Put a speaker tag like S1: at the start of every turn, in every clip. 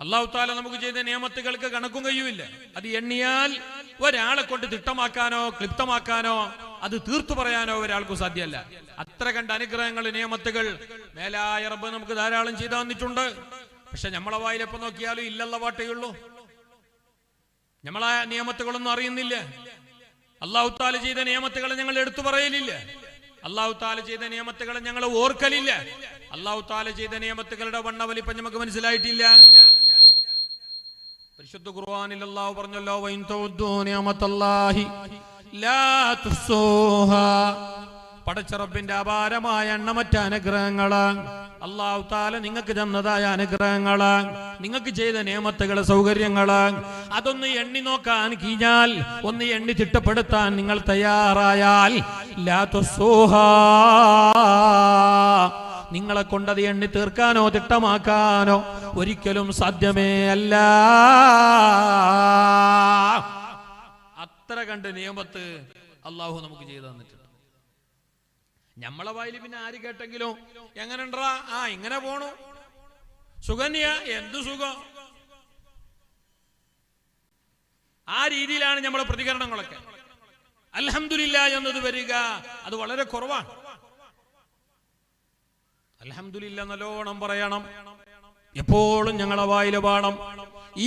S1: അല്ലാഹു തആല നമുക്ക് ചെയ്ത നിയമത്തുകൾക്ക് കണക്കും കഴിയുമില്ല. അത് എണ്ണിയാൽ ഒരാളെ കൊണ്ട് തിട്ടമാക്കാനോ ക്ലിപ്തമാക്കാനോ അത് തീർത്തു പറയാനോ ഒരാൾക്കും സാധ്യമല്ല. അത്ര കണ്ട അനുഗ്രഹങ്ങൾ നിയമത്തുകൾ മേലായ റബ്ബ് നമുക്ക് ധാരാളം ചെയ്തു തന്നിട്ടുണ്ട്. പക്ഷെ നമ്മളെ വായിലെപ്പോ നോക്കിയാലും ഇല്ലല്ല പാട്ടേയുള്ളൂ. നമ്മളെ നിയമത്തുകളൊന്നും അറിയുന്നില്ല. അല്ലാഹു തആല ചെയ്ത നിയമത്തുകളെ ഞങ്ങൾ എടുത്തു പറയലില്ല. അല്ലാഹു തആല ചെയ്ത നിയമത്തുകളെ ഞങ്ങൾ ഓർക്കലില്ല. അല്ലാഹു തആല ചെയ്ത നിയമത്തുകളുടെ വണ്ണവലിപ്പം നമുക്ക് മനസ്സിലായിട്ടില്ല. പരിശുദ്ധ ഖുർആനിൽ അല്ലാഹു പറഞ്ഞല്ലോ, വഇൻ തഉദ്ദൂ നിഅമത്തല്ലാഹി ലാ തുഹ്സൂഹാ. പടച്ച റബ്ബിന്റെ അപാരമായ എണ്ണമറ്റ അനുഗ്രഹങ്ങള്, അല്ലാഹു തആല നിങ്ങൾക്ക് തന്നതായ അനുഗ്രഹങ്ങള്, നിങ്ങൾക്ക് ചെയ്ത നിയമത്തുകള്, സൗകര്യങ്ങള്, അതൊന്ന് എണ്ണി നോക്കാൻ കഴിഞ്ഞാൽ, ഒന്ന് എണ്ണി തിട്ടപ്പെടുത്താൻ നിങ്ങൾ തയ്യാറായാൽ ലാ തുഹ്സൂഹാ, നിങ്ങളെ കൊണ്ടത് എണ്ണി തീർക്കാനോ തിട്ടമാക്കാനോ ഒരിക്കലും സാധ്യമേ അല്ല. അത്ര കണ്ട് നിയമത്ത് അള്ളാഹു നമുക്ക് ചെയ്തു തന്നിട്ടുണ്ട്. നമ്മളെ വായിൽ പിന്നെ ആര് കേട്ടെങ്കിലും എങ്ങനെണ്ടാ, ഇങ്ങനെ പോണു, സുഖന്യ, എന്തു സുഖം, ആ രീതിയിലാണ് നമ്മളെ പ്രതികരണങ്ങളൊക്കെ. അൽഹംദുലില്ലാഹ് എന്നത് വരിക അത് വളരെ കുറവാണ്. അൽഹംദുലില്ലാഹ് നല്ലോണം പറയണം. എപ്പോഴും ഞങ്ങളെ വായിലെ പാഠം.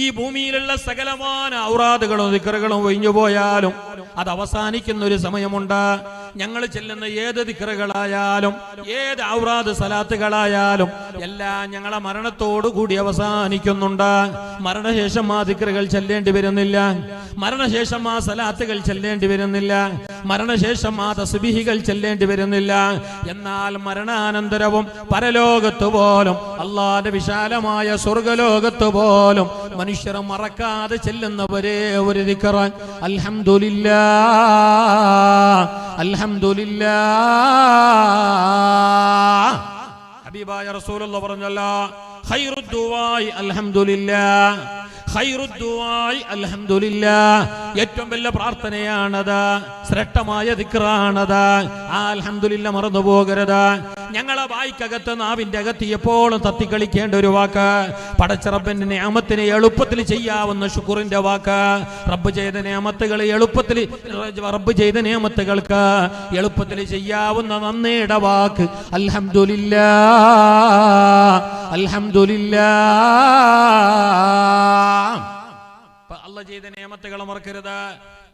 S1: ഈ ഭൂമിയിലുള്ള സകലമായ ഔറാദുകളും ദിക്റുകളും ഒഴിഞ്ഞു പോയാലും അത് അവസാനിക്കുന്ന ഒരു സമയമുണ്ട്. ഞങ്ങൾ ചെല്ലുന്ന ഏത് ദിക്റുകളായാലും ഏത് ഔറാദ് സലാത്തുകളായാലും എല്ലാം ഞങ്ങളെ മരണത്തോടു കൂടി അവസാനിക്കുന്നുണ്ട്. മരണശേഷം ആ ദിക്റുകൾ ചെല്ലേണ്ടി വരുന്നില്ല. മരണശേഷം ആ സലാത്തുകൾ ചെല്ലേണ്ടി വരുന്നില്ല. മരണശേഷം ആ തസ്ബീഹുകൾ ചെല്ലേണ്ടി വരുന്നില്ല. എന്നാൽ മരണാനന്തരവും പരലോകത്ത് പോലും അല്ലാഹുവിന്റെ വിശാലമായ സ്വർഗ്ഗലോകത്ത് പോലും മനുഷ്യർ മറക്കാതെ ചെല്ലുന്നവരെ ഒരു ദിക്ർ അൽഹംദുലില്ലാഹ് അൽഹംദുലില്ലാഹ്. ഹബീബായ റസൂലുള്ളാഹി പറഞ്ഞല്ലോ, ഖൈറുദ് ദുആഇ അൽഹംദുലില്ലാഹ്, ഖൈറുദ് ദുആഇ അൽഹംദുലില്ലാഹ്. ഏറ്റവും വലിയ പ്രാർത്ഥനയാണത്, ശ്രേഷ്ഠമായ ദിക്റാണത്. ആ അൽഹംദുലില്ലാഹ് മറന്നു പോകരുത്. ഞങ്ങളെ വായിക്കകത്ത് നാവിന്റെ അകത്ത് എപ്പോഴും തത്തിക്കളിക്കേണ്ട ഒരു വാക്ക്, പടച്ച റബ്ബിന്റെ നിഅമത്തിനെ എളുപ്പത്തിൽ ചെയ്യാവുന്ന ശുക്റിന്റെ വാക്ക്. റബ്ബ് ചെയ്ത നിഅമത്തുകൾ എളുപ്പത്തിൽ, റബ്ബ് ചെയ്ത നിഅമത്തുകൾക്ക് എളുപ്പത്തിൽ ചെയ്യാവുന്ന നന്ദിയുടെ വാക്ക് അൽഹംദുലില്ലാഹ് അൽഹംദുലില്ലാഹ്. അല്ലാഹ് ചെയ്ത നിയമത്തുകളെ മറക്കരുത്.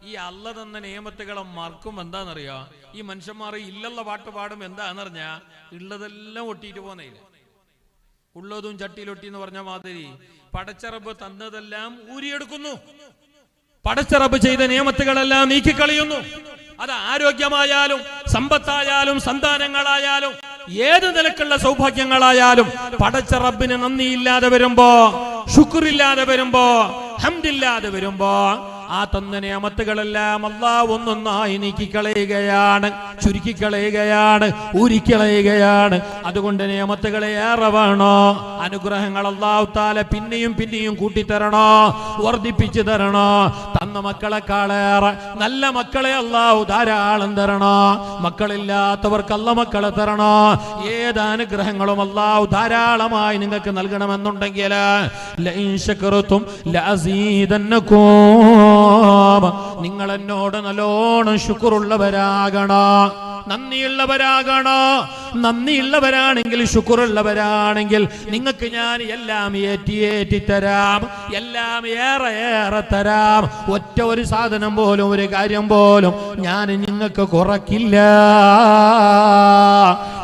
S1: ഈ അല്ല തന്ന നിയമത്തുകളെ മറക്കും എന്താണെന്നറിയോ? ഈ മനുഷ്യന്മാർ ഇല്ലല്ല പാട്ട് പാടും എന്താണെന്നറിഞ്ഞാ ഉള്ളതെല്ലാം ഒട്ടിയിട്ട് പോകുന്നില്ല. ഉള്ളതും ചട്ടിയിലൊട്ടി എന്ന് പറഞ്ഞ മാതിരി പടച്ച റബ്ബ് തന്നതെല്ലാം ഊരിയെടുക്കുന്നു. പടച്ച റബ്ബ് ചെയ്ത നിയമത്തുകളെല്ലാം നീക്കിക്കളയുന്നു. അത് ആരോഗ്യമായാലും സമ്പത്തായാലും സന്താനങ്ങളായാലും ഏത് നിലക്കുള്ള സൗഭാഗ്യങ്ങളായാലും പടച്ച റബ്ബിന് നന്ദിയില്ലാതെ വരുമ്പോ, ശുക്റില്ലാതെ വരുമ്പോ, ഹംദില്ലാതെ വരുമ്പോ ആ തന്ന നിയമത്തുകളെല്ലാം അല്ലാഹു ഒന്നൊന്നായി നീക്കിക്കളയുകയാണ്, ചുരുക്കിക്കളയുകയാണ്, ഊരിക്കളയുകയാണ്. അതുകൊണ്ട് നിയമത്തുകളെ ഏറെ വേണോ, അനുഗ്രഹങ്ങൾ അല്ലാഹു തആല പിന്നെയും പിന്നെയും കൂട്ടിത്തരണോ, വർദ്ധിപ്പിച്ചു തരണോ. തന്ന മക്കളെക്കാളേറെ നല്ല മക്കളെ അല്ലാഹു ധാരാളം തരണോ. മക്കളില്ലാത്തവർക്ക് അല്ലാഹു മക്കളെ തരണോ. ഏത് അനുഗ്രഹങ്ങളും അല്ലാഹു ധാരാളമായി നിങ്ങൾക്ക് നൽകണമെന്നുണ്ടെങ്കിൽ ലഇൻ ശകർതും ലഅസീദന്നകും, നിങ്ങൾ എന്നോട് നല്ലോണം ശുക്റുള്ളവരാകണോ, നന്ദിയുള്ളവരാകണോ. നന്ദിയുള്ളവരാണെങ്കിൽ, ശുക്റുള്ളവരാണെങ്കിൽ നിങ്ങൾക്ക് ഞാൻ എല്ലാം ഏറ്റി തരാം, എല്ലാം ഏറെ ഏറെ തരാം. ഒറ്റ ഒരു സാധനം പോലും, ഒരു കാര്യം പോലും ഞാൻ നിങ്ങൾക്ക് കുറക്കില്ല.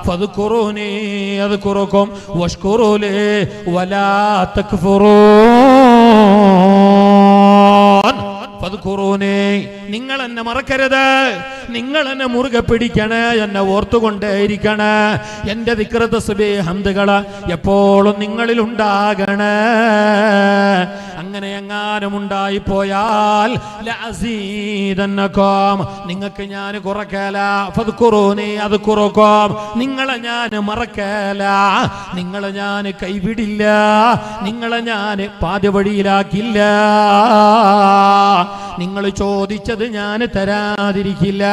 S1: ഫദ്കുറൂനി അദ്കുറുകും വഷ്കുറൂ ലി വലാ തക്ഫുറൂൻ. ഫദ്കുറൂനി, നിങ്ങൾ എന്നെ മറക്കരുത്, നിങ്ങൾ എന്നെ മുറുകെ പിടിക്കണേ, എന്നെ ഓർത്തുകൊണ്ടേയിരിക്കണേ. എന്റെ ദിക്ർ തസ്ബീഹ് ഹംദുകൾ എപ്പോഴും നിങ്ങളിൽ ഉണ്ടാകണേ. അങ്ങനെ എങ്ങാനും ഉണ്ടായിപ്പോയാൽ ലഅസീദന്നകും, നിങ്ങൾക്ക് ഞാൻ കുറക്കല. ഫദ്കുറൂനി അദ്കുറുകും, നിങ്ങളെ ഞാൻ മറക്കല, നിങ്ങളെ ഞാൻ കൈവിടില്ല, നിങ്ങളെ ഞാൻ പാതിവഴിയിലാക്കില്ല. നിങ്ങൾ ചോദിച്ചത് ഞാൻ തരാതിരിക്കില്ല,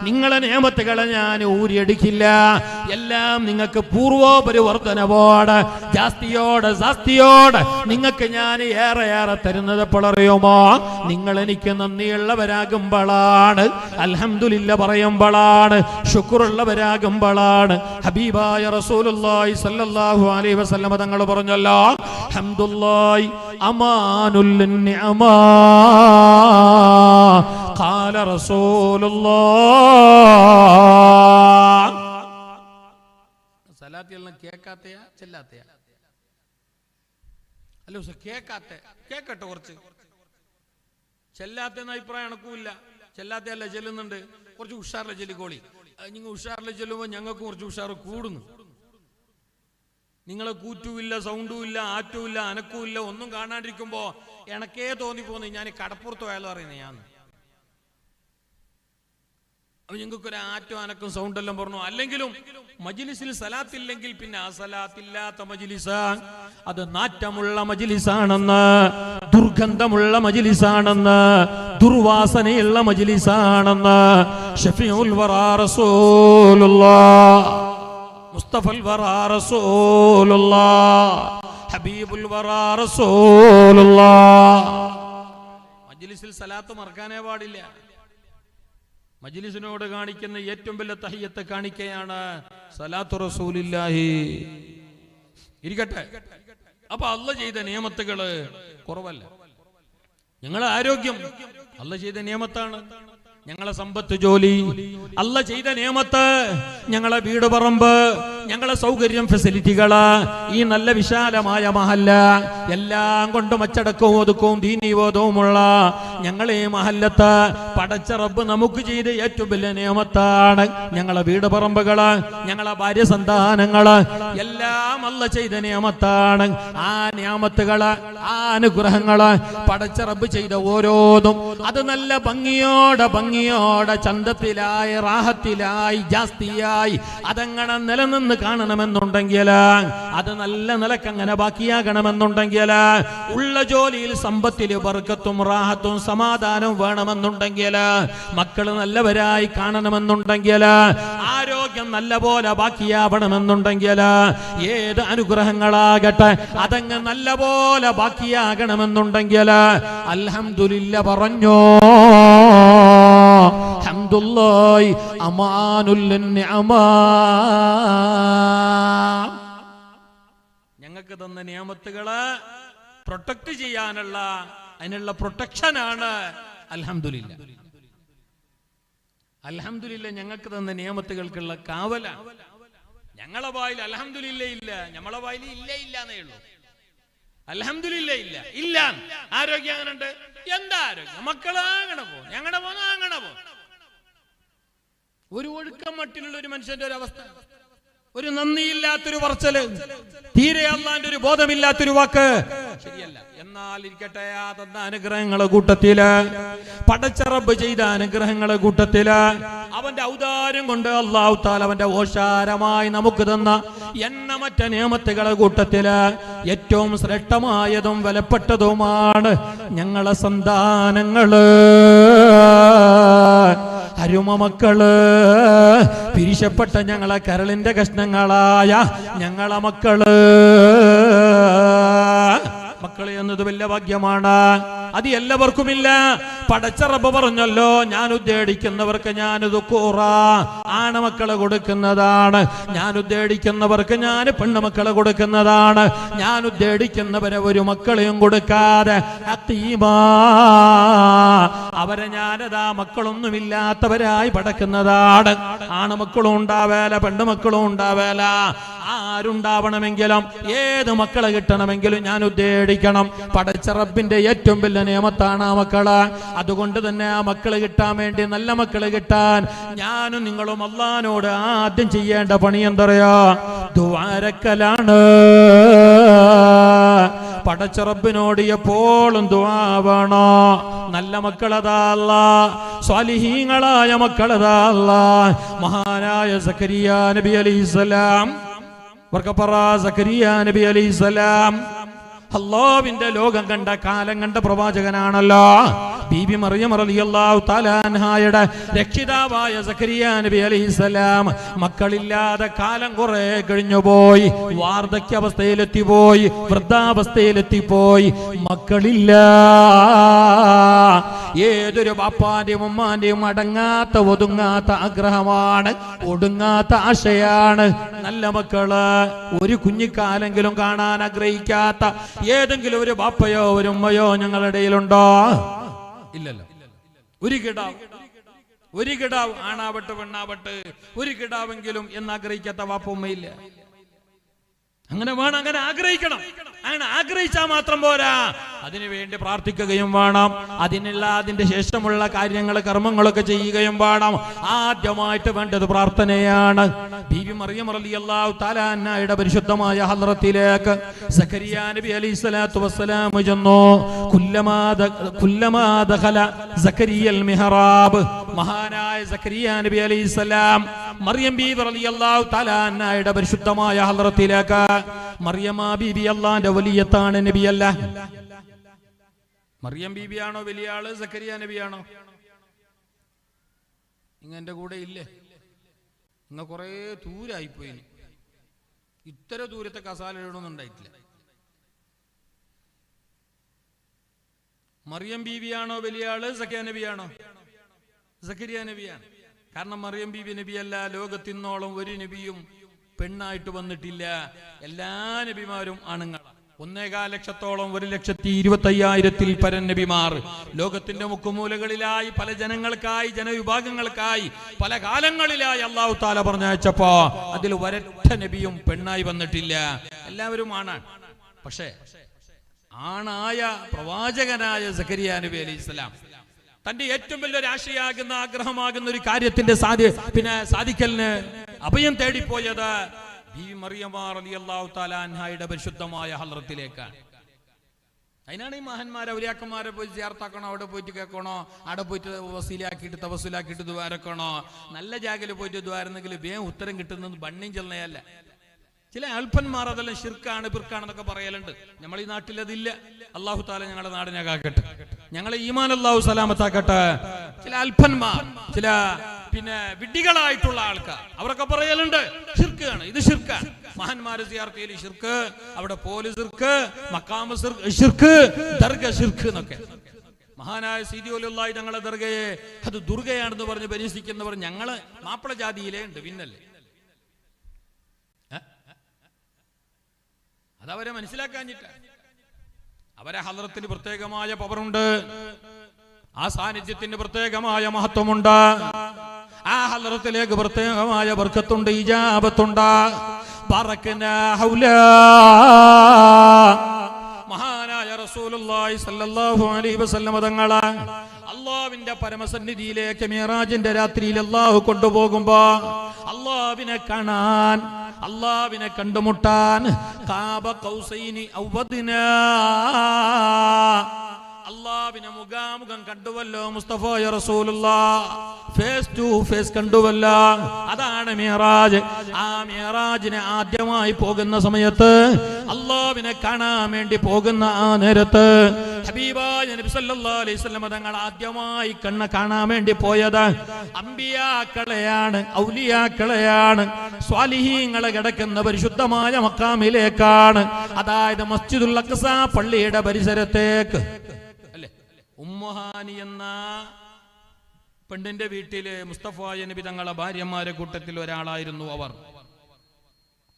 S1: നിങ്ങളെ നിയമത്തുകളെ ഞാൻ ഊരിയെടുക്കില്ല. എല്ലാം നിങ്ങൾക്ക് പൂർവോപരിവർത്തനവോടെ ജാസ്തിയോടെ ശാസ്തിയോടെ നിങ്ങൾക്ക് ഞാൻ ഏറെ ഏറെ തരുന്നത് എപ്പോഴറിയുമോ? നിങ്ങൾ എനിക്ക് നന്ദിയുള്ളവരാകുമ്പോഴാണ്, അൽഹംദുലില്ലാ പറയുമ്പോഴാണ്, ശുക്റുള്ളവരാകുമ്പോഴാണ്. ഹബീബായ റസൂലുള്ളാഹി സ്വല്ലല്ലാഹു അലൈഹി വസല്ലം തങ്ങൾ പറഞ്ഞല്ലോ, ഹംദുല്ലാഹി അമാനുൽ നിഅമാ ഖാല റസൂലുള്ളാഹ്. സലാത്തിയെല്ലാം കേൾക്കാത്തയാ ചെല്ലാത്തയാ? അല്ലോ കേൾക്കാത്ത കേൾക്കട്ടെ, കുറച്ച് ചെല്ലാത്ത അഭിപ്രായം എനക്കുമില്ല. ചെല്ലാത്തയല്ല ചെല്ലുന്നുണ്ട്, കുറച്ച് ഉഷാറിലെ ചെല്ലിക്കോളി. നിങ്ങൾ ഉഷാറിലെ ചെല്ലുമ്പോൾ ഞങ്ങൾക്ക് കുറച്ച് ഉഷാറ് കൂടുന്നു. നിങ്ങളെ കൂറ്റുമില്ല, സൗണ്ടും ഇല്ല, ആറ്റും ഇല്ല, അനക്കും ഇല്ല, ഒന്നും കാണാണ്ടിരിക്കുമ്പോ എനക്കേ തോന്നിപ്പോന്നു ഞാൻ കടപ്പുറത്ത് പോയാലോ അറിയുന്നത്. ഞാൻ അപ്പൊ ഞങ്ങൾക്കൊരു ആറ്റും അനക്കും സൗണ്ട് എല്ലാം പറഞ്ഞു. അല്ലെങ്കിലും മജ്ലിസിൽ സലാത്തില്ലെങ്കിൽ പിന്നെ ആ സലാത്തില്ലാത്ത മജ്ലിസാണ്, അത് നാറ്റമുള്ള മജ്ലിസാണെന്ന്, ദുർഗന്ധമുള്ള മജ്ലിസാണെന്ന്, ദുർവാസനയുള്ള മജ്ലിസാണെന്ന് ഷഫീഉൽ വറാ റസൂലുള്ളാഹ് മുസ്തഫൽ വറാ റസൂലുള്ളാഹ് ഹബീബുൽ വറാ റസൂലുള്ളാഹ്. മജ്ലിസിൽ സലാത്ത് മറക്കാനേ പാടില്ല. മജ്ലിസിനോട് കാണിക്കുന്ന ഏറ്റവും വലിയ തഹിയ്യത്ത് കാണിക്കയാണ് സലാത്തു റസൂലില്ലാഹി. ഇരിക്കട്ടെ. അപ്പൊ അല്ലാഹ് ചെയ്ത നിയമത്തുകള് കുറവല്ല. ഞങ്ങളെ ആരോഗ്യം അല്ലാഹ് ചെയ്ത നിയമത്താണ്. ഞങ്ങളെ സമ്പത്ത്, ജോലി അല്ലാഹ് ചെയ്ത നിയമത്ത്. ഞങ്ങളെ വീട്, പറമ്പ്, ഞങ്ങളെ സൗകര്യം, ഫെസിലിറ്റികള്, ഈ നല്ല വിശാലമായ മഹല്ല, എല്ലാം കൊണ്ടും അച്ചടക്കവും ഒതുക്കവും ദീനീബോധവുമുള്ള ഞങ്ങളെ മഹല്ലത്ത് പടച്ച റബ്ബ് നമുക്ക് ചെയ്ത ഏറ്റവും വലിയ നിയമത്താണ്. ഞങ്ങളെ വീട്, പറമ്പുകള്, ഞങ്ങളെ ഭാര്യ, സന്താനങ്ങള് എല്ലാം അല്ലാഹ് ചെയ്ത നിയമത്താണ്. ആ നിയമത്തുകള്, ആ അനുഗ്രഹങ്ങള് പടച്ച റബ്ബ് ചെയ്ത ഓരോന്നും അത് നല്ല ഭംഗിയോടെ ചന്തത്തിലായി, റാഹത്തിലായി, ജാസ്തിയായി അതങ്ങനെ നിലനിന്ന് കാണണമെന്നുണ്ടെങ്കിൽ, അത് നല്ല നിലക്കങ്ങനെ ബാക്കിയാകണമെന്നുണ്ടെങ്കിൽ, ഉള്ള ജോലിയിൽ സമ്പത്തിൽ ബർക്കത്തും റാഹത്തും സമാധാനവും വേണമെന്നുണ്ടെങ്കിൽ, മക്കള് നല്ലവരായി കാണണമെന്നുണ്ടെങ്കിൽ, ആരോഗ്യം നല്ല പോലെ ബാക്കിയാവണമെന്നുണ്ടെങ്കിൽ, ഏത് അനുഗ്രഹങ്ങളാകട്ടെ അതങ്ങ് നല്ല പോലെ ബാക്കിയാകണമെന്നുണ്ടെങ്കിൽ അൽഹംദുലില്ലാ പറഞ്ഞോ. ഹംദുല്ലാഹി അമാനുൽ നിഅമാ. ഞങ്ങൾക്ക് തന്ന നിയമത്തുകള് പ്രൊട്ടക്ട് ചെയ്യാനുള്ള അതിനുള്ള പ്രൊട്ടക്ഷനാണ് അൽഹംദുലില്ലാ. അൽഹംദുലില്ലാ ഞങ്ങൾക്ക് തന്ന നിയമത്തുകൾക്കുള്ള കാവലാണ്. ഞങ്ങളെ വായിൽ അൽഹംദുലില്ലാ ഇല്ല, നമ്മളെ വായിൽ ഇല്ല എന്നേ ഉള്ളൂ. അൽഹംദുലില്ലാ ഇല്ല. ആരോഗ്യം അങ്ങനെ ഉണ്ട്. എന്താ ആരോഗ്യം? മക്കള് അങ്ങനെ പോ, ഞങ്ങളുടെ പോന്ന അങ്ങനെ പോ. ഒരു ഒഴുക്കം മട്ടിലുള്ള ഒരു മനുഷ്യന്റെ ഒരു അവസ്ഥ, ഒരു നന്ദിയില്ലാത്തൊരു പറച്ചല്, തീരെ അല്ലാന്റെ ഒരു ബോധമില്ലാത്തൊരു വാക്ക് ശരിയല്ല. എന്നാൽ ഇരിക്കട്ടെ, ആ തന്ന അനുഗ്രഹങ്ങളെ കൂട്ടത്തില്, പടച്ച റബ്ബ് ചെയ്ത അനുഗ്രഹങ്ങളെ കൂട്ടത്തില്, അവന്റെ ഔദാര്യം കൊണ്ട് അല്ലാഹു തആല അവന്റെ ഓശാരമായി നമുക്ക് തന്ന എണ്ണമറ്റ നിയമത്തുകളെ കൂട്ടത്തില് ഏറ്റവും ശ്രേഷ്ഠമായതും വിലപ്പെട്ടതുമാണ് ഞങ്ങളെ സന്താനങ്ങള്, അരുമ മക്കള്, പിരിശപ്പെട്ട ഞങ്ങളെ കരളിന്റെ കഷ്ണങ്ങളായ ഞങ്ങളെ മക്കള്. മക്കളെ എന്നത് വലിയ ഭാഗ്യമാണ്. അത് എല്ലാവർക്കുമില്ല. പടച്ച റബ്ബ് പറഞ്ഞല്ലോ, ഞാൻ ഉദ്ദേശിക്കുന്നവർക്ക് ഞാനിത് ആണുമക്കളെ കൊടുക്കുന്നതാണ്, ഞാൻ ഉദ്ദേശിക്കുന്നവർക്ക് ഞാൻ പെണ്ണുമക്കളെ കൊടുക്കുന്നതാണ്, ഞാൻ ഉദ്ദേശിക്കുന്നവരെ ഒരു മക്കളെയും കൊടുക്കാതെ അവരെ ഞാനതാ മക്കളൊന്നുമില്ലാത്തവരായി പടക്കുന്നതാണ്. ആണുമക്കളും ഉണ്ടാവേല, പെണ്ണുമക്കളും ഉണ്ടാവേല. ആരുണ്ടാവണമെങ്കിലും ഏത് മക്കളെ കിട്ടണമെങ്കിലും ഞാൻ ഉദ്ദേശിക്കണം. പടച്ച റബ്ബിന്റെ ഏറ്റവും വലിയ നിയമത്താണ് ആ മക്കള്. അതുകൊണ്ട് തന്നെ ആ മക്കള് കിട്ടാൻ വേണ്ടി, നല്ല മക്കള് കിട്ടാൻ ഞാനും നിങ്ങളും അല്ലാഹുവിനോട് ആദ്യം ചെയ്യേണ്ട പണി എന്തറിയോ? ദുആരക്കലാണ്. പടച്ച റബ്ബിനോട് എപ്പോഴും ദുആ വേണോ. നല്ല മക്കളതാ അല്ലാഹ്, സ്വാലിഹീങ്ങളായ മക്കളതാ അല്ലാഹ്. മഹാനായ സക്കരിയ നബി അലൈഹിസ്സലാം, സക്കരിയ നബി അലൈഹിസ്സലാം അല്ലാഹുവിന്റെ ലോകം കണ്ട, കാലം കണ്ട പ്രവാചകനാണല്ലോ. ബീബി മറിയം റളിയല്ലാഹു തആല അൻഹായുടെ രക്ഷിതാവായ സക്കരിയ നബി അലൈഹിസ്സലാം മക്കളില്ലാതെ കാലം കുറെ കഴിഞ്ഞുപോയി, വാർദ്ധക്യാവസ്ഥയിലെത്തിപ്പോയി, വൃദ്ധാവസ്ഥയിലെത്തിപ്പോയി, മക്കളില്ല. ഏതൊരു ബാപ്പാന്റെയും ഉമ്മാന്റെയും അടങ്ങാത്ത ഒതുങ്ങാത്ത ആഗ്രഹമാണ്, ഒടുങ്ങാത്ത ആശയാണ് നല്ല മക്കള്. ഒരു കുഞ്ഞിക്കാലെങ്കിലും കാണാൻ ആഗ്രഹിക്കാത്ത ഏതെങ്കിലും ഒരു ബാപ്പയോ ഒരു ഉമ്മയോ ഞങ്ങളുടെ ഇടയിലുണ്ടോ? ഇല്ലല്ലോ. ഒരു കിടാവ് ആണാവട്ടെ പെണ്ണാവട്ടെ ഒരു കിടാവെങ്കിലും എന്നാഗ്രഹിക്കാത്ത ബാപ്പ ഉമ്മയില്ല. അങ്ങനെ വേണം, അങ്ങനെ ആഗ്രഹിക്കണം. അങ്ങനെ ആഗ്രഹിച്ചാൽ മാത്രം പോരാ, അതിനു വേണ്ടി പ്രാർത്ഥിക്കുകയും വേണം. അതിന്റെ ശേഷമുള്ള കാര്യങ്ങൾ കർമ്മങ്ങളൊക്കെ ചെയ്യുകയും വേണം. ആദ്യമായിട്ട് വേണ്ടത് പ്രാർത്ഥനയാണ്. ബീബി മറിയം റളിയല്ലാഹു തആല അൻഹയുടെ പരിശുദ്ധമായ ഹദ്റത്തിലേക്ക് സക്കരിയ നബി അലൈഹിസ്സലാത്തു വസ്സലാം ചെന്നു. കുല്ലമാ ദഖല സക്കരിയൽ മിഹ്റാബ്, മഹാനായ സക്കരിയ നബി അലൈഹിസ്സലാം മറിയം ബീബി റളിയല്ലാഹു തആല അൻഹയുടെ പരിശുദ്ധമായ ഹദ്റത്തിലേക്ക്. മറിയമ ബീബി അല്ലാഹുവിന്റെ വലിയത്താണ്, നബിയല്ല. മറിയം ബീബിയാണോ വലിയ ആള്, സക്കരിയ നബിയാണോ? നിങ്ങ എന്റെ കൂടെ ഇല്ലേ? നിങ്ങ കുറെ ദൂരായിപ്പോയി. ഇത്ര ദൂരത്തെ കസാല ഇടണമെന്നുണ്ടായിട്ടില്ല. മറിയം ബീബിയാണോ വലിയ ആള്, സക്കരിയ നബിയാണോ? സക്കരിയ നബിയാണ്. കാരണം മറിയം ബീബി നബിയല്ല. ലോകത്തിന്നോളം ഒരു നബിയും പെണ്ണായിട്ട് വന്നിട്ടില്ല. എല്ലാ നബിമാരും ആണുങ്ങളാണ്. 1.25 ലക്ഷത്തോളം 1,25,000 പരം നബിമാർ ലോകത്തിന്റെ മുക്കുമൂലകളിലായി പല ജനങ്ങൾക്കായി ജനവിഭാഗങ്ങൾക്കായി പല കാലങ്ങളിലായി അല്ലാഹു തആല പറഞ്ഞയച്ചപ്പോ അതിൽ ഒരൊറ്റ നബിയും പെണ്ണായി വന്നിട്ടില്ല. എല്ലാവരും ആണാണ്. പക്ഷേ ആണായ പ്രവാചകനായ സക്കരിയ നബി അലൈഹിസ്സലാം തന്റെ ഏറ്റവും വലിയൊരു ആശയാകുന്ന ആഗ്രഹമാകുന്ന ഒരു കാര്യത്തിന്റെ സാധിക്കലിന് അഭയം തേടിപ്പോയത് ബീവി മറിയം റളിയല്ലാഹു തആല അൻഹയുടെ പരിശുദ്ധമായ ഹദ്റത്തിലേക്കാണ്. അതിനാണ് ഈ മഹാന്മാരെ ഔലിയാക്കന്മാരെ പോയി സിയാറത്താക്കണോ, അവിടെ പോയിട്ട് കേൾക്കണോ, അവിടെ പോയിട്ട് വസീലാക്കിയിട്ട് തവസ്സുലാക്കിയിട്ട് ദ്വാരക്കണോ? നല്ല ജാഗയിൽ പോയിട്ട് ദ്വാരുന്നെങ്കിൽ വേഗം ഉത്തരം കിട്ടുന്നത് ബണ്ണിയും ചെല്ലയല്ല. ചില അൽപ്പന്മാർ അതെല്ലാം ശിർക്കാണ് പിർക്കാണെന്നൊക്കെ പറയലുണ്ട്. നമ്മൾ ഈ നാട്ടിൽ അതില്ല. അല്ലാഹു തആല ഞങ്ങളുടെ നാടിനെ കാക്കട്ടെ, ഞങ്ങളെ ഈമാൻ അല്ലാഹു സലാമത്താക്കട്ടെ. ചില അൽപ്പന്മാർ, ചില വിഡ്ഢികളായിട്ടുള്ള ആൾക്കാർ അവരൊക്കെ പറയലുണ്ട് ശിർക്കാണ്, ഇത് ശിർക്കാണ്. മഹാന്മാര് സിയാറത്ത് ചെയ്യൽ ശിർക്ക്, അവിടെ പോലീസ് ശിർക്ക്, മഖാമ് ശിർക്ക്, ദർഗ ശിർക്ക് എന്നൊക്കെ. മഹാനായ സീദി വലിയുള്ളാഹി ഞങ്ങളെ ദർഗയെ അത് ദുർഗയാണെന്ന് പറഞ്ഞ് പരിഹസിക്കുന്നവർ ഞങ്ങള് മാപ്പിള ജാതിയിലേ ഉണ്ട്. പിന്നല്ലേ അതവരെ മനസ്സിലാക്കാഞ്ഞിട്ട. അവരെ ഹദ്റത്തിന് പ്രത്യേകമായ പവറുണ്ട്, ആ സാന്നിധ്യത്തിന് പ്രത്യേകമായ മഹത്വമുണ്ട്, ആ ഹദ്റത്തിലേക്ക് പ്രത്യേകമായ ബർക്കത്തുണ്ട്, ഇജാബത്തുണ്ട്. ബറകനാ ഹൗലാ. മഹാനായ റസൂലുള്ളാഹി സ്വല്ലല്ലാഹു അലൈഹി വസല്ലം തങ്ങളെ അല്ലാഹുവിന്റെ പരമസന്നിധിയിലേക്ക് മിഅ്റാജിന്റെ രാത്രിയിൽ അല്ലാഹു കൊണ്ടുപോകുമ്പോ അല്ലാഹുവിനെ കാണാൻ, അല്ലാഹുവിനെ കണ്ടുമുട്ടാൻ ഖാബ ഖൗസൈനി ഔവദ്നാ, അല്ലാഹുവിനെ മുഖാമുഖം കണ്ടുവല്ലോ മുസ്തഫായ റസൂലുള്ളാഹ്, ഫേസ് ടു ഫേസ് കണ്ടുവല്ലോ. അതാണ് മിഅ്റാജ്. ആ മിഅ്റാജിനെ ആദ്യമായി പോകുന്ന സമയത്ത്, അല്ലാഹുവിനെ കാണാൻ വേണ്ടി പോകുന്ന ആ നേരത്ത് ഹബീബായ നബി സല്ലല്ലാഹു അലൈഹി വസല്ലം തങ്ങൾ ആദ്യമായി കാണാൻ വേണ്ടി പോയത് അംബിയാക്കളെയാണ്, ഔലിയാക്കളെയാണ്, സ്വാലിഹീങ്ങളെ കിടക്കുന്ന പരിശുദ്ധമായ മഖാമിലേക്കാണ്. അതായത് മസ്ജിദുൽ അഖ്സ പള്ളിയുടെ പരിസരത്തേക്ക്. അല്ലേ, ഉമ്മുഹാനി എന്ന പെണ്ണിന്റെ വീട്ടില് മുസ്തഫായ നബി തങ്ങളെ ഭാര്യമാരെ കൂട്ടത്തിൽ ഒരാളായിരുന്നു അവർ.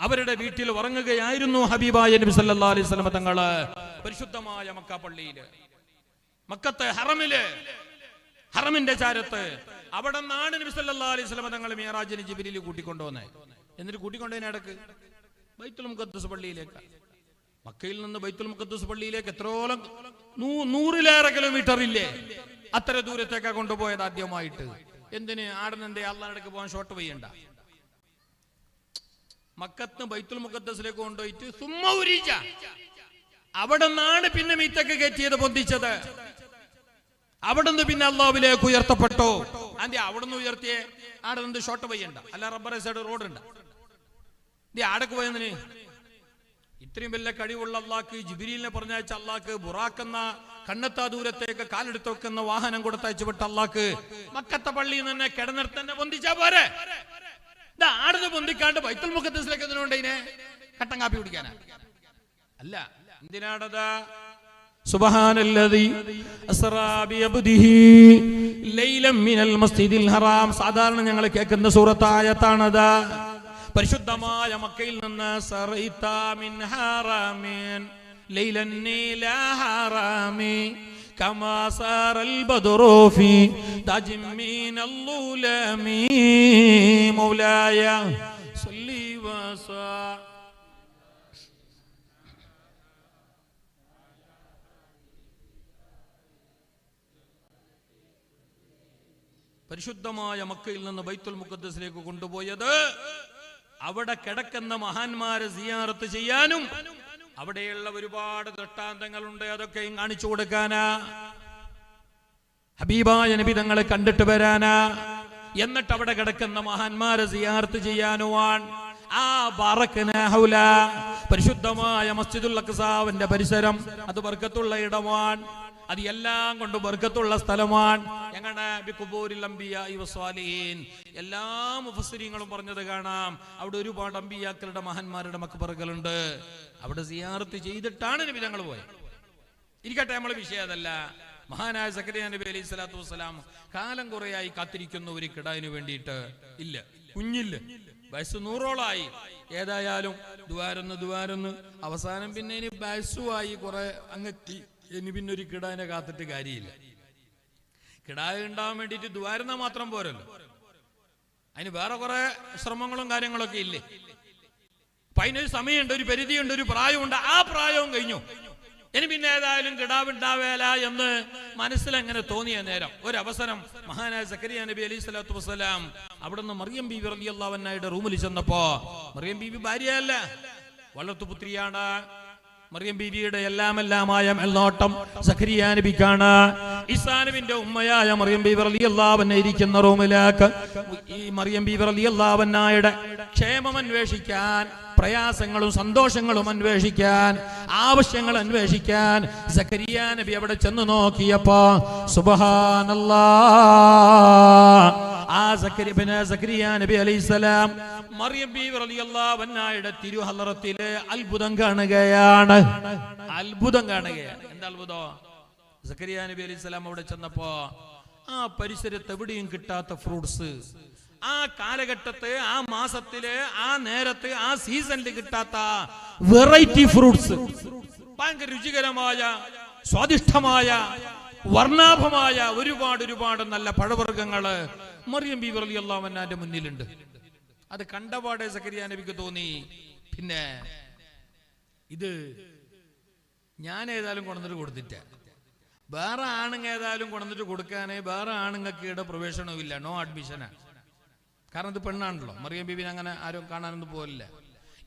S1: അവരുടെ വീട്ടിൽ ഉറങ്ങുകയായിരുന്നു ഹബീബായ നബി സല്ലല്ലാഹു അലൈഹി വസല്ലം തങ്ങള് പരിശുദ്ധമായ മക്ക പള്ളിയില്, മക്കത്തെ ഹറമില്, ഹറമിന്റെ ചാരത്ത്. അവിടെ നിന്നാണ് നബി സല്ലല്ലാഹു അലൈഹി വസല്ലം തങ്ങൾ മിഅ്റാജിന് ജിബ്രീൽ കൂട്ടിക്കൊണ്ടുവന്നേ. എന്നിട്ട് കൂട്ടിക്കൊണ്ടതിന് ഇടക്ക് ബൈത്തുൽ മുഖദ്ദസ് പള്ളിയിലേക്ക്, മക്കയിൽ നിന്ന് ബൈത്തുൽ മുഖദ്ദസ് പള്ളിയിലേക്ക് എത്രോളം 100-ലേറെ കിലോമീറ്റർ ഇല്ലേ, അത്ര ദൂരത്തേക്കാ കൊണ്ടുപോയത് ആദ്യമായിട്ട്. എന്തിന്? ആടുന്നെന്തേ അള്ളാഹുവിലേക്ക് പോകാൻ ഷോർട്ട് ചെയ്യണ്ട. മക്കത്ത് ബൈത്തുൽ മുഖദ്ദസിലേക്ക് കൊണ്ടുപോയിട്ട് സുമ്മൗരിജ, അവിടെ നിന്നാണ് പിന്നെ മീത്തൊക്കെ കയറ്റിയത്, പൊന്തിച്ചത്. അവിടെ നിന്ന് പിന്നെ അള്ളാഹുവിലേക്ക് ഉയർത്തപ്പെട്ടു. അതെ, അവിടെ നിന്ന് ഉയർത്തിയേ ആടെ നിന്ന് ഷോർട്ട് ചെയ്യണ്ട. അല്ല, റബ്ബർ സൈഡ് റോഡ് ഉണ്ട്. ആടക്ക് പോയതിന് ഇത്രയും വലിയ കഴിവുള്ള അള്ളാഹ്ക്ക് ജിബ്രീലിനെ പറഞ്ഞയച്ച അള്ളാഹ്ക്ക് ബുറാക്കെന്ന കണ്ണെത്താ ദൂരത്തേക്ക് കാലെടുത്ത് വെക്കുന്ന വാഹനം കൊടുത്തയച്ചു വിട്ട അള്ളാഹ്ക്ക് മക്കത്തെ പള്ളിയിൽ നിന്ന് കിടന്നിടത്ത് തന്നെ പൊന്തിച്ചാ പോരെ? ആടുന്ന് പൊന്തിക്കാണ്ട് ബൈത്തുൽ മുഖദ്ദസിലേക്ക് എന്തിനുണ്ടതിനെ കട്ടൻ കാപ്പി കുടിക്കാനാ? അല്ല, എന്തിനാണത്? സുബ്ഹാനല്ലദീ അസ്റാ ബിഅബ്ദിഹി ലൈലൻ മിനൽ മസ്ജിദിൽ ഹറാം. സാധാരണ ഞങ്ങൾ കേൾക്കുന്ന സൂറത്തായത്താണത്. പരിശുദ്ധമായ മക്കയിൽ നിന്ന് സറൈത മിൻ ഹറാമിൻ ലൈലൻ നീലാ ഹറാമി കമാ സറൽ ബദ്റു ഫീ തജ്മിൻ മിനൽ ളുലമി മൗലായ സല്ലി വസ. പരിശുദ്ധമായ മക്കയിൽ നിന്ന് ബൈത്തുൽ മുഖദ്ദസിലേക്ക് കൊണ്ടുപോയത് അവിടെ കിടക്കുന്ന മഹാന്മാരെ സിയാറത്ത് ചെയ്യാനും അവിടെയുള്ള ഒരുപാട് ദൃഷ്ടാന്തങ്ങളുണ്ട്, അതൊക്കെയും കാണിച്ചു കൊടുക്കാനാ. ഹബീബായ നബി തങ്ങളെ കണ്ടിട്ട് വരാനാ. എന്നിട്ട് അവിടെ കിടക്കുന്ന മഹാന്മാരെ സിയാറത്ത് ചെയ്യാനുമാണ്. ആ ബറകന ഹൗല പരിശുദ്ധമായ മസ്ജിദുൽ അഖ്സാവിന്റെ പരിസരം അത് ബർക്കത്തുള്ള ഇടമാണ്. അത് എല്ലാം കൊണ്ട് ബർക്കത്തുള്ള സ്ഥലമാണ്. എങ്ങനെ ബിഖുബൂരിൽ അംബിയാഇ വസ്വാലിഹീൻ. എല്ലാ മുഫസ്സിരീങ്ങളും പറഞ്ഞത് കാണാം, അവിടെ ഒരുപാട് അമ്പിയാക്കളുടെ മഹാന്മാരുടെ മഖ്ബറുകളുണ്ട്. അവിടെ സിയാറത്ത് ചെയ്തിട്ടാണ് നബി തങ്ങൾ പോയത്. ഇരിക്കട്ടെ, നമ്മളെ വിഷയം അതല്ല. മഹാനായ സക്കരിയ നബി അലൈഹി സ്വലാത്തു വസ്സലാം കാലം കുറയായി കാത്തിരിക്കുന്ന ഒരു കിടാവിന് വേണ്ടിയിട്ട്. ഇല്ല, കുഞ്ഞില്ല, വയസ്സ് 100ഓളായി. ഏതായാലും ദ്വാരന്ന് അവസാനം പിന്നെ ഇനി വയസ്സുമായി കുറെ അങ്ങെത്തി. ഇനി പിന്നെ ഒരു കിടാവിനെ കാത്തിട്ട് കാര്യമില്ല. കിടാവ് ഉണ്ടാവാൻ വേണ്ടിയിട്ട് ദ്വാരുന്ന മാത്രം പോരല്ലോ, അതിന് വേറെ കുറെ ശ്രമങ്ങളും കാര്യങ്ങളൊക്കെ ഇല്ലേ. അപ്പൊ അതിനൊരു സമയമുണ്ട്, ഒരു പരിധിയുണ്ട്, ഒരു പ്രായമുണ്ട്. ആ പ്രായവും കഴിഞ്ഞു. ഇനി പിന്നെ ഏതായാലും കിടാവ് ഉണ്ടാവേല എന്ന് മനസ്സിലെങ്ങനെ തോന്നിയ നേരം ഒരവസരം മഹാനായ സക്കരിയ നബി അലൈഹി സ്വലാത്തു വസ്സലാം അവിടുന്ന് മറിയം ബീവി റളിയല്ലാഹു അൻഹയുടെ റൂമിൽ ചെന്നപ്പോ, മറിയം ബീവി ഭാര്യയല്ല, വളർത്തുപുത്രിയാണ്. മറിയം ബീവിയുടെ എല്ലാമായ മേൽനോട്ടം സക്കരിയ നബിക്കാണ്. ഈസാ നബിന്റെ ഉമ്മയായ മറിയം ബീവി റളിയല്ലാഹു അൻഹ ഇരിക്കുന്ന റൂമിലേക്ക് ഈ മറിയം ബീവി റളിയല്ലാഹു അൻഹയുടെ ക്ഷേമം അന്വേഷിക്കാൻ, പ്രയാസങ്ങളും സന്തോഷങ്ങളും അന്വേഷിക്കാൻ, ആവശ്യങ്ങൾ അന്വേഷിക്കാൻ സക്കരിയ നബി അവിടെ ചെന്ന് നോക്കിയപ്പോ സുബ്ഹാനല്ലാഹ്, ആ സക്കരിയ നബി അലൈഹിസ്സലാം മറിയം ബീവി റളിയല്ലാഹു അൻഹയുടെ തിരുഹളറത്തിലെ അത്ഭുതം കാണുകയാണ്. എന്താ അത്ഭുതം? സക്കരിയ നബി അലൈഹിസ്സലാം അവിടെ ചെന്നപ്പോ ആ പരിസരത്ത് എവിടെയും കിട്ടാത്ത ഫ്രൂട്ട്സ്, ആ കാലഘട്ടത്ത്, ആ മാസത്തില്, ആ നേരത്ത്, ആ സീസണിൽ കിട്ടാത്ത വെറൈറ്റി ഫ്രൂട്ട്സ്, ഭയങ്കര രുചികരമായ, സ്വാദിഷ്ടമായ, വർണ്ണാഭമായ ഒരുപാട് നല്ല പഴവർഗ്ഗങ്ങള് മറിയം ബീവി റളിയല്ലാഹു അൻഹയുടെ മുന്നിലുണ്ട്. അത് കണ്ടപാടെ സക്കരിയ നബിക്ക് തോന്നി, പിന്നെ ഇത് ഞാൻ ഏതായാലും കൊണ്ടുവന്നിട്ട് കൊടുത്തിട്ട, വേറെ ആണുങ്ങ ഏതായാലും കൊണ്ടുവന്നിട്ട് കൊടുക്കാനേ വേറെ ആണുങ്ങൾക്ക് ഇവിടെ പ്രവേശനവും ഇല്ല, നോ അഡ്മിഷനാണ്. കാരണം ഇത് പെണ്ണാണല്ലോ. മറിയം ബീബിനെ അങ്ങനെ ആരും കാണാനൊന്നും പോലില്ല.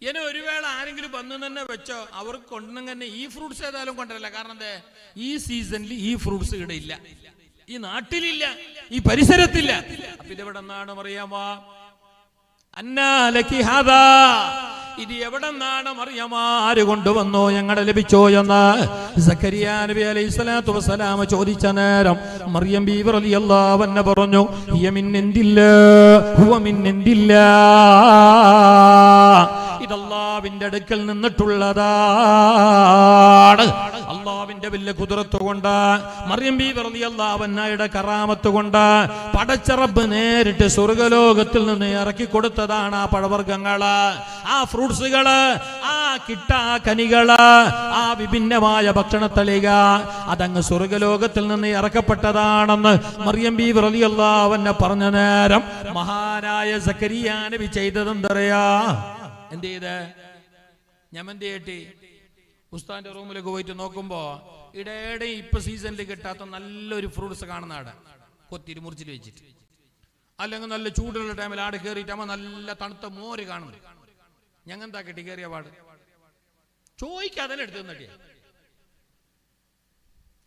S1: ഇനി ഒരു വേള ആരെങ്കിലും വന്നു തന്നെ വെച്ചോ, അവർക്ക് കൊണ്ടുവന്ന് തന്നെ ഈ ഫ്രൂട്ട്സ് ഏതായാലും കൊണ്ടുവരില്ല. കാരണം എന്താ, ഈ സീസണിൽ ഈ ഫ്രൂട്ട്സ് ഇവിടെ ഇല്ല, ഈ നാട്ടിലില്ല, ഈ പരിസരത്തില്ല. അപ്പൊ ഇതെവിടെ നിന്നാണ് മറിയാമാ? അന്നാലക്കി ഹാദാ, ഇത് എവിടെ നിന്നാണ് മറിയാമാ, ആര് കൊണ്ടുവന്നോ, ഞങ്ങളെ ലഭിച്ചോ എന്ന് സക്കരിയ നബി അലൈഹി സ്വലാത്തു വസ്സലാം ചോദിച്ച നേരം മറിയം ബീവി റളിയല്ലാഹു അൻഹ പറഞ്ഞു, ഹിയ മിൻ ഇൻദില്ലാഹ് ഹുവ മിൻ ഇൻദില്ലാഹ്, ഇത് അല്ലാഹുവിന്റെ അടുക്കൽ നിന്നിട്ടുള്ളതാണ്. അല്ലാഹുവിന്റെ വലിയ ഖുദ്റത്ത് കൊണ്ട്, മറിയം ബീവി റളിയല്ലാഹു അൻഹയുടെ കറാമത്ത് കൊണ്ട് പടച്ച റബ്ബ് നേരിട്ട് സ്വർഗ്ഗലോകത്തിൽ നിന്ന് ഇറക്കി കൊടുത്തതാണ് ആ പഴവർഗ്ഗങ്ങള്, ആ ഫ്രൂട്ട്സുകള്, ആ കനികള്, ആ വിഭിന്നമായ ഭക്ഷണത്തളിക. അതങ്ങ് സ്വർഗ്ഗലോകത്തിൽ നിന്ന് ഇറക്കപ്പെട്ടതാണെന്ന് മറിയം ബീവി റളിയല്ലാഹു അൻഹ പറഞ്ഞ നേരം മഹാനായ സക്കരിയ നബി ചെയ്തതെന്തറിയാ? എന്ത് ചെയ്ത്? ഞമന്തി കേട്ടി ഉസ്താന്റെ റൂമിലേക്ക് പോയിട്ട് നോക്കുമ്പോ ഇടയുടെ ഇപ്പൊ സീസണിൽ കിട്ടാത്ത നല്ലൊരു ഫ്രൂട്ട്സ് കാണുന്ന ആടെ കൊത്തിരി മുറിച്ചിൽ വെച്ചിട്ട്, അല്ലെങ്കിൽ നല്ല ചൂടുള്ള ടൈമിൽ ആട് കയറിയിട്ടാകുമ്പോ നല്ല തണുത്ത മോര് കാണുന്നു. ഞങ്ങെന്താ കെട്ടി കയറിയ പാട് ചോദിക്കാതെ എടുത്തു തന്നിട്ടേ,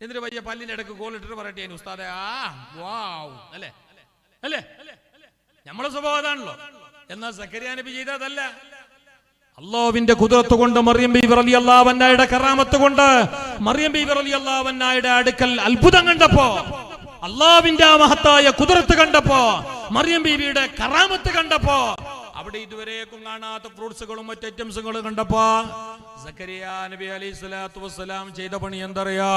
S1: എന്നിട്ട് വലിയ പല്ലിന്റെ ഇടക്ക് കോളിട്ടിട്ട് പറയട്ടെ ഉസ്താദെ, ആ വാവ് അല്ലേ അല്ലേ, നമ്മളെ സ്വഭാവം അതാണല്ലോ. എന്നാൽ സക്കരിയ നബി ചെയ്തതല്ല. അല്ലാഹുവിന്റെ ഖുദ്റത്ത് കൊണ്ട് മറിയം ബീവി റളിയല്ലാഹു അൻഹയുടെ കറാമത്ത് കൊണ്ട് മറിയം ബീവി റളിയല്ലാഹു അൻഹയുടെ അടുക്കൽ അത്ഭുതം കണ്ടപ്പോ, അല്ലാഹുവിന്റെ ആ മഹത്തായ ഖുദ്റത്ത് കണ്ടപ്പോ, മറിയം ബീവിയുടെ കറാമത്ത് കണ്ടപ്പോ, അവിടെ ഇതുവരേക്കും കാണാത്ത ഫ്രൂട്ട്സുകളും മറ്റ് ഐറ്റംസുകളും കണ്ടപ്പോ സക്കരിയ നബി അലൈഹി സ്വലാത്തു വസ്സലാം ചെയ്ത പണി എന്തറിയാ?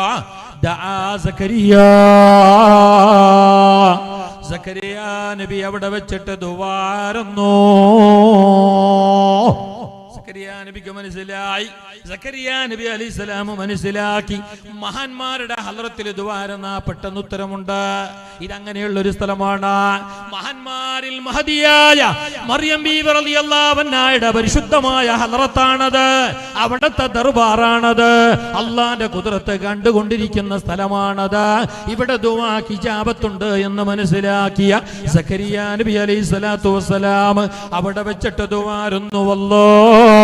S1: സക്കരിയ നബി അവിടെ വെച്ചിട്ട് ദുആരുന്നു. സക്കരിയ നബിക്ക് മനസ്സിലായി, സക്കരിയ നബി അലൈഹി സ്വലാം മനസ്സിലാക്കി, മഹാന്മാരുടെ ഹളറത്തിൽ ദുആരുന്ന പെട്ടെന്ന് ഉത്തരമുണ്ട്. ഇതങ്ങനെയുള്ള ഒരു സ്ഥലമാണ്. മഹാന്മാരിൽ മഹദിയായ മറിയം ബീവി റളിയല്ലാഹു അൻഹയുടെ പരിശുദ്ധമായ ഹളറത്താണത്. അവിടുത്തെ ദർബാറാണത്. അല്ലാഹുവിന്റെ ഖുദ്റത്ത് കണ്ടുകൊണ്ടിരിക്കുന്ന സ്ഥലമാണത്. ഇവിടെ ദുആക്ക് ഇജാബത്തുണ്ട് എന്ന് മനസ്സിലാക്കിയ സക്കരിയ നബി അലൈഹി സ്വലാത്തു വസ്സലാം അവിടെ വെച്ചിട്ട് ദുആരുന്നു. വല്ലാഹ്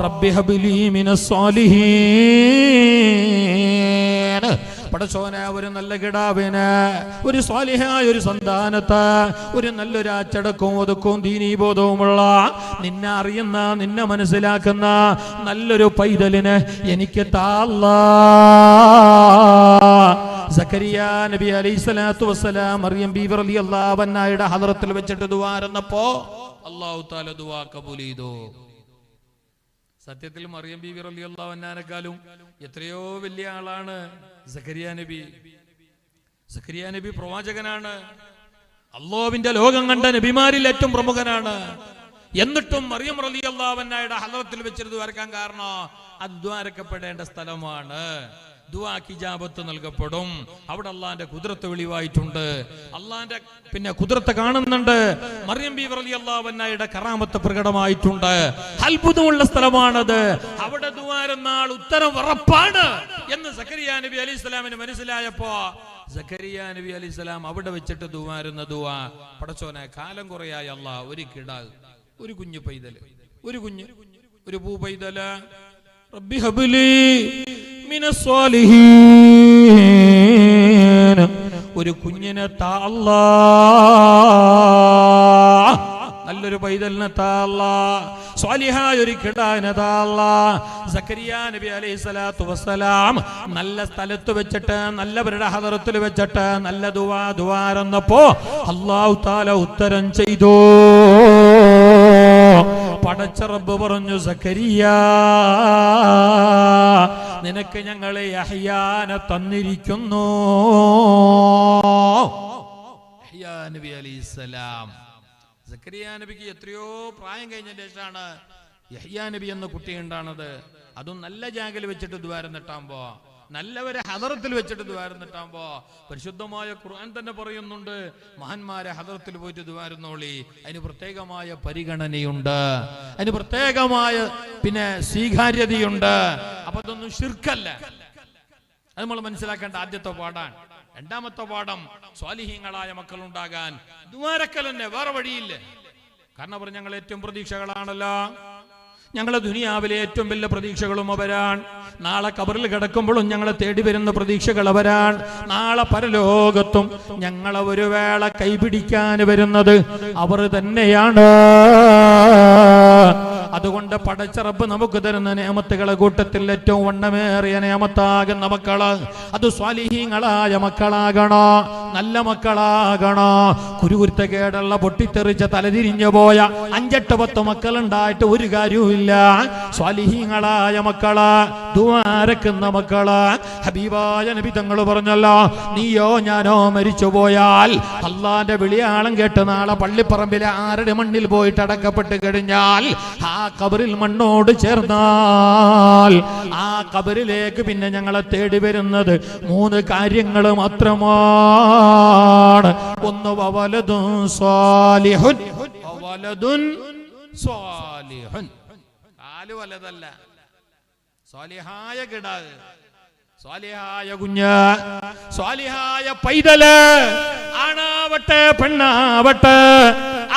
S1: റബ്ബി ഹബ്ലി മിനസ് സ്വാലിഹീൻ. പടച്ചോനെ, ഒരു നല്ല കിടാവിന്, ഒരു സ്വാലിഹായ ഒരു സന്താനത്ത്, ഒരു നല്ലൊരു അച്ചടക്കവും ഒതുക്കവും ദീനീബോധവുമുള്ള, നിന്നെ അറിയുന്ന, നിന്നെ മനസ്സിലാക്കുന്ന നല്ലൊരു പൈതലിന് എനിക്ക് താ അല്ലാഹ്. സക്കരിയ നബി അലൈഹി സ്വലാത്തു വസ്സലാം മറിയം ബീവി റളിയല്ലാഹു അൻഹയുടെ ഹളറത്തിൽ വെച്ചിട്ട് ദുആരുന്നപ്പോ അല്ലാഹു തആല ദുആ കബൂൽ ചെയ്തു. സത്യത്തിൽ മറിയം ബീവി റളിയല്ലാഹു അൻഹയെക്കാളും എത്രയോ വലിയ ആളാണ് സക്കരിയ നബി. സക്കരിയ നബി പ്രവാചകനാണ്. അല്ലാഹുവിന്റെ ലോകം കണ്ട നബിമാരിൽ ഏറ്റവും പ്രമുഖനാണ്. എന്നിട്ടും മറിയം റളിയല്ലാഹു അൻഹയുടെ ഹളറത്തിൽ വെച്ചിട്ട് ദുആരക്കാൻ കാരണം അത് ദുആരക്കപ്പെടേണ്ട സ്ഥലമാണ്. ദുആക്ക് ഇജാബത്ത് നൽകപ്പെടും. അവിടെ അല്ലാഹുവിന്റെ ഖുദ്റത്ത് വെളിവായിട്ടുണ്ട്. അല്ലാഹുവിന്റെ പിന്നെ ഖുദ്റത്ത് കാണുന്നുണ്ട്. മറിയം ബീവി റളിയല്ലാഹു അൻഹയുടെ കറാമത്ത് പ്രകടമായിട്ടുണ്ട്. അത്ഭുതമുള്ള സ്ഥലമാണത്. അവിടെ ദുആരുന്ന ആൾ ഉത്തരം ഉറപ്പാണ് എന്ന് സക്കരിയ നബി അലൈഹി സ്വലാമിന് മനസ്സിലായപ്പോ സക്കരിയ നബി അലൈഹി സ്വലാം അവിടെ വെച്ചിട്ട് ദുആരുന്ന ദുആ, പടച്ചോനെ, കാലം കുറയായി അല്ലാഹ് ഒരു കിടാവ്, ഒരു കുഞ്ഞു പൈതല്, ഒരു പൂ പൈതല്, റബ്ബി ഹബ്ലി മിനസ് സ്വാലിഹീൻ, ഒരു കുഞ്ഞിനെ താ അല്ലാഹ്, നല്ലൊരു പൈതലിനെ താ അല്ലാഹ്, സ്വാലിഹായ ഒരു കിടാവിനെ താ അല്ലാഹ്. സക്കരിയ നബി അലൈഹി സ്വലാത്തു വസ്സലാം നല്ല സ്ഥലത്ത് വെച്ചിട്ട്, നല്ലവരുടെ ഹളറത്തിൽ വെച്ചിട്ട് നല്ല ദുആരന്നപ്പോ അല്ലാഹു തആല ഉത്തരം ചെയ്തു. പടച്ച റബ്ബ് പറഞ്ഞു, സക്കരിയ, നിനക്ക് ഞങ്ങളെ യഹ്യാനെ തന്നിരിക്കുന്നു. യഹ്യാ നബി അലൈഹിസ്സലാം, സക്കരിയ നബിക്ക് എത്രയോ പ്രായം കഴിഞ്ഞ ശേഷമാണ് യഹ്യാ നബി എന്ന കുട്ടി ഉണ്ടാണത്. അതും നല്ല ജാഗയിൽ വെച്ചിട്ട് ദ്വാരന്നിട്ടാകുമ്പോ, നല്ലവരെ ഹദറത്തിൽ വെച്ചിട്ട് ദ്വാരന്നിട്ടാകുമ്പോ, പരിശുദ്ധമായ ഖുർആൻ തന്നെ പറയുന്നുണ്ട്, മഹാന്മാരെ ഹദറത്തിൽ പോയിട്ട് ദ്വാരുന്നോളി. അതിന് പ്രത്യേകമായ പരിഗണനയുണ്ട്, അതിന് പ്രത്യേകമായ പിന്നെ സ്വീകാര്യതയുണ്ട്. അപ്പൊ അതൊന്നും ശിർക്കല്ല. അത് നമ്മൾ മനസ്സിലാക്കേണ്ട ആദ്യത്തെ പാഠാണ്. രണ്ടാമത്തെ പാഠം, സ്വാലിഹീങ്ങളായ മക്കൾ ഉണ്ടാകാൻ ദ്വാരക്കൽ തന്നെ, വേറെ വഴിയില്ല. കാരണം അവർ ഞങ്ങൾ ഏറ്റവും പ്രതീക്ഷകളാണല്ലോ. ഞങ്ങളെ ദുനിയാവിലെ ഏറ്റവും വലിയ പ്രതീക്ഷകളും അവരാണ്. നാളെ ഖബറിൽ കിടക്കുമ്പോഴും ഞങ്ങളെ തേടി വരുന്ന പ്രതീക്ഷകൾ അവരാണ്. നാളെ പരലോകത്തും ഞങ്ങളെ ഒരു വേള കൈപിടിക്കാൻ വരുന്നത് അവർ തന്നെയാണ്. അതുകൊണ്ട് പടച്ച റബ്ബ് നമുക്ക് തരുന്ന നിഅമത്തുകളെ കൂട്ടത്തിൽ ഏറ്റവും വണ്ണമേറിയ നിഅമത്താകുന്ന മക്കള് അത് സ്വാലിഹീങ്ങളായ മക്കളാകണോ, നല്ല മക്കളാകണോ. കുരുകുരുത്തക്കേടുള്ള പൊട്ടിത്തെറിച്ച തലതിരിഞ്ഞു പോയ 5-8-10 മക്കളുണ്ടായിട്ട് ഒരു കാര്യവും ഇല്ല. സ്വാലിഹീങ്ങളായ മക്കള്, ദുആരക്കുന്ന മക്കള്. ഹബീബായ നബി തങ്ങൾ പറഞ്ഞല്ലോ, നീയോ ഞാനോ മരിച്ചു പോയാൽ അള്ളാന്റെ വിളിയാളം കേട്ട് നാളെ പള്ളിപ്പറമ്പിലെ ആരുടെ മണ്ണിൽ പോയിട്ട് അടക്കപ്പെട്ട് കഴിഞ്ഞാൽ ആ ഖബറിൽ മണ്ണോട് ചേർന്നാൽ ആ ഖബറിലേക്ക് പിന്നെ ഞങ്ങളെ തേടി വരുന്നത് 3 കാര്യങ്ങൾ മാത്രമാണ്. ഒന്ന് വവലദുൻ സ്വാലിഹുൻ, വവലദുൻ സ്വാലിഹുൻ, കാല് വലതല്ല, സ്വാലിഹായ കിടാവ്, സ്വാലിഹായ കുഞ്ഞ്, സ്വാലിഹായ പൈതല്, ആണാവട്ടെ പെണ്ണാവട്ടെ,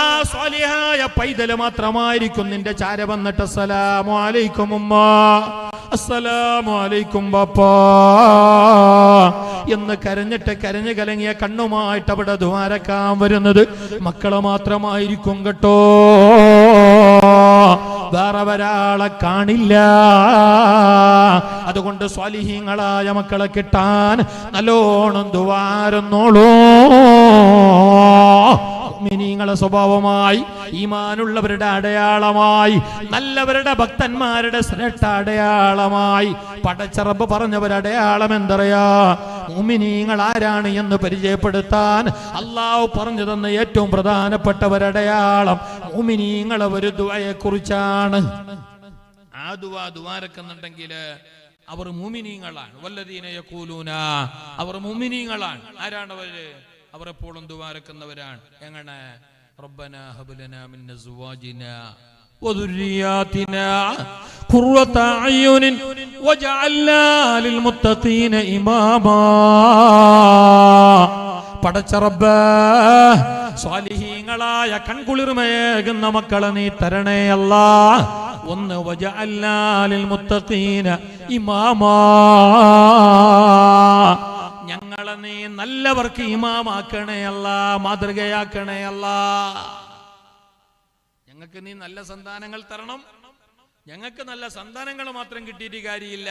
S1: ആ സ്വാലിഹായ പൈതല് മാത്രമായിരിക്കും നിന്റെ ചാര വന്നിട്ട് അസ്സലാമു അലൈക്കും ഉമ്മ, അസ്സലാമു അലൈക്കും ബാപ്പാ എന്ന് കരഞ്ഞിട്ട് കരഞ്ഞു കലങ്ങിയ കണ്ണുമായിട്ട് അവിടെ ദ്വാരക്കാൻ വരുന്നത് മക്കളെ മാത്രമായിരിക്കും കേട്ടോ. വേറെ ഒരാളെ കാണില്ല. അതുകൊണ്ട് സ്വാലിഹീങ്ങളായ മക്കളെ കിട്ടാൻ നല്ലോണം ദുആരുന്നോളൂ. മുഅ്മിനീങ്ങളെ സ്വഭാവമായി, ഈമാനുള്ളവരുടെ അടയാളമായി, നല്ലവരുടെ ഭക്തന്മാരുടെ ശ്രേഷ്ഠ അടയാളമായി പടച്ച റബ്ബ് പറഞ്ഞവരടയാളം എന്തറിയാ? മുഅ്മിനീങ്ങൾ ആരാണ് എന്ന് പരിചയപ്പെടുത്താൻ അല്ലാഹു പറഞ്ഞു തന്ന ഏറ്റവും പ്രധാനപ്പെട്ടവരടയാളം മുഅ്മിനീങ്ങളെ ഒരു ദുആയെ കുറിച്ചാണ്. ആ ദുആരക്കുന്നുണ്ടെങ്കിൽ അവർ മുഅ്മിനീങ്ങളാണ്. വല്ലദീന യഖൂലൂന, അവർ മുഅ്മിനീങ്ങളാണ്. ആരാണ് അവര്? അവർ എപ്പോഴും ദുആരക്കുന്നവരാണ്. എങ്ങനെ? റബ്ബനാ ഹബ് ലനാ മിൻ അസ്വാജിനാ വദുർരിയാതിനാ ഖുർറത അയ്യുനിൻ വജഅൽനാ ലിൽമുത്തഖീന ഇമാമാ. പടച്ച റബ്ബേ, സ്വാലിഹീങ്ങളായ കൺകുളിർമയേകുന്ന മക്കളെ നീ തരണേ അല്ലാ. ഒന്ന്, വജഅൽനാ ലിൽമുത്തഖീന ഇമാമാ, ഞങ്ങളെ നീ നല്ലവർക്ക് ഇമാമാക്കണേ അല്ലാ, മാതൃകയാക്കണേ അല്ലാ. ഞങ്ങൾക്ക് നീ നല്ല സന്താനങ്ങൾ തരണം. ഞങ്ങൾക്ക് നല്ല സന്താനങ്ങൾ മാത്രം കിട്ടിയിട്ട് കാര്യമില്ല,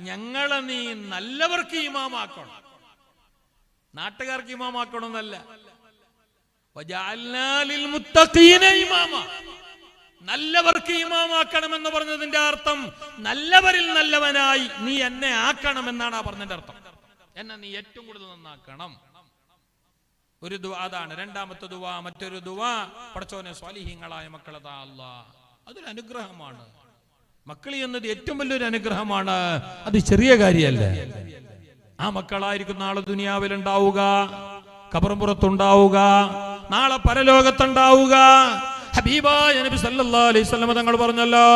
S1: ഞങ്ങളെ നീ നല്ലവർക്ക് ഇമാമാക്കണം. നാട്ടുകാർക്ക് ഇമാമാക്കണമെന്നല്ല. വജഅൽനാ ലിൽമുത്തഖീന ഇമാമ, നല്ലവർക്ക് ഇമാമാക്കണമെന്ന് പറഞ്ഞതിന്റെ അർത്ഥം നല്ലവരിൽ നല്ലവനായി നീ എന്നെ ആക്കണമെന്നാണ് ആ പറഞ്ഞതിന്റെ അർത്ഥം. എന്നെ നീ ഏറ്റവും കൂടുതൽ നന്നാക്കണം. ഒരു ദുആ അതാണ്. രണ്ടാമത്തെ ദുആ, മറ്റൊരു ദുആ, പടച്ചോനെ സ്വാലിഹീങ്ങളായ മക്കളെ താ അല്ലാഹ്. അതൊരു അനുഗ്രഹമാണ്. മക്കൾ എന്നത് ഏറ്റവും വലിയൊരു അനുഗ്രഹമാണ്. അത് ചെറിയ കാര്യമല്ല. ആ മക്കളായിരിക്കും നാളെ ദുനിയാവിൽ ഉണ്ടാവുക, ഖബറുമ്പുറത്തുണ്ടാവുക, നാളെ പരലോകത്തുണ്ടാവുക. ഹബീബായ നബി സല്ലല്ലാഹു അലൈഹി വസല്ലം തങ്ങൾ പറഞ്ഞല്ലോ,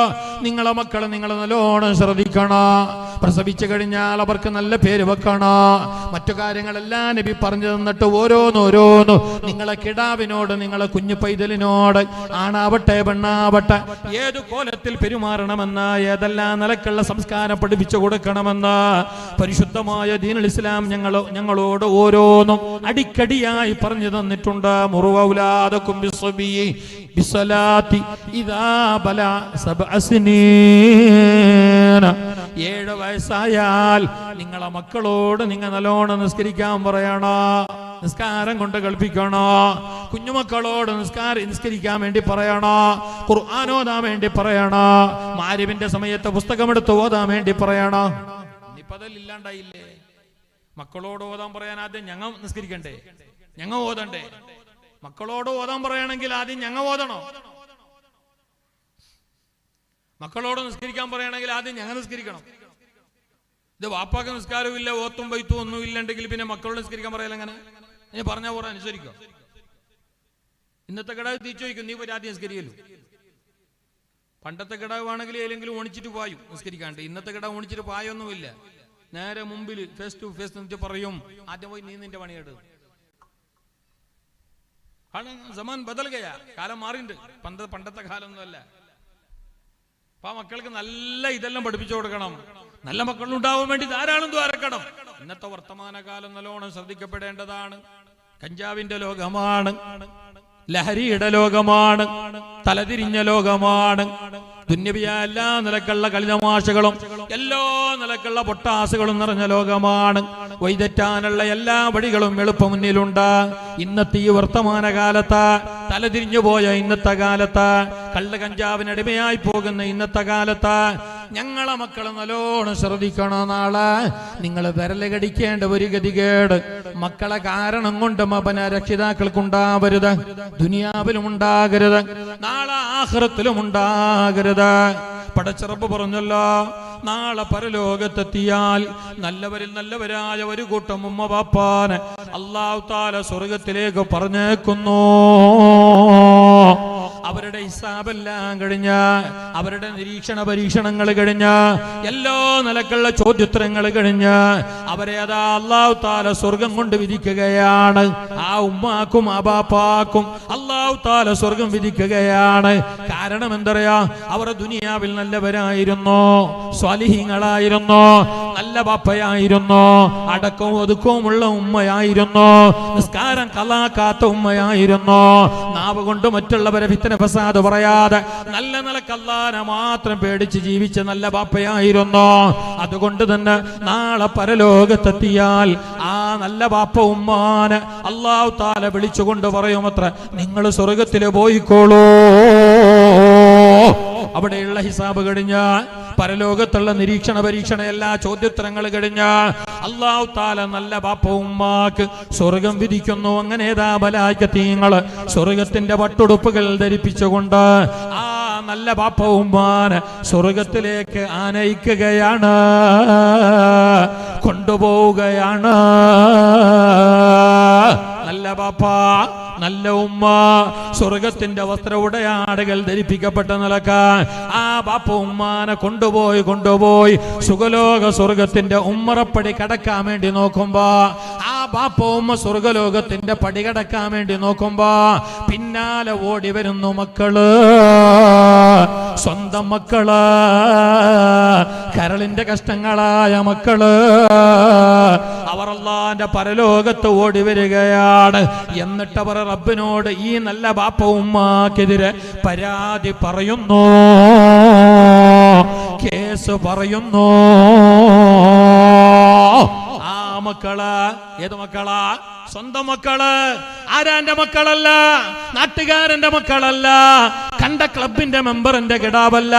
S1: നിങ്ങളെ മക്കളെ നിങ്ങൾ നല്ലോണം ശ്രദ്ധിക്കണം. പ്രസവിച്ചു കഴിഞ്ഞാൽ അവർക്ക് നല്ല പേര് വെക്കണം. മറ്റു കാര്യങ്ങളെല്ലാം നബി പറഞ്ഞു തന്നിട്ട് ഓരോന്നോരോന്നു നിങ്ങളെ കിടാവിനോട്, നിങ്ങളെ കുഞ്ഞു പൈതലിനോട്, ആണാവട്ടെ പെണ്ണാവട്ടെ, ഏതു കോലത്തിൽ പെരുമാറണമെന്ന്, ഏതെല്ലാം നിലക്കുള്ള സംസ്കാരം പഠിപ്പിച്ചു കൊടുക്കണമെന്ന് പരിശുദ്ധമായ ദീനുൽ ഇസ്ലാം ഞങ്ങളോട് ഓരോന്നും അടിക്കടിയായി പറഞ്ഞു തന്നിട്ടുണ്ട്. മുറുവൗലാദകും ബിസ്സബിയി ബിസ്സലാത്തി ഇദാ ബല സബ്അ സിനീന. 7 വയസ്സായാൽ നിങ്ങളെ മക്കളോട് നിങ്ങൾ നല്ലോണം നിസ്കരിക്കാൻ പറയണോ, നിസ്കാരം കൊണ്ട് കൽപ്പിക്കണോ. കുഞ്ഞുമക്കളോട് നിസ്കരിക്കാൻ വേണ്ടി പറയണോ, ഖുർആൻ ഓതാൻ വേണ്ടി പറയണോ, മാരിബിന്റെ സമയത്ത് പുസ്തകമെടുത്ത് ഓതാൻ വേണ്ടി പറയണോ. ഇനിയിപ്പോ അതില്ലാണ്ടായില്ലേ? മക്കളോട് ഓതാൻ പറയാൻ ആദ്യം ഞങ്ങൾ നിസ്കരിക്കണ്ടേ, ഞങ്ങൾ ഓതണ്ടേ? മക്കളോട് ഓതാൻ പറയണമെങ്കിൽ ആദ്യം ഞങ്ങൾ ഓതണോ? മക്കളോട് നിസ്കരിക്കാൻ പറയണമെങ്കിൽ ആദ്യം ഞങ്ങൾ നിസ്കരിക്കണം. ഇത് വാപ്പാക്ക് നിസ്കാരവും ഇല്ല, ഓത്തും വൈത്തും ഒന്നും ഇല്ലെങ്കിൽ പിന്നെ മക്കളോട് നിസ്കരിക്കാൻ പറയാൻ എങ്ങനെ? നീ പറഞ്ഞാൽ പോരാ അനുസരിക്കോ? ഇന്നത്തെ കിടാവ് തിരിച്ചു ചോദിക്കും, നീ പോയി ആദ്യം നിസ്കരിക്കല്ലോ. പണ്ടത്തെ കിടാവാണെങ്കിൽ ഏതെങ്കിലും ഓണിച്ചിട്ട് പായും നിസ്കരിക്കാണ്ട്. ഇന്നത്തെ കിടാവ് ഓണിച്ചിട്ട് പായൊന്നുമില്ല. നേരെ മുമ്പിൽ ഫേസ് ടു ഫേസ് എന്നിട്ട് പറയും, ആദ്യം പോയി നീ നിന്റെ പണിയെടുത്ത്. സമാൻ ബദൽ ഗയാ, കാലം മാറിയിട്ടുണ്ട്. പണ്ടത്തെ കാലമൊന്നുമല്ല. അപ്പൊ ആ മക്കൾക്ക് നല്ല ഇതെല്ലാം പഠിപ്പിച്ചു കൊടുക്കണം. നല്ല മക്കളുണ്ടാവാൻ വേണ്ടി ധാരാളം ദ്വാരക്കണം. ഇന്നത്തെ വർത്തമാനകാലം നല്ലോണം ശ്രദ്ധിക്കപ്പെടേണ്ടതാണ്. കഞ്ചാവിന്റെ ലോകമാണ്, ലഹരിയുടെ ലോകമാണ്, തലതിരിഞ്ഞ ലോകമാണ്. ദുന്യവിയായ എല്ലാ നിലക്കുള്ള കളിതമാശകളും എല്ലാ നിലക്കുള്ള പൊട്ടാസുകളും നിറഞ്ഞ ലോകമാണ്. വൈതെറ്റാനുള്ള എല്ലാ വഴികളും എളുപ്പ മുന്നിലുണ്ട്. ഇന്നത്തെ ഈ വർത്തമാന കാലത്ത്, തലതിരിഞ്ഞു പോയ ഇന്നത്തെ കാലത്ത്, കള്ള കഞ്ചാവിനടിമയായി പോകുന്ന ഇന്നത്തെ കാലത്ത് ഞങ്ങളെ മക്കളെ നല്ലോണം ശ്രദ്ധിക്കണം. നാളെ നിങ്ങൾ വിരല് കടിക്കേണ്ട ഒരു ഗതികേട് മക്കളെ കാരണം കൊണ്ട് രക്ഷിതാക്കൾക്കുണ്ടാവരുത്. ദുനിയാവിലും ഉണ്ടാകരുത്, നാളെ ആഖിറത്തിലും ഉണ്ടാകരുത്. പടച്ച റബ്ബ് പറഞ്ഞല്ലോ, നാളെ പരലോകത്തെത്തിയാൽ നല്ലവരിൽ നല്ലവരായ ഒരു കൂട്ടം ഉമ്മ ബാപ്പാനെ അല്ലാഹു തആല സ്വർഗത്തിലേക്ക് പറഞ്ഞേക്കുന്നു. അവരുടെ ഹിസാബെല്ലാം കഴിഞ്ഞ, അവരുടെ നിരീക്ഷണ പരീക്ഷണങ്ങൾ കഴിഞ്ഞ, എല്ലാ നിലക്കുള്ള ചോദ്യോത്തരങ്ങൾ കഴിഞ്ഞ് അവരെ അതാ അല്ലാഹു തആല സ്വർഗം കൊണ്ട് വിധിക്കുകയാണ്. ആ ഉമ്മാക്കും ആ ബാപ്പാക്കും അല്ലാഹു തആല സ്വർഗം വിധിക്കുകയാണ്. കാരണം എന്തറിയാ? അവർ ദുനിയാവിൽ നല്ലവരായിരുന്നു, സ്വാലിഹീങ്ങളായിരുന്നു, നല്ല ബാപ്പയായിരുന്നു, അടക്കവും ഒതുക്കവുമുള്ള ഉമ്മയായിരുന്നു, നിസ്കാരം കളാക്കാത്ത ഉമ്മയായിരുന്നു, നാവ് കൊണ്ട് മറ്റുള്ളവരെ ഫിത്ന ഫസാദ് പറയാതെ നല്ല നിലക്ക് അല്ലാഹനെ മാത്രം പേടിച്ച് ജീവിച്ച നല്ല ബാപ്പയായിരുന്നു. അതുകൊണ്ട് തന്നെ നാളെ പരലോകത്തെത്തിയാൽ ആ നല്ല ബാപ്പ ഉമ്മാനെ അല്ലാഹു തആല വിളിച്ചുകൊണ്ട് പറയുമത്ര, നിങ്ങൾ സ്വർഗത്തിൽ പോയിക്കോളൂ. അവിടെയുള്ള ഹിസാബ് കഴിഞ്ഞാൽ പരലോകത്തുള്ള നിരീക്ഷണ പരീക്ഷണ എല്ലാ ചോദ്യോത്തരങ്ങൾ കഴിഞ്ഞാൽ അല്ലാഹു തആല നല്ല ബാപ്പ ഉമ്മാക്ക് സ്വർഗം വിധിക്കുന്നു. അങ്ങനെ മലായികത്തീങ്ങൾ സ്വർഗത്തിന്റെ പട്ടുടുപ്പുകൾ ധരിപ്പിച്ചുകൊണ്ട് ആ നല്ല ബാപ്പ ഉമ്മാനെ സ്വർഗത്തിലേക്ക് ആനയിക്കുകയാണ്, കൊണ്ടുപോവുകയാണ്. നല്ല ബാപ്പ നല്ല ഉമ്മ സ്വർഗത്തിന്റെ വസ്ത്ര ഉടയാടുകൾ ധരിപ്പിക്കപ്പെട്ട നിലക്കാൻ ആ ബാപ്പ ഉമ്മാനെ കൊണ്ടുപോയി സുഖലോക സ്വർഗത്തിന്റെ ഉമ്മറപ്പടി കടക്കാൻ വേണ്ടി നോക്കുമ്പോ ആ ബാപ്പ ഉമ്മ സ്വർഗലോകത്തിന്റെ പടി കടക്കാൻ വേണ്ടി നോക്കുമ്പോ പിന്നാലെ ഓടി വരുന്നു മക്കള്, സ്വന്തം മക്കള്, കരളിന്റെ കഷ്ടങ്ങളായ മക്കള്. അവർ അല്ലാഹുവിന്റെ പരലോകത്ത് ഓടി വരികയാണ്. എന്നിട്ട് അവർ റബ്ബിനോട് ഈ നല്ല ബാപ്പ ഉമ്മാക്കെതിരെ പരാതി പറയുന്നു, കേസ് പറയുന്നു. ആ മക്കള് ഏത് മക്കളാ? സ്വന്തം മക്കള്. ആരാന്റെ മക്കളല്ല, നാട്ടുകാരന്റെ മക്കളല്ല, കണ്ട ക്ലബിന്റെ മെമ്പറിന്റെ കിടാവല്ല,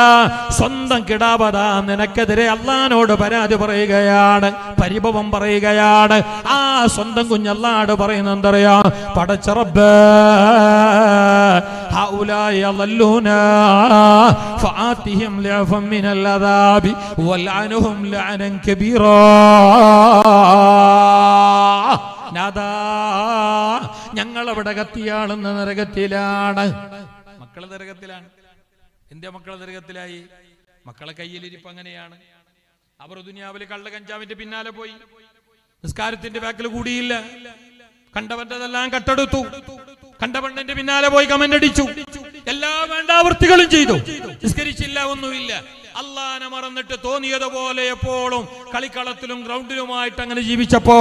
S1: സ്വന്തം കിടാവതാ നിനക്കെതിരെ അല്ലാഹുവിനോട് പരാതി പറയുകയാണ്, പരിഭവം പറയുകയാണ്. ആ സ്വന്തം കുഞ്ഞല്ലാട് പറയുന്നത് എന്തറിയാ? പടച്ച റബ്ബേ, ഹൗലായി അളല്ലൂനാ ഫആതിഹിം ലഅഫൻ മിനൽ അദാബി വൽഅൻഹും ലഅനൻ കബീറാ. ഞങ്ങളവിടെ കത്തിയാളുന്ന നരകത്തിലാണ്. മക്കളെ നരകത്തിലാണ്. എന്റെ മക്കളെ നരകത്തിലായി. മക്കളെ കയ്യിലിരിപ്പ് അങ്ങനെയാണ്. അവർ ദുനിയാവിൽ കള്ള കഞ്ചാവിന്റെ പിന്നാലെ പോയി, നിസ്കാരത്തിന്റെ ബാക്കിൽ കൂടിയില്ല, കണ്ടവന്റെതെല്ലാം കട്ടെടുത്തു, കണ്ടവണ്ണിന്റെ പിന്നാലെ പോയി കമന്റ് അടിച്ചു, എല്ലാ വേണ്ടാവൃത്തികളും ചെയ്തു, നിസ്കരിച്ചില്ല, ഒന്നുമില്ല. അല്ലാഹനെ മറന്നിട്ട് തോന്നിയതുപോലെ എപ്പോഴും കളിക്കളത്തിലും ഗ്രൗണ്ടിലുമായിട്ട് അങ്ങനെ ജീവിച്ചപ്പോ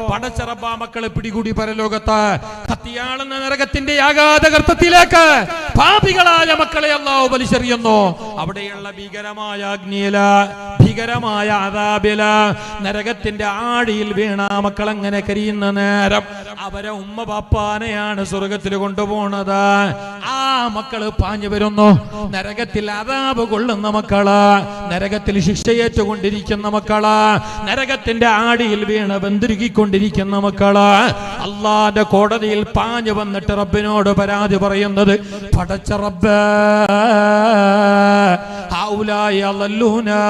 S1: പടച്ച റബ്ബ് മക്കളെ പിടികൂടി പരലോകത്ത് കത്തിയാളുന്ന നരകത്തിന്റെ യാഗാതകർത്തത്തിലേക്ക് പാപികളായ മക്കളെ അല്ലാഹു വലിച്ചെറിയുന്നു. അവിടെയുള്ള ഭീകരമായ അഗ്നിയില, ഭീകരമായ അദാബില, നരകത്തിന്റെ ആടിയിൽ വീണ മക്കൾ അങ്ങനെ കരിയുന്ന നേരം അവരെ ഉമ്മ ബാപ്പാനെയാണ് സ്വർഗത്തിൽ കൊണ്ടുപോണത്. ആ മക്കള് പാഞ്ഞു വരുന്നു. നരകത്തിൽ അദാബ് കൊള്ളുന്ന മക്കള്, നരകത്തിൽ ശിക്ഷയേറ്റുകൊണ്ടിരിക്കുന്ന മക്കള്, നരകത്തിന്റെ ആടിയിൽ വീണ് ബന്ധിരുകിക്കൊണ്ടിരിക്കുന്ന മക്കള് അല്ലാഹുവിന്റെ കോടതിയിൽ പാഞ്ഞു വന്നിട്ട് റബ്ബിനോട് പരാതി പറയുന്നത്, പടച്ച റബ്ബേ, ഹൗലായി അളല്ലൂനാ,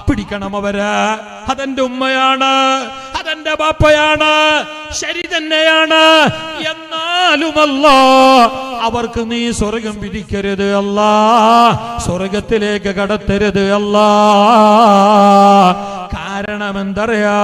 S1: പിടിക്കണം അവര്. അതെന്റെ ഉമ്മയാണ്, അതെന്റെ ബാപ്പയാണ്, ശരി തന്നെയാണ്. എന്നാലുമല്ലോ അവർക്ക് നീ സ്വർഗം വിധിക്കരുത് അല്ലാ, സ്വർഗത്തിലേക്ക് കടത്തരുത് അല്ലാ. കാരണം എന്തറിയാ?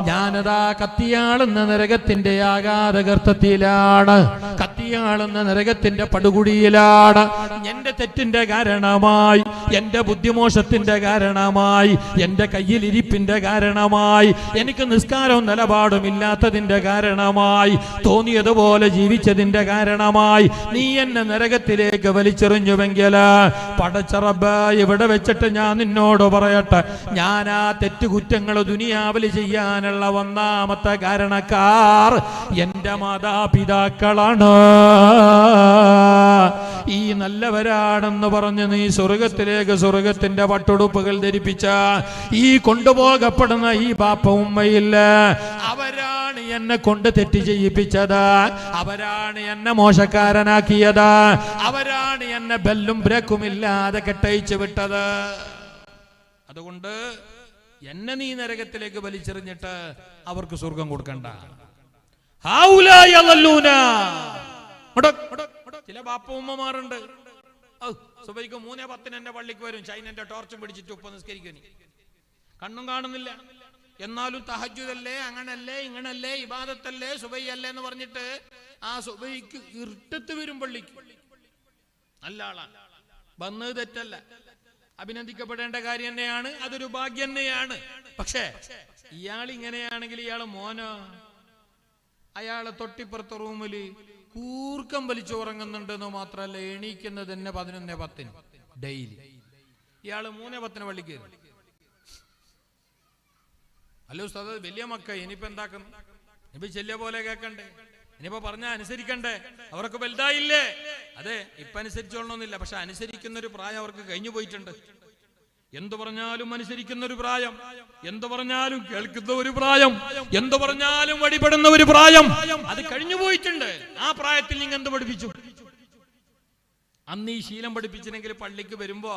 S1: ഞാനതാ കത്തിയാളുന്ന നരകത്തിന്റെ ആഘാതഗർത്തത്തിലാണ്, കത്തിയാളുന്ന നരകത്തിന്റെ പടുകുടിയിലാണ്. എന്റെ തെറ്റിന്റെ കാരണമായി, എന്റെ ബുദ്ധിമോശത്തിന്റെ കാരണമായി, എന്റെ കയ്യിലിരിപ്പിന്റെ കാരണമായി, എനിക്ക് നിസ്കാരവും നിലപാടും ഇല്ലാത്തതിന്റെ കാരണമായി, തോന്നിയതുപോലെ ജീവിച്ചതിന്റെ കാരണമായി നീ എന്നെ നരകത്തിലേക്ക് വലിച്ചെറിഞ്ഞുവെങ്കിൽ പടച്ച റബ്ബേ, ഇവിടെ വെച്ചിട്ട് ഞാൻ നിന്നോട് പറയട്ടെ, ഞാൻ ആ തെറ്റുകുറ്റങ്ങൾ ദുനിയാവിൽ ചെയ്യാനുള്ള ഒന്നാമത്തെ കാരണക്കാർ എന്റെ മാതാപിതാക്കളാണ്. ഈ നല്ലവരാണെന്ന് പറഞ്ഞ് നീ സ്വർഗത്തിലേക്ക് സ്വർഗത്തിന്റെ പട്ടുടുപ്പുകൾ ധരിപ്പിച്ച ഈ കൊണ്ടുപോകപ്പെടുന്ന ഈ ബാപ്പ ഉമ്മയില്ല, അവരാണ് എന്നെ കൊണ്ട് തെറ്റ് ചെയ്യിപ്പിച്ചത്, അവരാണ് എന്നെ മോശക്കാരനാക്കിയത്, അവരാണ് എന്നെ ബെല്ലും ബ്രേക്കും ഇല്ലാതെ കെട്ടയിച്ചു വിട്ടത്. അതുകൊണ്ട് എന്നെ നീ നരകത്തിലേക്ക് വലിച്ചെറിഞ്ഞിട്ട് അവർക്ക് സ്വർഗം കൊടുക്കണ്ട. ചില ബാപ്പ ഉമ്മമാരുണ്ട്, സുബൈക്ക് 3:10 എന്റെ പള്ളിക്ക് വരും, ചൈനന്റെ ടോർച്ചും പിടിച്ചിട്ട് ഉപ്പ നിസ്കരിക്കും, കണ്ണും കാണുന്നില്ല, എന്നാലും തഹജ്ജുദല്ലേ, അങ്ങനല്ലേ, ഇങ്ങനല്ലേ, ഇബാദത്തല്ലേ, സുബൈ അല്ലേ എന്ന് പറഞ്ഞിട്ട് ആ സുബൈക്ക് ഇരുട്ടത്ത് വരും പള്ളിക്ക്. നല്ല ആളാണ്, വന്നത് തെറ്റല്ല, അഭിനന്ദിക്കപ്പെടേണ്ട കാര്യം തന്നെയാണ്, അതൊരു ഭാഗ്യം തന്നെയാണ്. പക്ഷേ ഇയാൾ ഇങ്ങനെയാണെങ്കിൽ ഇയാള് മോനോ? അയാളെ തൊട്ടിപ്പുറത്തെ റൂമിൽ കൂർക്കം വലിച്ചുറങ്ങുന്നുണ്ടെന്ന് മാത്രമല്ല, എണീക്കുന്നത് തന്നെ 11:10 ഡെയിലി. ഇയാള് 3:10 പള്ളി കയറി. അല്ലോ ഉസ്താദ്, വലിയ മക്ക, ഇനിയിപ്പോ എന്താക്കുന്നു? ഇനിയിപ്പോ ചെല്ലിയ പോലെ കേൾക്കണ്ടേ? ഇനിയിപ്പോ പറഞ്ഞാൽ അനുസരിക്കണ്ടേ? അവർക്ക് വലുതായില്ലേ? അതെ, ഇപ്പൊ അനുസരിച്ചോളണമെന്നില്ല, പക്ഷെ അനുസരിക്കുന്ന ഒരു പ്രായം അവർക്ക് കഴിഞ്ഞു പോയിട്ടുണ്ട്. എന്തു പറഞ്ഞാലും അനുസരിക്കുന്ന ഒരു പ്രായം, എന്തു പറഞ്ഞാലും കേൾക്കുന്ന ഒരു പ്രായം, എന്തു പറഞ്ഞാലും വഴിപ്പെടുന്ന ഒരു പ്രായം, അത് കഴിഞ്ഞു പോയിട്ടുണ്ട്. ആ പ്രായത്തിൽ നിങ്ങൾ എന്ത് പഠിപ്പിച്ചു? അന്ന് ഈ ശീലം പഠിപ്പിച്ചില്ലെങ്കിൽ പള്ളിക്ക് വരുമ്പോ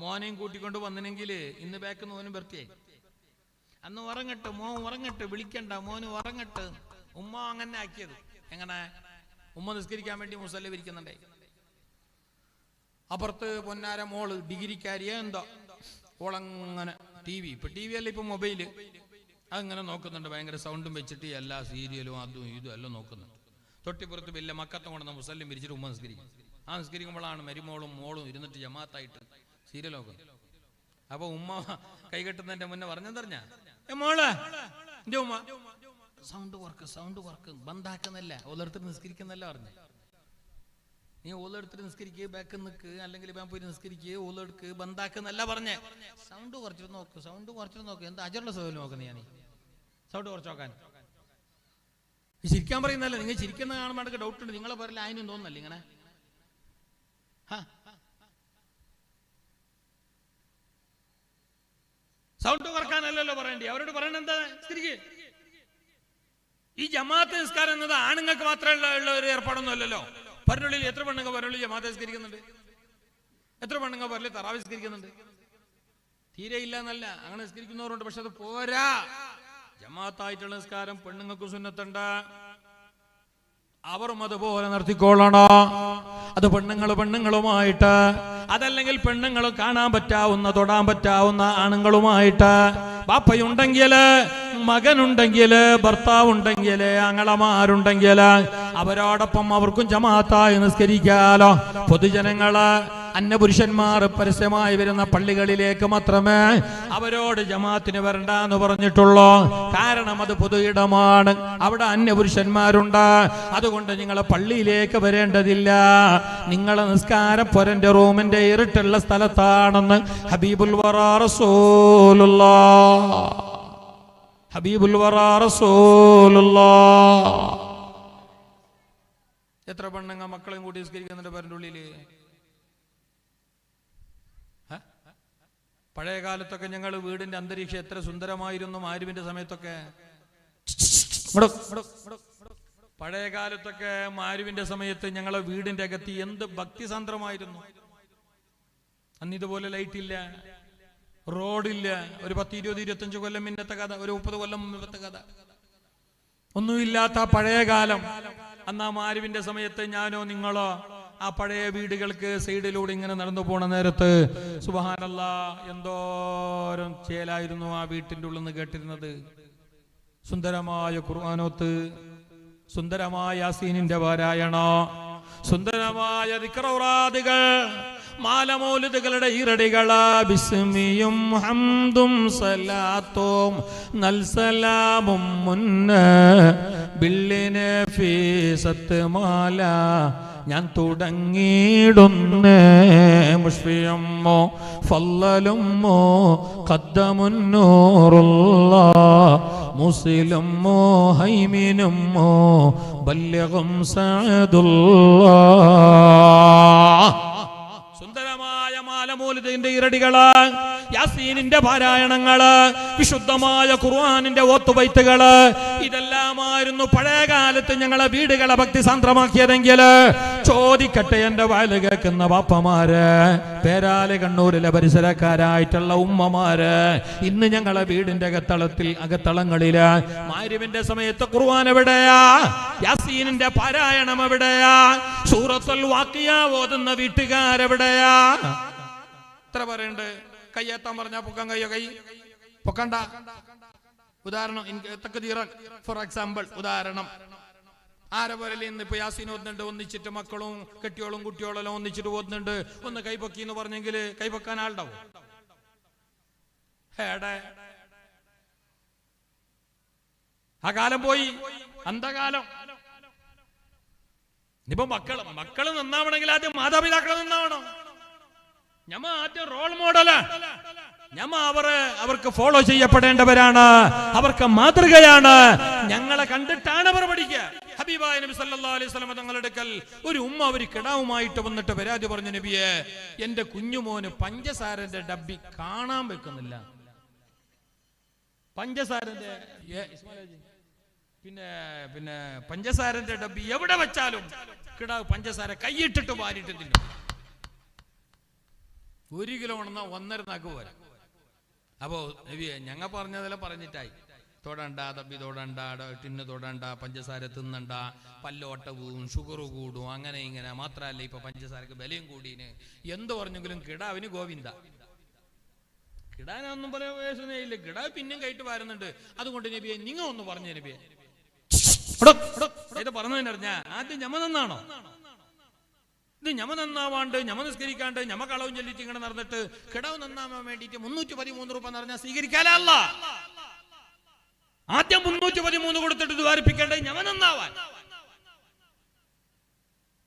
S1: മോനെയും കൂട്ടിക്കൊണ്ട് വന്നിനെങ്കിൽ ഇന്ന് ബാക്ക് മോനും വൃത്തിയായി. അന്ന് ഉറങ്ങട്ട്, മോൻ ഉറങ്ങട്ട്, വിളിക്കണ്ട, മോന് ഉറങ്ങട്ട്. ഉമ്മ അങ്ങനെ ആക്കിയത്. എങ്ങനെ? ഉമ്മ നിസ്കരിക്കാൻ വേണ്ടി മുസല്ല വിരിക്കുന്നുണ്ടേ. അപ്പുറത്ത് പൊന്നാര മോള് ഡിഗ്രിക്കാരിയ എന്തോ ഓളങ്ങനെ ഇപ്പൊ ടി വി അല്ല, ഇപ്പൊ മൊബൈല്, അങ്ങനെ നോക്കുന്നുണ്ട്. ഭയങ്കര സൗണ്ടും വെച്ചിട്ട് എല്ലാ സീരിയലും അതും ഇതും എല്ലാം നോക്കുന്നുണ്ട്. തൊട്ടിപ്പുറത്ത് വലിയ മക്കത്തം കൊണ്ടുവന്ന മുസല്ലും വിരിച്ചിട്ട് ഉമ്മ നിസ്കരിക്കും. ആ നിസ്കരിക്കുമ്പോഴാണ് മരുമോളും മോളും ഇരുന്നിട്ട് ജമാത്തായിട്ട് സീരിയൽ നോക്കുന്നത്. അപ്പൊ ഉമ്മ കൈകെട്ടുന്നതിന്റെ മുന്നേ പറഞ്ഞെന്തറിഞ്ഞ, മോളെ എന്റെ ഉമ്മ സൗണ്ട് വർക്ക് ബന്ധാക്കുന്നില്ല, ഓലെടുത്തിട്ട് നിസ്കരിക്കുന്നല്ല പറഞ്ഞു. നീ ഓലെടുത്തിട്ട് നിസ്കരിക്കുക, ബാക്ക് നിൽക്ക്, അല്ലെങ്കിൽ ഞാൻ പോയി നിസ്കരിക്കുക, ഓലെടുക്ക്, ബന്ധാക്കുന്നല്ല പറഞ്ഞേ. സൗണ്ട് കുറച്ചിട്ട് നോക്ക്. എന്താ അജറുള്ള സൗകര്യം നോക്കുന്നത്? ഞാൻ സൗണ്ട് കുറച്ച് നോക്കാൻ ചിരിക്കാൻ പറയുന്നല്ല. നിങ്ങൾ ചിരിക്കുന്ന കാണുമ്പോൾ എനിക്ക് ഡൗട്ട് ഉണ്ട്. നിങ്ങളെ പേരിൽ അതിനും തോന്നുന്നല്ലേ ഇങ്ങനെ? സൗണ്ട് കുറക്കാനല്ലല്ലോ പറയണ്ടേ, അവരോട് പറയണ എന്താ? ഈ ജമാഅത്ത് നിസ്കാരം എന്നത് ആണുങ്ങൾക്ക് മാത്രമേ ഉള്ള ഒരു ഏർപ്പാടൊന്നും അല്ലല്ലോ. പരനുള്ളിൽ എത്ര പെണ്ണുങ്ങൾ പരനുള്ളിൽ ജമാഅത്ത് നിസ്കരിക്കുന്നുണ്ട്? എത്ര പെണ്ണുങ്ങൾ പരലിൽ തറാവി നിസ്കരിക്കുന്നുണ്ട്? തീരെ ഇല്ല എന്നല്ല, അങ്ങനെ നിസ്കരിക്കുന്നവരുണ്ട്. പക്ഷെ അത് പോരാ. ജമാഅത്തായിട്ടുള്ള നിസ്കാരം പെണ്ണുങ്ങൾക്ക് സുന്നത്തുണ്ട്, അവരും അതുപോലെ നിർത്തിക്കൊള്ളണോ. അത് പെണ്ണുങ്ങളുമായിട്ട്, അതല്ലെങ്കിൽ പെണ്ണുങ്ങൾ കാണാൻ പറ്റാവുന്ന, തൊടാൻ പറ്റാവുന്ന ആണുങ്ങളുമായിട്ട്, ബാപ്പയുണ്ടെങ്കില്, മകനുണ്ടെങ്കില്, ഭർത്താവുണ്ടെങ്കില്, ആങ്ങളമാരുണ്ടെങ്കില് അവരോടൊപ്പം അവർക്കും ജമാഅത്തായി നിസ്കരിക്കാലോ. പൊതുജനങ്ങള്, അന്യപുരുഷന്മാർ പരസ്യമായി വരുന്ന പള്ളികളിലേക്ക് മാത്രമേ അവരോട് ജമാഅത്തിന് വരണ്ട എന്ന് പറഞ്ഞിട്ടുള്ളൂ. കാരണം അത് പൊതു ഇടമാണ്, അവിടെ അന്യപുരുഷന്മാരുണ്ട്. അതുകൊണ്ട് നിങ്ങൾ പള്ളിയിലേക്ക് വരേണ്ടതില്ല. നിങ്ങളെ നിസ്കാരം പൊരന്റെ റൂമിന്റെ ഇരുട്ടുള്ള സ്ഥലത്താണെന്ന് ഹബീബുൽ വറാ റസൂലുള്ളാഹ് എത്ര പെണ്ണുങ്ങ മക്കളെയും കൂട്ടി നിസ്കരിക്കുന്നുണ്ട് പൊരന്റെ ഉള്ളില്? പഴയ കാലത്തൊക്കെ ഞങ്ങൾ വീടിന്റെ അന്തരീക്ഷം എത്ര സുന്ദരമായിരുന്നു. മാരിവിന്റെ സമയത്തൊക്കെ, പഴയ കാലത്തൊക്കെ മാരിവിന്റെ സമയത്ത് ഞങ്ങളെ വീടിന്റെ അകത്ത് എന്ത് ഭക്തിസാന്ദ്രമായിരുന്നു. അന്ന് ഇതുപോലെ ലൈറ്റ് ഇല്ല, റോഡില്ല. ഒരു 10, 20, 25 കൊല്ലം മുന്നത്തെ കഥ, ഒരു 30 കൊല്ലം മുമ്പത്തെ കഥ. ഒന്നുമില്ലാത്ത പഴയ കാലം. അന്ന് ആ മാരിവിന്റെ സമയത്ത് ഞാനോ നിങ്ങളോ ആ പഴയ വീടുകൾക്ക് സൈഡിലൂടെ ഇങ്ങനെ നടന്നു പോണ നേരത്ത് സുബ്ഹാനല്ലാഹ് എന്തോരം ചേലായിരുന്നു ആ വീട്ടിന്റെ ഉള്ളിൽ നിന്ന് കേട്ടിരുന്നത്. സുന്ദരമായ ഖുർആനോത്ത്, സുന്ദരമായ യാസീനിന്റെ പാരായണം, സുന്ദരമായ ദിക്റൗറാദുകൾ, മാലമൗലിദുകളുടെ ഈരടികള്, ബിസ്മിയും ഹംദും സലാത്തും നൽസലാമും മുന്ന ബില്ലിനെ ഫീസത്ത് മാല ഞാൻ തുടങ്ങിയിടുന്നേ. മുഷ്ഫിയമ്മോ ഫല്ലലുമ്മോ ഖദ്ദമുന്നൂറുല്ലാഹ് മുസ്ലിമോ ഹൈമിനുമോ ബല്യഗും സഅദുല്ലാഹ്. സുന്ദരമായ മാലമൂലിദിന്റെ ഇരടികള്, യാസീനിന്റെ പാരായണങ്ങള്, വിശുദ്ധമായ ഖുർആനിന്റെ ഓത്തുബൈത്തുകള്, ഇതെല്ലാമായിരുന്നു പഴയ കാലത്ത് ഞങ്ങളെ വീടുകളെ ഭക്തി സാന്ദ്രമാക്കിയതെങ്കിൽ ചോദിക്കട്ടെ എന്റെ വയല് കേൾക്കുന്ന ബാപ്പമാര്, പേരാല് കണ്ണൂരിലെ പരിസരക്കാരായിട്ടുള്ള ഉമ്മമാര്, ഇന്ന് ഞങ്ങളെ വീടിന്റെ അകത്തളങ്ങളില് മാരിവിന്റെ സമയത്ത് ഖുർആൻ എവിടെയാ? യാസീനിന്റെ പാരായണം എവിടെയാ? സൂറത്തുൽ വാഖിയ ഓതുന്ന വീട്ടുകാരെവിടെയാ? എത്ര പറയണ്ട്? കയ്യെത്താൻ പറഞ്ഞാ പൊക്കാൻ കയ്യോ? കൈ പൊക്കണ്ട. ഉദാഹരണം, ഫോർ എക്സാമ്പിൾ, ഉദാഹരണം, ആരെ പോലെ ഇന്ന് ഇപ്പൊ യാസീൻ ഓതുന്നുണ്ട്, ഒന്നിച്ചിട്ട് മക്കളും കെട്ടിയോളും കുട്ടിയോളെല്ലാം ഒന്നിച്ചിട്ട് ഓതുന്നുണ്ട്. ഒന്ന് കൈപൊക്കി എന്ന് പറഞ്ഞെങ്കിൽ കൈപൊക്കാൻ ആളുണ്ടാവും? ആ കാലം പോയി. അന്ധകാലം. ഇനിയിപ്പോ മക്കള് നന്നാവണമെങ്കിൽ ആദ്യം മാതാപിതാക്കളെ നന്നാവണം. ഞമ്മ ആദ്യം റോൾ മോഡലാ. ഞമ്മ അവർക്ക് ഫോളോ ചെയ്യപ്പെടേണ്ടവരാണ്, അവർക്ക് മാതൃകയാണ്. ഞങ്ങളെ കണ്ടിട്ടാണ് അവർ പഠിക്കുക. ഹബീബായ നബി സല്ലല്ലാഹു അലൈഹി വസല്ലം തങ്ങളുടെ അടുക്കൽ ഒരു ഉമ്മ ഒരു കിടാവുമായിട്ട് വന്നിട്ട് പരാതി പറഞ്ഞു, നബിയെ എന്റെ കുഞ്ഞുമോന് പഞ്ചസാരന്റെ ഡബ്ബി കാണാൻ വെക്കുന്നില്ല. പഞ്ചസാരന്റെ പിന്നെ പഞ്ചസാരന്റെ ഡബ്ബി എവിടെ വെച്ചാലും കിടാവ് പഞ്ചസാര കൈയിട്ടിട്ട് വാരിട്ട് തിന്നും. 1 കിലോ ഉണ്ടെന്ന 1.5 നാക്ക് പോരാ. അപ്പോ ഞങ്ങൾ പറഞ്ഞതെല്ലാം പറഞ്ഞിട്ടായി, തൊടണ്ട, തപ്പി തൊടണ്ട, ടിന്ന് തൊടണ്ട, പഞ്ചസാര തിന്നണ്ട, പല്ലോട്ട പോവും, ഷുഗർ കൂടും, അങ്ങനെ ഇങ്ങനെ. മാത്രമല്ല ഇപ്പൊ പഞ്ചസാരക്ക് വിലയും കൂടീന്. എന്ത് പറഞ്ഞെങ്കിലും കിടാവിന് ഗോവിന്ദ. കിടാനൊന്നും പറയാൻ വയസ്സൊന്നേ ഇല്ല. കിടാവ് പിന്നെയും കയറ്റ് വരുന്നുണ്ട്. അതുകൊണ്ട് നബിയെ നിങ്ങൾ ഒന്ന് പറഞ്ഞു, നബിയെ ഇത് പറഞ്ഞറിഞ്ഞ ആദ്യം ഞമ നന്നാണോ? ഇത് ഞമ നന്നാവാണ്ട്, ഞമ നിസ്കരിക്കാണ്ട്, ഞമ കളവും ചൊല്ലിട്ട് ഇങ്ങനെ നടന്നിട്ട് കിടാവ് നന്നാവാൻ വേണ്ടിയിട്ട് 313 രൂപ എന്ന് പറഞ്ഞാൽ സ്വീകരിക്കാനല്ല. ആദ്യം 313 കൊടുത്തിട്ട് ദ്വാരിപ്പിക്കേണ്ടത് ഞമ നന്നാവാൻ.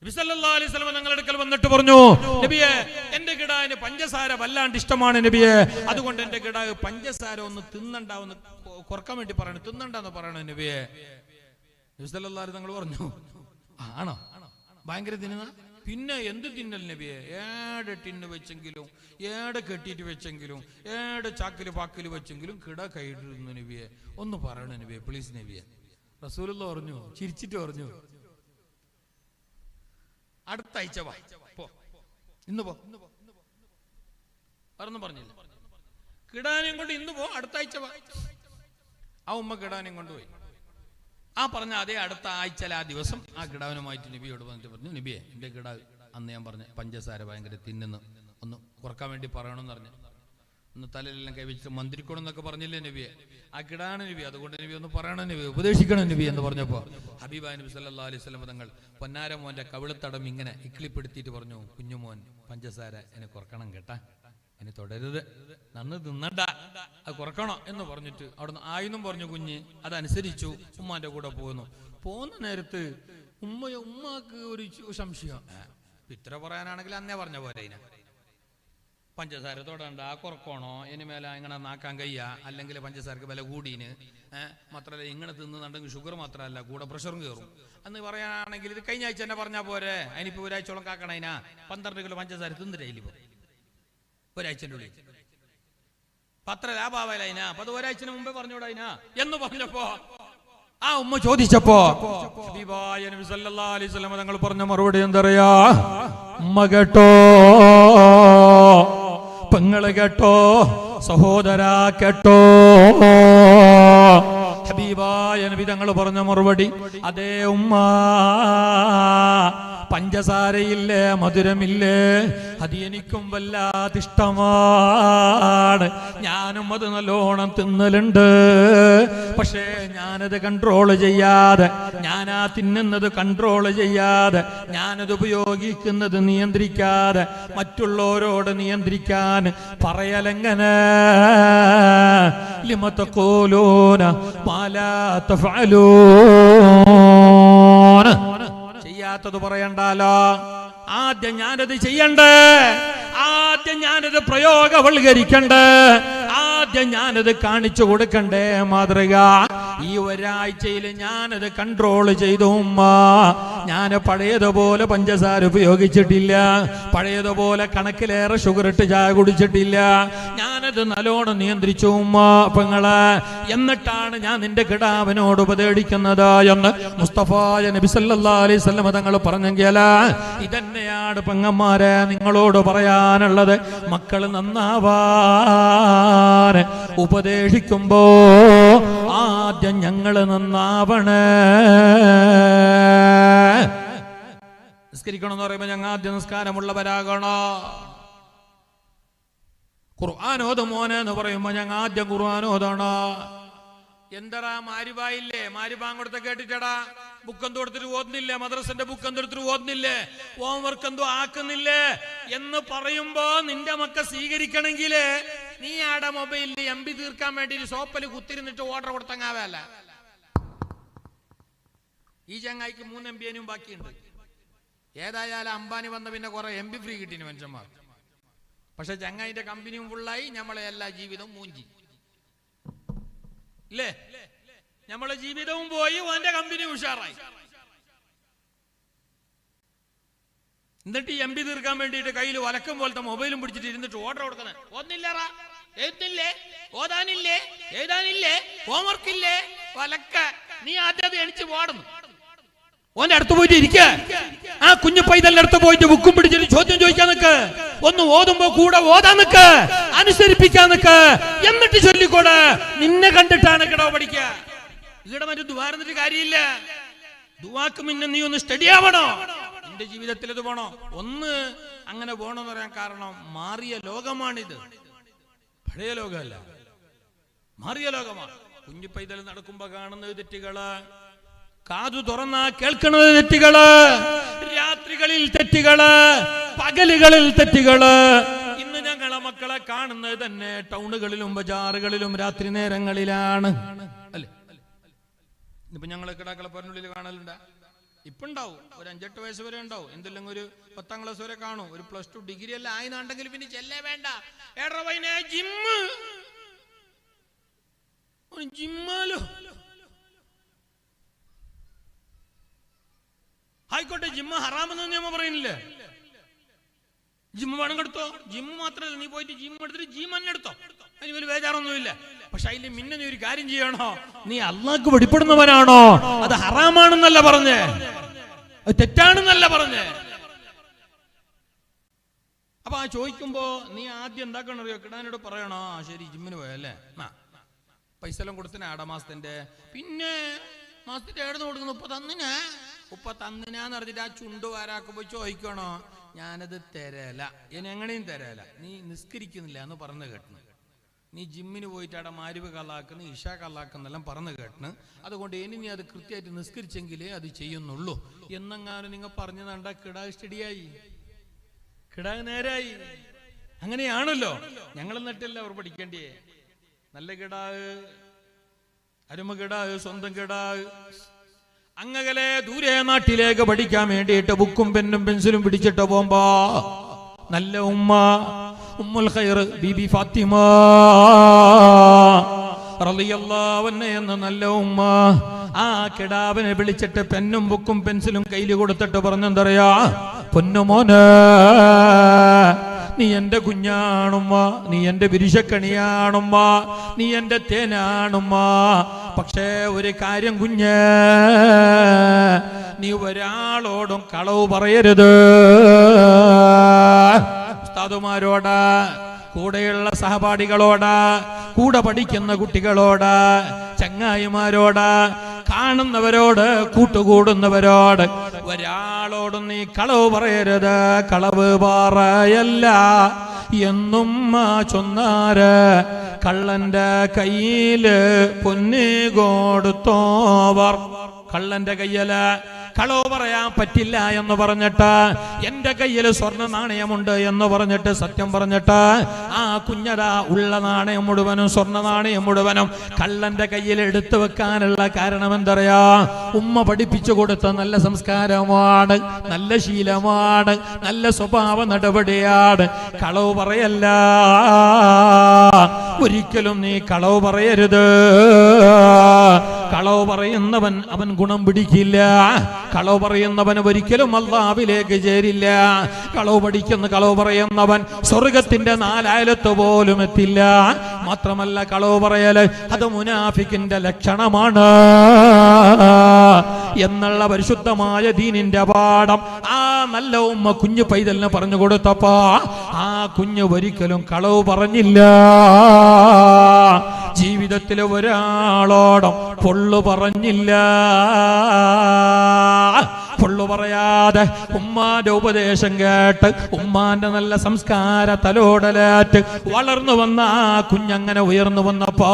S1: നബി സല്ലല്ലാഹു അലൈഹി വസല്ലം ഞങ്ങളുടെ അടുക്കൽ വന്നിട്ട് പറഞ്ഞു, നബിയെ എന്റെ കിടാവിന് പഞ്ചസാര വല്ലാണ്ട് ഇഷ്ടമാണ് നബിയെ, അതുകൊണ്ട് എന്റെ കിടാവ് പഞ്ചസാര ഒന്ന് തിന്നണ്ടാവുന്ന കുറക്കാൻ വേണ്ടി പറയണം, തിന്നണ്ടെന്ന് പറയണം നബിയെ. നബി സല്ലല്ലാഹു അലൈഹി വസല്ലം പറഞ്ഞു, ആണോ ഭയങ്കര തിന്നുന്ന? പിന്നെ എന്ത് തിന്നൽ നബിയെ? ഏടെ ടിന്ന് വെച്ചെങ്കിലും, ഏടെ കെട്ടിയിട്ട് വെച്ചെങ്കിലും, ഏടെ ചാക്കില് പാക്കില് വെച്ചെങ്കിലും കിട കൈയിട്ടിരുന്നു നബിയെ, ഒന്ന് പറയണം നബിയെ പ്ലീസ് നബിയെ. റസൂലുള്ളാഹി പറഞ്ഞു, ചിരിച്ചിട്ട് പറഞ്ഞു, അടുത്ത ആഴ്ച വാ, ഇന്ന് പോ. വേറൊന്നും പറഞ്ഞില്ല. കിടാനെയും കൊണ്ട് ഇന്ന് പോ, അടുത്ത ആഴ്ച വാ. ആ ഉമ്മ കിടാനെയും കൊണ്ടുപോയി. ആ പറഞ്ഞ അതേ അടുത്ത ആഴ്ചയിൽ ആ ദിവസം ആ കിടാവിനുമായിട്ട് നബിയോട് വന്നിട്ട് പറഞ്ഞു, നബിയെ എന്റെ കിടാവ് അന്ന് ഞാൻ പറഞ്ഞ പഞ്ചസാര ഭയങ്കര തിന്നുന്നു, ഒന്ന് കുറക്കാൻ വേണ്ടി പറയണമെന്ന് പറഞ്ഞു. ഒന്ന് തലയിലെല്ലാം കൈവച്ചിട്ട് മന്ത്രിക്കണം എന്നൊക്കെ പറഞ്ഞില്ലേ നബിയെ? ആ കിടാണ് നബി, അതുകൊണ്ട് നബി ഒന്ന് പറയണം നബി, ഉപദേശിക്കണം നബി എന്ന് പറഞ്ഞപ്പോ ഹബീബായ നബി സല്ലല്ലാഹു അലൈഹി വസല്ലം തങ്ങൾ പൊന്നാരമോന്റെ കവിളത്തടം ഇങ്ങനെ ഇക്കിളിപ്പെടുത്തിയിട്ട് പറഞ്ഞു, കുഞ്ഞുമോൻ പഞ്ചസാര എന്നെ കുറക്കണം കേട്ടാ, എന്നെ തുടരുത്, നന്ന് തിന്നണ്ട, അത് കുറക്കണം എന്ന് പറഞ്ഞിട്ട് അവിടുന്ന് ആയിന്നും പറഞ്ഞു കുഞ്ഞ്. അതനുസരിച്ചു ഉമ്മാന്റെ കൂടെ പോകുന്ന നേരത്ത് ഉമ്മാക്ക് ഒരു സംശയം. ഇത്ര പറയാനാണെങ്കിൽ അന്നേ പറഞ്ഞ പോലെ അതിനെ പഞ്ചസാര തൊടണ്ട, കുറക്കണോ, ഇനി മേലെ ഇങ്ങനെ നാക്കാൻ കഴിയ, അല്ലെങ്കിൽ പഞ്ചസാരക്ക് വില കൂടീന്, മാത്രമല്ല ഇങ്ങനെ തിന്നുന്നുണ്ടെങ്കിൽ ഷുഗർ മാത്രമല്ല കൂടെ പ്രഷറും കയറും എന്ന് പറയാനാണെങ്കിൽ ഇത് കഴിഞ്ഞ ആഴ്ച തന്നെ പറഞ്ഞാൽ പോരെ. അതിനിപ്പോ ഒരാഴ്ചയോളം കാക്കണതിനാ 12 കിലോ പഞ്ചസാര തിന്നിട്ടില്ല ഒരാഴ്ചൻ്റെ ഉള്ളിൽ. പത്ര ലാഭാവലതിനാ, അപ്പൊ അത് ഒരാഴ്ചന് മുമ്പേ പറഞ്ഞുകൂടാ എന്ന് പറഞ്ഞപ്പോ ആ ഉമ്മ ചോദിച്ചപ്പോ ഹബീബായ നബി സല്ലല്ലാഹു അലൈഹി വസല്ലം തങ്ങൾ പറഞ്ഞ മറുപടി എന്തറിയാ? ഉമ്മ കേട്ടോ, പെങ്ങള് കേട്ടോ, സഹോദരാ കേട്ടോ. ഹബീബായ നബി തങ്ങൾ പറഞ്ഞ മറുപടി, അതേ ഉമ്മ, പഞ്ചസാരയില്ലേ, മധുരമില്ലേ, അത് എനിക്കും വല്ലാതിഷ്ടമാണ്. ഞാനും അത് നല്ലോണം തിന്നലുണ്ട്. പക്ഷേ ഞാനത് കൺട്രോൾ ചെയ്യാതെ, ഞാനാ തിന്നുന്നത് കൺട്രോൾ ചെയ്യാതെ, ഞാനത് ഉപയോഗിക്കുന്നത് നിയന്ത്രിക്കാതെ, മറ്റുള്ളവരോട് നിയന്ത്രിക്കാൻ പറയലെങ്ങനെ? ലിമ തഖൂലൂന മാ ലാ തഫഅലൂൻ. ചെയ്യാത്തത് പറയണ്ടല്ലോ. ആദ്യം ഞാനത് ചെയ്യണ്ടേ, ആദ്യം ഞാനത് പ്രയോഗവൽക്കരിക്കണ്ടേ, ആദ്യം ഞാനത് കാണിച്ചു കൊടുക്കണ്ടേ മാതൃക. ഈ ഒരാഴ്ചയിൽ ഞാനത് കൺട്രോൾ ചെയ്തു ഉമ്മ. ഞാൻ പഴയതുപോലെ പഞ്ചസാര ഉപയോഗിച്ചിട്ടില്ല, പഴയതുപോലെ കണക്കിലേറെ ഷുഗർ ഇട്ട് ചായ കുടിച്ചിട്ടില്ല. ഞാനത് നല്ലോണം നിയന്ത്രിച്ചു ഉമ്മ പെങ്ങളെ. എന്നിട്ടാണ് ഞാൻ നിന്റെ കിടാവിനോട് ഉപദേശിക്കുന്നത് എന്ന് മുസ്തഫായ നബി സല്ലല്ലാഹു അലൈഹി വസല്ലം തങ്ങൾ പറഞ്ഞെങ്കിൽ ഇതന്നെയാണ് പെങ്ങന്മാരെ നിങ്ങളോട് പറയാനുള്ളത്. മക്കൾ നന്നാവാൻ ഉപദേശിക്കുമ്പോ ആദ്യം ഞങ്ങൾ നന്നാവണേ. നിസ്കരിക്കണം എന്ന് പറയുമ്പോ ഞങ്ങൾ ആദ്യം നിസ്കാരമുള്ളവരാകണോ? ഖുർആൻ ഓത് മോനെ എന്ന് പറയുമ്പോ ഞങ്ങൾ ആദ്യം ഖുർആൻ ഓതണോ? എന്തടാ മാരിബായില്ലേ, മാരിബാൻ കൊടുത്ത കേട്ടിട്ടടാ, ബുക്കെന്തോ എടുത്തിട്ട് ഓതുന്നില്ലേ, മദ്രസന്റെ ബുക്കെന്തോ എടുത്തിട്ട് ഓതുന്നില്ലേ, ഹോംവർക്ക് എന്തോ ആക്കുന്നില്ലേ എന്ന് പറയുമ്പോ നിന്റെ മക്ക സ്വീകരിക്കണമെങ്കിൽ നീ ആടെ മൊബൈലിൽ MB തീർക്കാൻ വേണ്ടി സോപ്പല് കുത്തിരുന്നിട്ട് ഓർഡർ കൊടുത്തങ്ങാവല്ല. ഈ ചങ്ങായിക്ക് 3 MB ബാക്കിയുണ്ട്. ഏതായാലും അംബാനി വന്ന പിന്നെ കുറെ MB ഫ്രീ കിട്ടിന് മനുഷ്യന്മാർ. പക്ഷെ ചങ്ങായിന്റെ കമ്പനിയും ഫുള്ളായി, നമ്മളെ എല്ലാ ജീവിതവും മൂഞ്ചി ഇല്ലേ? നമ്മളെ ജീവിതവും പോയി, ഓന്റെ കമ്പനി ഉഷാറായി. എന്നിട്ട് ഈ MB തീർക്കാൻ വേണ്ടിയിട്ട് കയ്യിൽ വലക്കം പോലത്തെ മൊബൈലും പിടിച്ചിട്ട് ഇരുന്നിട്ട് ഓർഡർ കൊടുക്കുന്നത്. ഒന്നില്ലറാ, എഴുത്തില്ലേ, ഓതാനില്ലേ, എഴുതാനില്ലേ, ഹോംവർക്ക് ഇല്ലേ, വലക്ക. നീ ആദ്യം അത് എണിച്ച് ഓടുന്നു. ഓന്റെ അടുത്ത് പോയിട്ട് ഇരിക്ക. ആ കുഞ്ഞു പൈതലിന്റെ അടുത്ത് പോയിട്ട് ബുക്കും പിടിച്ചിട്ട് ചോദ്യം ചോദിക്കാൻ നിക്ക്. ഒന്ന് ഓതുമ്പോ കൂടെ ഓതാൻ നിക്ക്, അനുസരിപ്പിക്കാൻ നിക്ക്, എന്നിട്ട് ചൊല്ലിക്കോട്. നിന്നെ കണ്ടിട്ടാണ് കിടവ് പഠിക്ക. ഇവിടെ മറ്റു ദുവാർന്നിട്ട് കാര്യമില്ല. ദുവാക്ക് മുന്നേ നീ ഒന്ന് സ്റ്റഡി ആവണോ. നിന്റെ ജീവിതത്തിൽ ഇത് പോണോ? ഒന്ന് അങ്ങനെ പോണെന്ന് പറയാൻ കാരണം മാറിയ ലോകമാണിത്. പഴയ ലോകമല്ല, മാറിയ ലോകമാണ്. കുഞ്ഞു പൈതൽ നടക്കുമ്പോ കാണുന്നത് തെറ്റുകള്, കാതു തുറന്നാ കേൾക്കുന്നത് തെറ്റുകള്, രാത്രികളിൽ തെറ്റുകള്, പകലുകളിൽ തെറ്റുകള്. ഇന്ന് ഞങ്ങളെ മക്കളെ കാണുന്നത് തന്നെ ടൗണുകളിലും ബജാറുകളിലും രാത്രി നേരങ്ങളിലാണ് അല്ലേ? ഇപ്പൊ ഞങ്ങളെ കിടാക്കളെ പറഞ്ഞുള്ളിൽ കാണലുണ്ട്. ഇപ്പൊ ഉണ്ടാവും, ഒരു 5-8 വയസ്സ് വരെ ഉണ്ടാവും. എന്തെല്ലാം ഒരു 10ാം ക്ലാസ് വരെ കാണും. ഒരു +2 ഡിഗ്രി എല്ലാം ആയിന്നുണ്ടെങ്കിൽ പിന്നെ ചെല്ലേ വേണ്ട. ജിമ്മാലോ ആയിക്കോട്ടെ, ജിമ്മ് ഹറാമെന്ന് നിയമം പറയുന്നില്ലേ? ജിമ്മ് വേണമെങ്കിൽ എടുത്തോ. ജിമ്മ് മാത്രമല്ല, നീ പോയിട്ട് ജിമ്മ് എടുത്തിട്ട് ജിമ്മ് തന്നെ എടുത്തോ, അതിന് വലിയ ബേജാറൊന്നുമില്ല. പക്ഷെ അതിൽ മിന്നെ നീ ഒരു കാര്യം ചെയ്യണോ? നീ അള്ളാഹ്ക്ക് വെളിപ്പെടുന്നവനാണോ? അത് ഹറാമാണെന്നല്ല പറഞ്ഞേ, അത് തെറ്റാണെന്നല്ല പറഞ്ഞേ. അപ്പൊ ആ ചോദിക്കുമ്പോ നീ ആദ്യം എന്താക്കണറിയോ? കിടാനോട് പറയണോ, ശരി ജിമ്മിന് പോയല്ലേ, പൈസ എല്ലാം കൊടുത്തിനാ മാസത്തിന്റെ. പിന്നെ മാസത്തിന്റെ എവിടുന്ന് കൊടുക്കുന്നു? ഉപ്പ തന്നിനാന്ന് പറഞ്ഞിട്ട് ആ ചുണ്ട് വാരാക്കുമ്പോ ചോദിക്കണോ? ഞാനത് തരല, ഇനി എങ്ങനെയും തരല. നീ നിസ്കരിക്കുന്നില്ല എന്ന് പറഞ്ഞു കേട്ടു. നീ ജിമ്മിന് പോയിട്ട് അവിടെ മാരിവ് കള്ളാക്കുന്നു, ഇഷ കള്ളാക്കുന്നെല്ലാം പറഞ്ഞു കേട്ടു. അതുകൊണ്ട് ഇനി നീ അത് കൃത്യമായിട്ട് നിസ്കരിച്ചെങ്കിലേ അത് ചെയ്യുന്നുള്ളൂ എന്നെങ്ങാനും നിങ്ങൾ പറഞ്ഞു നണ്ട കിടാ സ്റ്റഡിയായി, കിടാ നേരായി. അങ്ങനെയാണല്ലോ ഞങ്ങൾ എന്നിട്ടല്ല അവർ പഠിക്കേണ്ടിയേ. നല്ല കിടാവ്, അരുമ കിടാവ്, സ്വന്തം കിടാവ്. അങ്ങകലെ ദൂരെ നാട്ടിലേക്ക് പഠിക്കാൻ വേണ്ടിയിട്ട് ബുക്കും പെന്നും പെൻസിലും പിടിച്ചിട്ട് പോകുമ്പോ നല്ല ഉമ്മ, ഉമ്മുൽ ഖൈർ ബീബി ഫാത്തിമ റളിയല്ലാഹു അൻഹ എന്ന നല്ല ഉമ്മ ആ കിടാവിനെ വിളിച്ചിട്ട് പെന്നും ബുക്കും പെൻസിലും കയ്യിൽ കൊടുത്തിട്ട് പറഞ്ഞെന്തറിയാ? പൊന്നുമോനെ, നീ എന്റെ കുഞ്ഞാണുമ്മ, നീ എന്റെ വിരിശക്കണിയാണുമ്മ, നീ എന്റെ തേനാണുമ്മ. പക്ഷേ ഒരു കാര്യം കുഞ്ഞ്, നീ ഒരാളോടും കളവ് പറയരുത്. ഉസ്താദുമാരോട്, കൂടെയുള്ള സഹപാഠികളോട്, കൂടെ പഠിക്കുന്ന കുട്ടികളോട്, ചങ്ങായിമാരോട്, കാണുന്നവരോട്, കൂട്ടുകൂടുന്നവരോട് ഒരാളോടും നീ കളവ് പറയരുത്. കളവ് പറയല്ല എന്നും ചൊന്നാര് കള്ളന്റെ കയ്യില് പൊന്ന് കൊടുത്തോവർ. കള്ളന്റെ കയ്യില് കളവ് പറയാൻ പറ്റില്ല എന്ന് പറഞ്ഞിട്ട്, എന്റെ കയ്യിൽ സ്വർണ്ണ നാണയമുണ്ട് എന്ന് പറഞ്ഞിട്ട്, സത്യം പറഞ്ഞിട്ട് ആ കുഞ്ഞതാ ഉള്ള നാണയം മുഴുവനും, സ്വർണ്ണ നാണയം മുഴുവനും കള്ളന്റെ കയ്യിൽ എടുത്തു വെക്കാനുള്ള കാരണം എന്തറിയാ? ഉമ്മ പഠിപ്പിച്ചു കൊടുത്ത നല്ല സംസ്കാരമാണ്, നല്ല ശീലമാണ്, നല്ല സ്വഭാവ നടപടിയാണ്. കളവ് പറയല്ല, ഒരിക്കലും നീ കളവ് പറയരുത്. കളവ് പറയുന്നവൻ അവൻ ഗുണം പിടിക്കില്ല. കളവ് പറയുന്നവൻ ഒരിക്കലും അല്ലാഹുവിലേക്ക് ചേരില്ല. കളവ് പറയുന്നവൻ സ്വർഗത്തിന്റെ 4 അയലത്ത് പോലും എത്തില്ല. മാത്രമല്ല കളവ് പറയല് അത് മുനാഫിക്കിന്റെ ലക്ഷണമാണ് എന്നുള്ള പരിശുദ്ധമായ ദീനിന്റെ പാഠം ആ നല്ല ഉമ്മ കുഞ്ഞു പൈതലിന് പറഞ്ഞു കൊടുത്തപ്പോ ആ കുഞ്ഞ് ഒരിക്കലും കളവ് പറഞ്ഞില്ല. ജീവിതത്തിൽ ഒരാളോടും പൊള്ളു പറഞ്ഞില്ല. പൊള്ളു പറയാതെ ഉമ്മാന്റെ ഉപദേശം കേട്ട്, ഉമ്മാന്റെ നല്ല സംസ്കാര തലോടലേറ്റ് വളർന്നു വന്ന ആ കുഞ്ഞങ്ങനെ ഉയർന്നു വന്നപ്പോ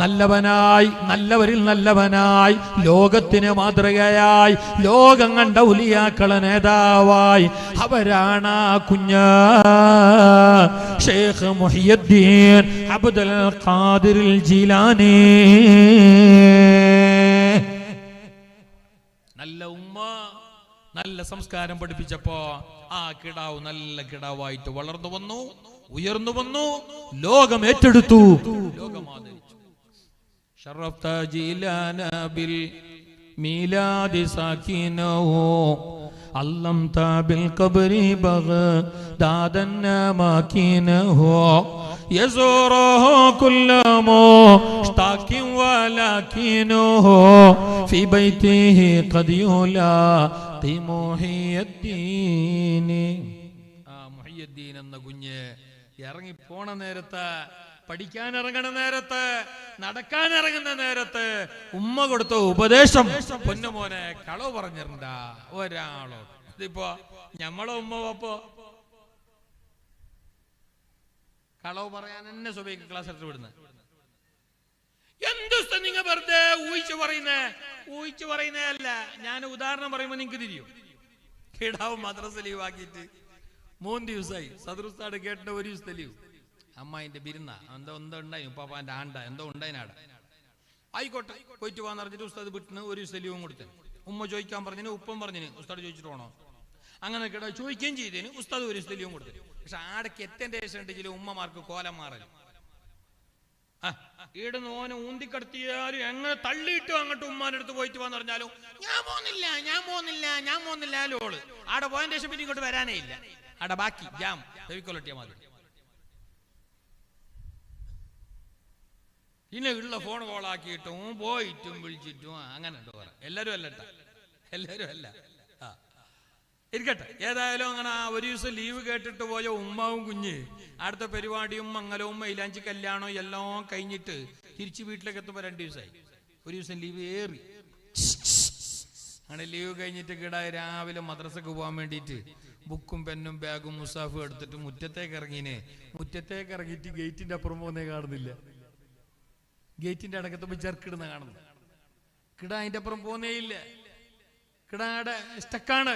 S1: നല്ലവനായി, നല്ലവരിൽ നല്ലവനായി, ലോകത്തിന് മാതൃകയായി, ലോകം കണ്ട ഉലിയാക്കളെ നേതാവായി അവരാണ് ആ കുഞ്ഞ്. ഷേഖ് മുഹിയുദ്ദീൻ അബ്ദുൽ ഖാദിർ ജീലാനി. നല്ല ഉമ്മ നല്ല സംസ്കാരം പഠിപ്പിച്ചപ്പോ ആ കിടാവ് നല്ല കിടാവായിട്ട് വളർന്നു വന്നു, ഉയർന്നു വന്നു, ലോകം ഏറ്റെടുത്തു, ലോകം ആദരിച്ചു. ശറഫ്ത ജിലാന ബിൽ മീലാദി സാകിനഹു അല്ലംത ബിൽ ഖബ്രി ബഗ്ദാദൻ മാകിനഹു യസൂറുഹു കുല്ലു മുഷ്താഖിൻ വലകിനഹു ഫി ബൈതിഹി ഖദ് യുലാഖി മുഹിയദ്ദീൻ. മുഹിയദ്ദീൻ എന്ന കുഞ്ഞ് ഇറങ്ങി പോണ നേരത്ത്, പഠിക്കാൻ ഇറങ്ങണ നേരത്ത്, നടക്കാൻ ഇറങ്ങുന്ന നേരത്ത് ഉമ്മ കൊടുത്ത ഉപദേശം, പൊന്നുമോനെ കളവ് പറഞ്ഞിരണ്ട ഒരാളോ. ഇതിപ്പോ ഞമ്മളെ ഉമ്മ അപ്പോ കളവ് പറയാൻ എന്നെ സുബൈക്ക് ക്ലാസ് എടുത്ത് വിടുന്നത്. എന്തു നിങ്ങൾ വെറുതെ ഊഹിച്ചു പറയുന്നതല്ല. ഞാൻ ഉദാഹരണം പറയുമ്പോ നിങ്ങക്ക് തിരിയും. കിടാവ് മദ്രസ ലീവ് ആക്കിയിട്ട് 3 ദിവസമായി. സദറുസ്താട് കേട്ട 1 ദിവസത്തെ ലീവ്. അമ്മായിന്റെ ബിരുന്ന എന്തോ ഉണ്ടായി, ഉപ്പാപ്പാന്റെ ആണ്ട എന്തോ ഉണ്ടായിനാടെ. ആയിക്കോട്ടെ പോയിട്ട് പോകാന്ന് പറഞ്ഞിട്ട് ഉസ്താദ് വിട്ടിന് 1 ദിവസം ലീവും കൊടുത്തേ. ഉമ്മ ചോദിക്കാൻ പറഞ്ഞതിന് ഉപ്പം പറഞ്ഞിന് ഉസ്താദ് ചോദിച്ചിട്ട് പോണോ. അങ്ങനെ കേട്ടോ ചോദിക്കുകയും ചെയ്തതിന് ഉസ്താദ് 1 ദിവസം ലീവും കൊടുത്തു. പക്ഷെ ആടക്ക് എത്തേണ്ട ശേഷം ഉമ്മമാർക്ക് കോലം മാറലും. ഈടുന്ന് ഓനെ ഊന്തിക്കടത്തിയാലും എങ്ങനെ തള്ളിയിട്ടു അങ്ങോട്ട് ഉമ്മാന്റെ അടുത്ത് പോയിട്ട് പോകാന്ന് പറഞ്ഞാലും ഞാൻ പോകുന്നില്ല ലോള് ആടെ പോയതിന്റെ ശേഷം പിന്നെ ഇങ്ങോട്ട് വരാനേ ഇല്ല. ആടെ ബാക്കി ജാം ഫെവിക്കോളട്ടിയാ മതി. പിന്നെ ഉള്ള ഫോൺ കോളാക്കിയിട്ടും പോയിട്ടും വിളിച്ചിട്ടും അങ്ങനെ ഉണ്ടോ പറ. എല്ലാരും അല്ല ഇരിക്കട്ടെ. ഏതായാലും അങ്ങനെ 1 ദിവസം ലീവ് കേട്ടിട്ട് പോയ ഉമ്മാവും കുഞ്ഞ് അടുത്ത പരിപാടിയും മംഗലവും മൈലാഞ്ചി കല്യാണവും എല്ലാം കഴിഞ്ഞിട്ട് തിരിച്ച് വീട്ടിലേക്ക് എത്തുമ്പോ 2 ദിവസമായി. 1 ദിവസം ലീവ് ഏറി. അങ്ങനെ ലീവ് കഴിഞ്ഞിട്ട് കിടായി രാവിലെ മദ്രസക്ക് പോകാൻ വേണ്ടിയിട്ട് ബുക്കും പെന്നും ബാഗും മുസാഫും എടുത്തിട്ട് മുറ്റത്തേക്ക് ഇറങ്ങിയിട്ട് ഗേറ്റിന്റെ അപ്പുറം പോകുന്നേ കാണുന്നില്ല. ഗേറ്റിന്റെ അടക്കത്തുമ്പോ ചെറുക്കിടുന്ന കാണുന്നു. കിട അതിന്റെ അപ്പുറം പോകുന്നേ ഇല്ല. കിടാടെ സ്റ്റക്കാണ്.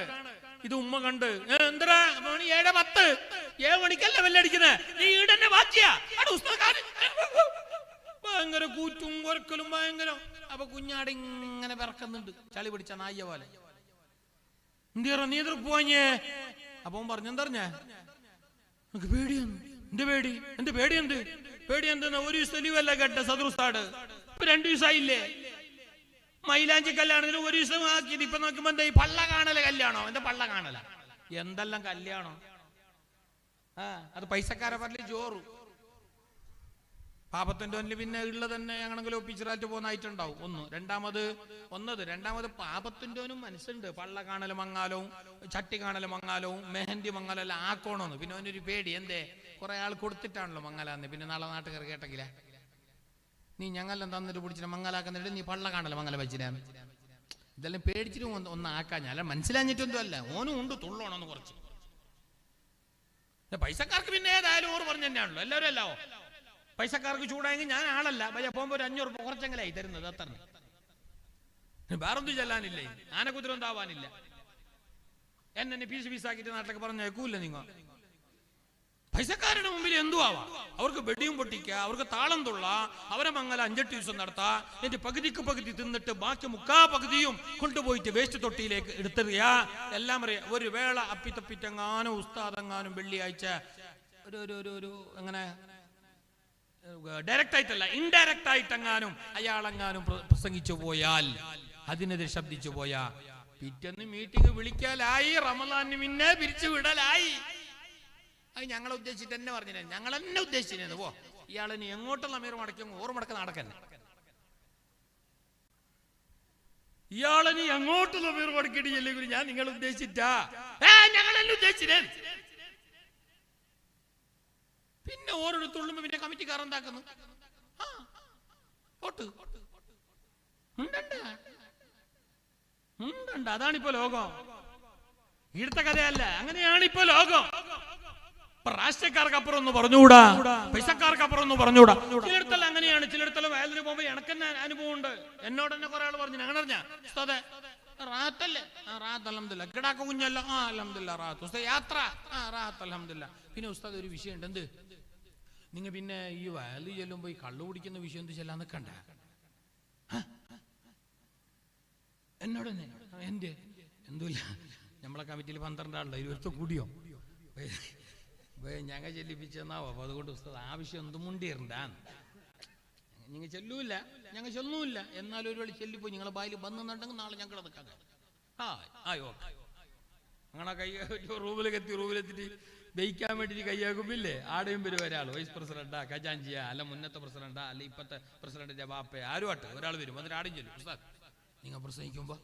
S1: ഇത് ഉമ്മ കണ്ട് എന്താ 7:10 7 മണിക്കല്ല വെല്ലടിക്കുന്നത്, നീ ഈടന്നെ വാച്ചിയാ. ഭയങ്കര കൂറ്റും കൊരക്കലും ഭയങ്കര. അപ്പൊ കുഞ്ഞാട് ഇങ്ങനെ പിറക്കുന്നുണ്ട്, ചളി പിടിച്ച നായ്യ പോലെ. നീ എതിർ പോഞ്ഞേ. അപ്പൊ പറഞ്ഞു എന്തറിഞ്ഞ പേടിയാണ്. എന്റെ പേടി എന്തെന്നാ 1 ദിവസം ലീവല്ല കേട്ട സദറുസ്താട്. ഇപ്പൊ 2 ദിവസമായില്ലേ. മൈലാഞ്ചി കല്യാണത്തിന് 1 ദിവസം ആക്കിയത്. ഇപ്പൊ നോക്കുമ്പോ എന്താ ഈ പള്ള കാണല കല്യാണോ? എന്താ പള്ള കാണല എന്തെല്ലാം കല്യാണോ? അത് പൈസക്കാരെ പറഞ്ഞ ജോറ് പാപത്തിന്റെ ഒന്നിൽ പിന്നെ ഉള്ളത് തന്നെ ഞങ്ങളെങ്കിലും ഒപ്പിച്ചിട്ട് പോകുന്നതായിട്ടുണ്ടാവും. രണ്ടാമത് പാപത്തിന്റെ ഒന്നും മനസ്സുണ്ട്. പള്ള കാണൽ മങ്ങാലവും ചട്ടി കാണൽ മങ്ങാലവും മെഹന്തി മങ്ങാലും എല്ലാം ആക്കണമെന്ന്. പിന്നെ അവനൊരു പേടി. എന്തേ കുറെ ആൾ കൊടുത്തിട്ടാണല്ലോ മങ്ങലാന്ന്. പിന്നെ നാളെ നാട്ടുകാർ കേട്ടെങ്കിലേ നീ ഞങ്ങളെല്ലാം തന്നിട്ട് പിടിച്ചിട്ട് മങ്ങലാക്കുന്നിട്ട് നീ പള്ള കാണല മങ്ങല വെച്ചിനാന്ന്. ഇതെല്ലാം പേടിച്ചിട്ട് ഒന്ന് ആക്കാൻ ഞാൻ മനസ്സിലാഞ്ഞിട്ടൊന്നും അല്ല. ഓനും ഉണ്ട് തുള്ളോണമെന്ന് കുറച്ച്. പൈസക്കാർക്ക് പിന്നെ ഏതായാലും ഓർ പറഞ്ഞു തന്നെയാണല്ലോ. എല്ലാവരും അല്ലോ പൈസക്കാർക്ക് ചൂടായെങ്കിൽ ഞാൻ ആളല്ല. ഭയ പോകുമ്പോ 500 രൂപ കുറച്ചെങ്കിലായി തരുന്നത്. അത്ര വേറൊന്നും ചെല്ലാനില്ലേ. ആനക്കുതിരം താവാനില്ല. എന്നെ പീസാക്കിയിട്ട് നാട്ടിലേക്ക് പറഞ്ഞേക്കൂല്ല. നിങ്ങൾ പൈസക്കാരുടെ മുമ്പിൽ എന്തു ആവാം. അവർക്ക് വെടിയും പൊട്ടിക്കുക, അവർക്ക് താളം തുള്ള, അവരെ മംഗല 5-8 ദിവസം നടത്താ. എന്നിട്ട് പകുതി തിന്നിട്ട് ബാക്കി 3/4 പകുതിയും കൊണ്ടുപോയിട്ട് വേസ്റ്റ് തൊട്ടിയിലേക്ക് എടുത്തെറിയ. എല്ലാം അറിയാം. ഒരു വേള അപ്പിത്തപ്പിറ്റെങ്ങാനും ഉസ്താദെങ്ങാനും വെള്ളിയാഴ്ച ഒരു അങ്ങനെ ഡയറക്റ്റ് ആയിട്ടല്ല ഇൻഡയറക്റ്റ് ആയിട്ടെങ്ങാനും അയാളെങ്ങാനും പ്രസംഗിച്ചു പോയാൽ, അതിനെതിരെ ശബ്ദിച്ചു പോയാ, പിറ്റേന്ന് മീറ്റിംഗ് വിളിക്കാലായി, റമദാനിന് പിന്നെ പിരിച്ചു വിടലായി. അത് ഞങ്ങളെ ഉദ്ദേശിച്ചിട്ട് തന്നെ പറഞ്ഞില്ല. ഞങ്ങൾ തന്നെ ഉദ്ദേശിച്ചിരുന്നു. പോ ഇയാളിനി എങ്ങോട്ടുള്ള അമീർ മടക്കും ഓർമ്മടക്ക നടക്കന്നെ. ഇയാളിനി എങ്ങോട്ടുള്ള അമീർ മടക്കിയിട്ടില്ലെങ്കിൽ ഞാൻ നിങ്ങൾ ഉദ്ദേശിച്ചിട്ടാ ഞങ്ങളെന്നെ ഉദ്ദേശിച്ചേ. പിന്നെ ഓരോരുത്തുള്ളുമ്പോ പിന്നെ കമ്മിറ്റിക്കാർ എന്താക്കുന്നു? അതാണിപ്പോ ലോകം. ഇവിടുത്തെ കഥയല്ല, അങ്ങനെയാണിപ്പോ ലോകം. രാഷ്ട്രീയക്കാർക്ക് അപ്പുറം ഒന്ന് പറഞ്ഞുകൂടാ, പൈസക്കാർക്ക് അപ്പുറം ഒന്ന് പറഞ്ഞുകൂടാ. ചിലയിടത്തെല്ലാം അങ്ങനെയാണ്. ചിലയിടത്തെല്ലാം വയലിന് പോകുമ്പോ എനക്കെന്നെ അനുഭവം ഉണ്ട്. എന്നോട് തന്നെ കുറെ ആൾ പറഞ്ഞു അങ്ങനെ അറിഞ്ഞ ഉസ്താദേ റാത്തല്ലേ? റാത്ത് അൽഹംദുലില്ലാ. കിടാക്ക കുഞ്ഞല്ല? അൽഹംദുലില്ലാ റാത്ത്. ഉസ്താദ് യാത്ര? റാത്ത് അൽഹംദുലില്ലാ. പിന്നെ ഉസ്താദ് ഒരു വിഷയം ഉണ്ട്. എന്ത്? നിങ്ങൾ പിന്നെ ഈ വയലിൽ ചെല്ലുമ്പോ ഈ കള്ളു കുടിക്കുന്ന വിഷയം എന്ത് ചെല്ലാൻ നിൽക്കണ്ട. എന്നോട് എൻ്റെ എന്തുമില്ല, നമ്മളെ കമ്മിറ്റിയിൽ 12 ആളുണ്ട്, 20 കൂടിയോ ഞങ്ങൾ ചെല്ലിപ്പിച്ചെന്നാവോ. അപ്പോൾ അതുകൊണ്ട് ഉസ്താദ് ആവശ്യം എന്തും മുണ്ടിയറിണ്ടാന്ന് നിങ്ങൾ ചെല്ലൂല്ല, ഞങ്ങൾ ചെല്ലുമില്ല. എന്നാലും ഒരു വഴി ചെല്ലിപ്പോയി നിങ്ങളെ ബായിൽ വന്നുണ്ടെങ്കിൽ നാളെ ഞങ്ങൾ നിൽക്കാൻ ആയോ അങ്ങനെ റൂമിലെത്തിയിട്ട് ബയിക്കാൻ വേണ്ടിയിട്ട് കൈയാക്കുമ്പില്ലേ ആടെയും വരും ഒരാൾ, വൈസ് പ്രസിഡന്റാ, ഖജാൻജിയാ, അല്ല മുന്നത്തെ പ്രസിഡന്റാ, അല്ല ഇപ്പത്തെ പ്രസിഡന്റിന്റെ ബാപ്പ ആരും ആട്ടെ, ഒരാൾ വരും. എന്നിട്ട് ആടും ചെല്ലും, ഉസ്താദ് നിങ്ങൾ പ്രസംഗിക്കുമ്പോ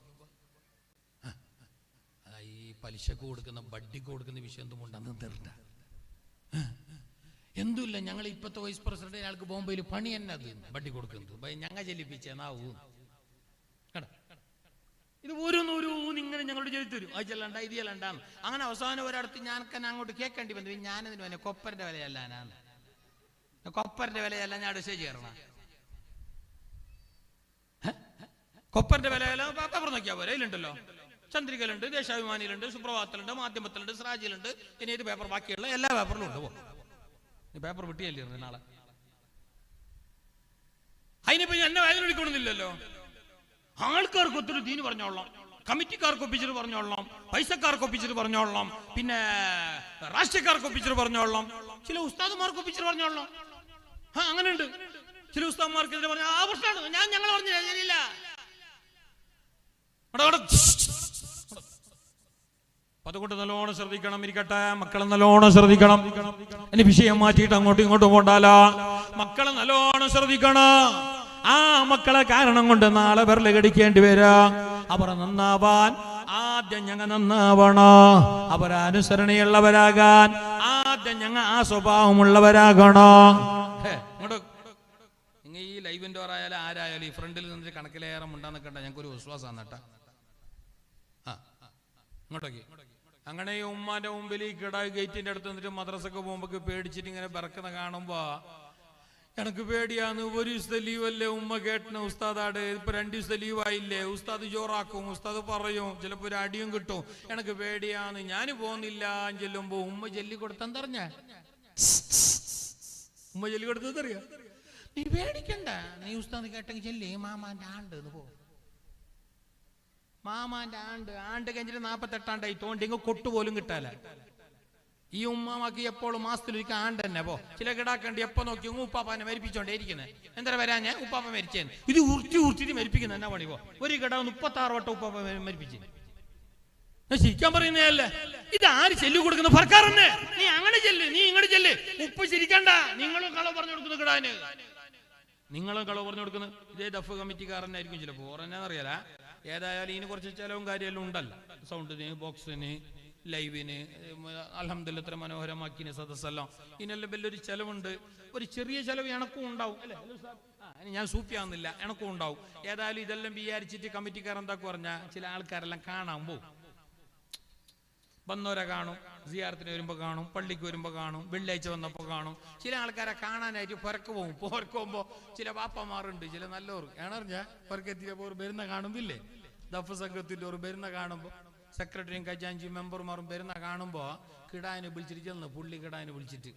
S1: ഈ പലിശക്ക് കൊടുക്കുന്ന ബഡ്ഡിക്ക് കൊടുക്കുന്ന വിഷയം എന്തുമുണ്ടെന്ന് തരണ്ട. എന്തുമില്ല, ഞങ്ങൾ ഇപ്പത്തെ വൈസ് പ്രസിഡന്റ് അയാൾക്ക് ബോംബെയിൽ പണി തന്നെ അത് ബഡ്ഡി കൊടുക്കുന്നത് ഞങ്ങൾ ചെല്ലിപ്പിച്ചേന്നാവൂ. ഇത് ഓരോന്നോരോ ഇങ്ങനെ ഞങ്ങളോട് ചെയ്തു തരും. അത് ചെല്ലണ്ട ഇത് ചെല്ലണ്ടാന്ന്. അങ്ങനെ അവസാനം ഒരിടത്ത് ഞാൻ അങ്ങോട്ട് കേൾക്കേണ്ടി വന്നു. ഞാനതിന് പറഞ്ഞ കൊപ്പറിന്റെ വിലയല്ല, കൊപ്പറിന്റെ വിലയല്ല, ഞാൻ അടുത്ത് ചേരണം. കൊപ്പറിന്റെ വിലയല്ല പേപ്പർ നോക്കിയാൽ പോലെ അതിലുണ്ടല്ലോ, ചന്ദ്രികയിലുണ്ട്, ദേശാഭിമാനിയിലുണ്ട്, സുപ്രഭാതത്തിലുണ്ട്, മാധ്യമത്തിലുണ്ട്, സിറാജിലുണ്ട്, ഇനി ഏത് പേപ്പർ ബാക്കിയുള്ള എല്ലാ പേപ്പറിലും ഉണ്ട്. പേപ്പർ വിട്ടിയല്ലേ നാളെ. അതിനിപ്പോ എന്നെ വേദന എടുക്കണമെന്നില്ലല്ലോ. ആൾക്കാർക്ക് ഒത്തിരി ദീന് പറഞ്ഞോളാം, കമ്മിറ്റിക്കാർക്ക് ഒപ്പിച്ചിട്ട് പറഞ്ഞോളാം, പൈസക്കാർക്ക് ഒപ്പിച്ചിട്ട് പറഞ്ഞോളാം, പിന്നെ രാഷ്ട്രീയക്കാർക്ക് ഒപ്പിച്ചിട്ട് പറഞ്ഞോളാം, ചില ഉസ്താദുമാർക്ക് ഒപ്പിച്ചിട്ട് പറഞ്ഞോളാം. അങ്ങനെ ഉണ്ട് ചില ഉസ്താദുമാർക്ക് പറഞ്ഞ ആ പ്രശ്നമാണ്. ഞങ്ങൾ പറഞ്ഞില്ല, ഞാനില്ല. അതുകൊണ്ട് നല്ലോണം ശ്രദ്ധിക്കണം. ഇരിക്കട്ടെ, മക്കളെ നല്ലോണം ശ്രദ്ധിക്കണം. ഇനി വിഷയം മാറ്റിയിട്ട് അങ്ങോട്ടും ഇങ്ങോട്ടും പോണ്ടാല. മക്കളെ നല്ലോണം ശ്രദ്ധിക്കണം. ആ മക്കളെ കാരണം കൊണ്ട് നാളെ വിരല് കടിക്കേണ്ടി വരാ. അവർ നന്നാവാൻ ആദ്യം ഞങ്ങൾ നന്നാവണോ. അവരനുസരണയുള്ളവരാകാൻ ആദ്യം ഞങ്ങൾ ആ സ്വഭാവമുള്ളവരാകണോ. നിങ്ങൾ ഈ ലൈവിൻ്റെ ഓറായാലും ആരായാലും ഈ ഫ്രണ്ടിൽ നിന്നിട്ട് കണക്കിലേറെ മുണ്ടാന്ന് കണ്ട ഞങ്ങൾക്കൊരു വിശ്വാസമാണ് കേട്ടാ. ഇങ്ങോട്ടേക്ക് അങ്ങനെ ഈ ഉമ്മാന്റെ മുമ്പിൽ ഈ കിടാ ഗേറ്റിന്റെ അടുത്ത് നിന്നിട്ട് മദ്രസക്ക് പോകുമ്പോ പേടിച്ചിട്ട് ഇങ്ങനെ ബറക്കുന്ന കാണുമ്പോ എനക്ക് പേടിയാന്ന്. ഒരു ദിവസത്തെ ലീവല്ലേ ഉമ്മ കേട്ടന ഉസ്താദാട്, ഇപ്പൊ 2 ദിവസത്തെ ലീവായില്ലേ, ഉസ്താദ് ജോറാക്കും, ഉസ്താദ് പറയും, ചിലപ്പോ ഒരു അടിയും കിട്ടും. എനക്ക് പേടിയാന്ന്, ഞാൻ പോന്നില്ല. ചെല്ലുമ്പോ ഉമ്മ ചൊല്ലി കൊടുത്തെന്തറിഞ്ഞ, ഉമ്മ ചൊല്ലി കൊടുത്തറിയാ, നീ പേടിക്കണ്ട, നീ ഉസ്താദ് കേട്ടെങ്കിൽ ചെല്ലി മാമാന്റെ ആണ്ട് പോ. മാമാന്റെ ആണ്ട് കഴിഞ്ഞിട്ട് 48 തോണ്ടിങ്ങ് കൊട്ടുപോലും കിട്ടാല. ഈ ഉമ്മാമാക്ക് എപ്പോഴും മാസത്തിലൊരിക്കൽ ആണ്ട് തന്നെ പോ. ചില കിടാക്കണ്ടി എപ്പോ നോക്കി ഉപ്പാപ്പാനെ മരിപ്പിച്ചോണ്ടേ ഇരിക്കുന്നത്. എന്താ വരാ ഞാൻ ഉപ്പാപ്പ മരിച്ചേന്ന് ഇത് ഉരുട്ടിട്ട് മരിപ്പിക്കുന്ന എന്നാ പണി പോ. ഒരു കിട 36 വട്ടം ഉപ്പാപ്പ മരിപ്പിച്ചു. ശരിക്കാൻ പറയുന്നതല്ലേ, ഇത് ആര് ചെല്ലു കൊടുക്കുന്ന ഫർക്കാറന്നെ. നീ അങ്ങനെ ചെല്ല്, നീ ഇങ്ങോട്ട് ചെല്ല്, ഉപ്പ് ചിരിക്കണ്ട. നിങ്ങളും കളവ് പറഞ്ഞു കൊടുക്കുന്നു കിടാന്, നിങ്ങളും കളവ് പറഞ്ഞു കൊടുക്കുന്നത് ഇതേ ദഫ് കമ്മിറ്റിക്കാരനായിരിക്കും ചിലപ്പോ, ഓറെന്നറിയാല. ഏതായാലും ഇതിന് കുറച്ച് ചെലവും കാര്യമെല്ലാം ഉണ്ടല്ലോ, സൗണ്ടിന്, ബോക്സിന്, ലൈവിന്. അൽഹംദുലില്ലാ ഇത്ര മനോഹരമാക്കിന് സദസ്സെല്ലാം. ഇതിനെല്ലാം വലിയൊരു ചെലവുണ്ട്. ഒരു ചെറിയ ചെലവ് എനക്കും ഉണ്ടാവും അല്ലേ. ഞാൻ സൂപ്പിയാവുന്നില്ല, എനക്കും ഉണ്ടാവും. ഏതായാലും ഇതെല്ലാം വിചാരിച്ചിട്ട് കമ്മിറ്റിക്കാരൻ എന്താക്കും പറഞ്ഞാൽ ചില ആൾക്കാരെല്ലാം കാണാൻ പോവും. വന്നവരെ കാണും, സിയാറത്തിന് വരുമ്പോൾ കാണും, പള്ളിക്ക് വരുമ്പോൾ കാണും, വെള്ളിയാഴ്ച വന്നപ്പോൾ കാണും. ചില ആൾക്കാരെ കാണാനായിട്ട് പുറക്ക് പോകും. പുറക്ക് പോകുമ്പോൾ ചില വാപ്പമാറുണ്ട്, ചില നല്ലവർ ഏണറിഞ്ഞ പുറക്കെത്തിയപ്പോൾ ഒരു വരുന്ന കാണുമ്പില്ലേ, ദഫ് സംഘത്തിൻ്റെ ഒരു വരുന്ന കാണുമ്പോൾ സെക്രട്ടറിയും ഖജാൻജിയും മെമ്പർമാരും വരുന്ന കാണുമ്പോൾ കിടാനെ വിളിച്ചിട്ട് ചെന്ന് പുള്ളി കിടാനെ വിളിച്ചിട്ട്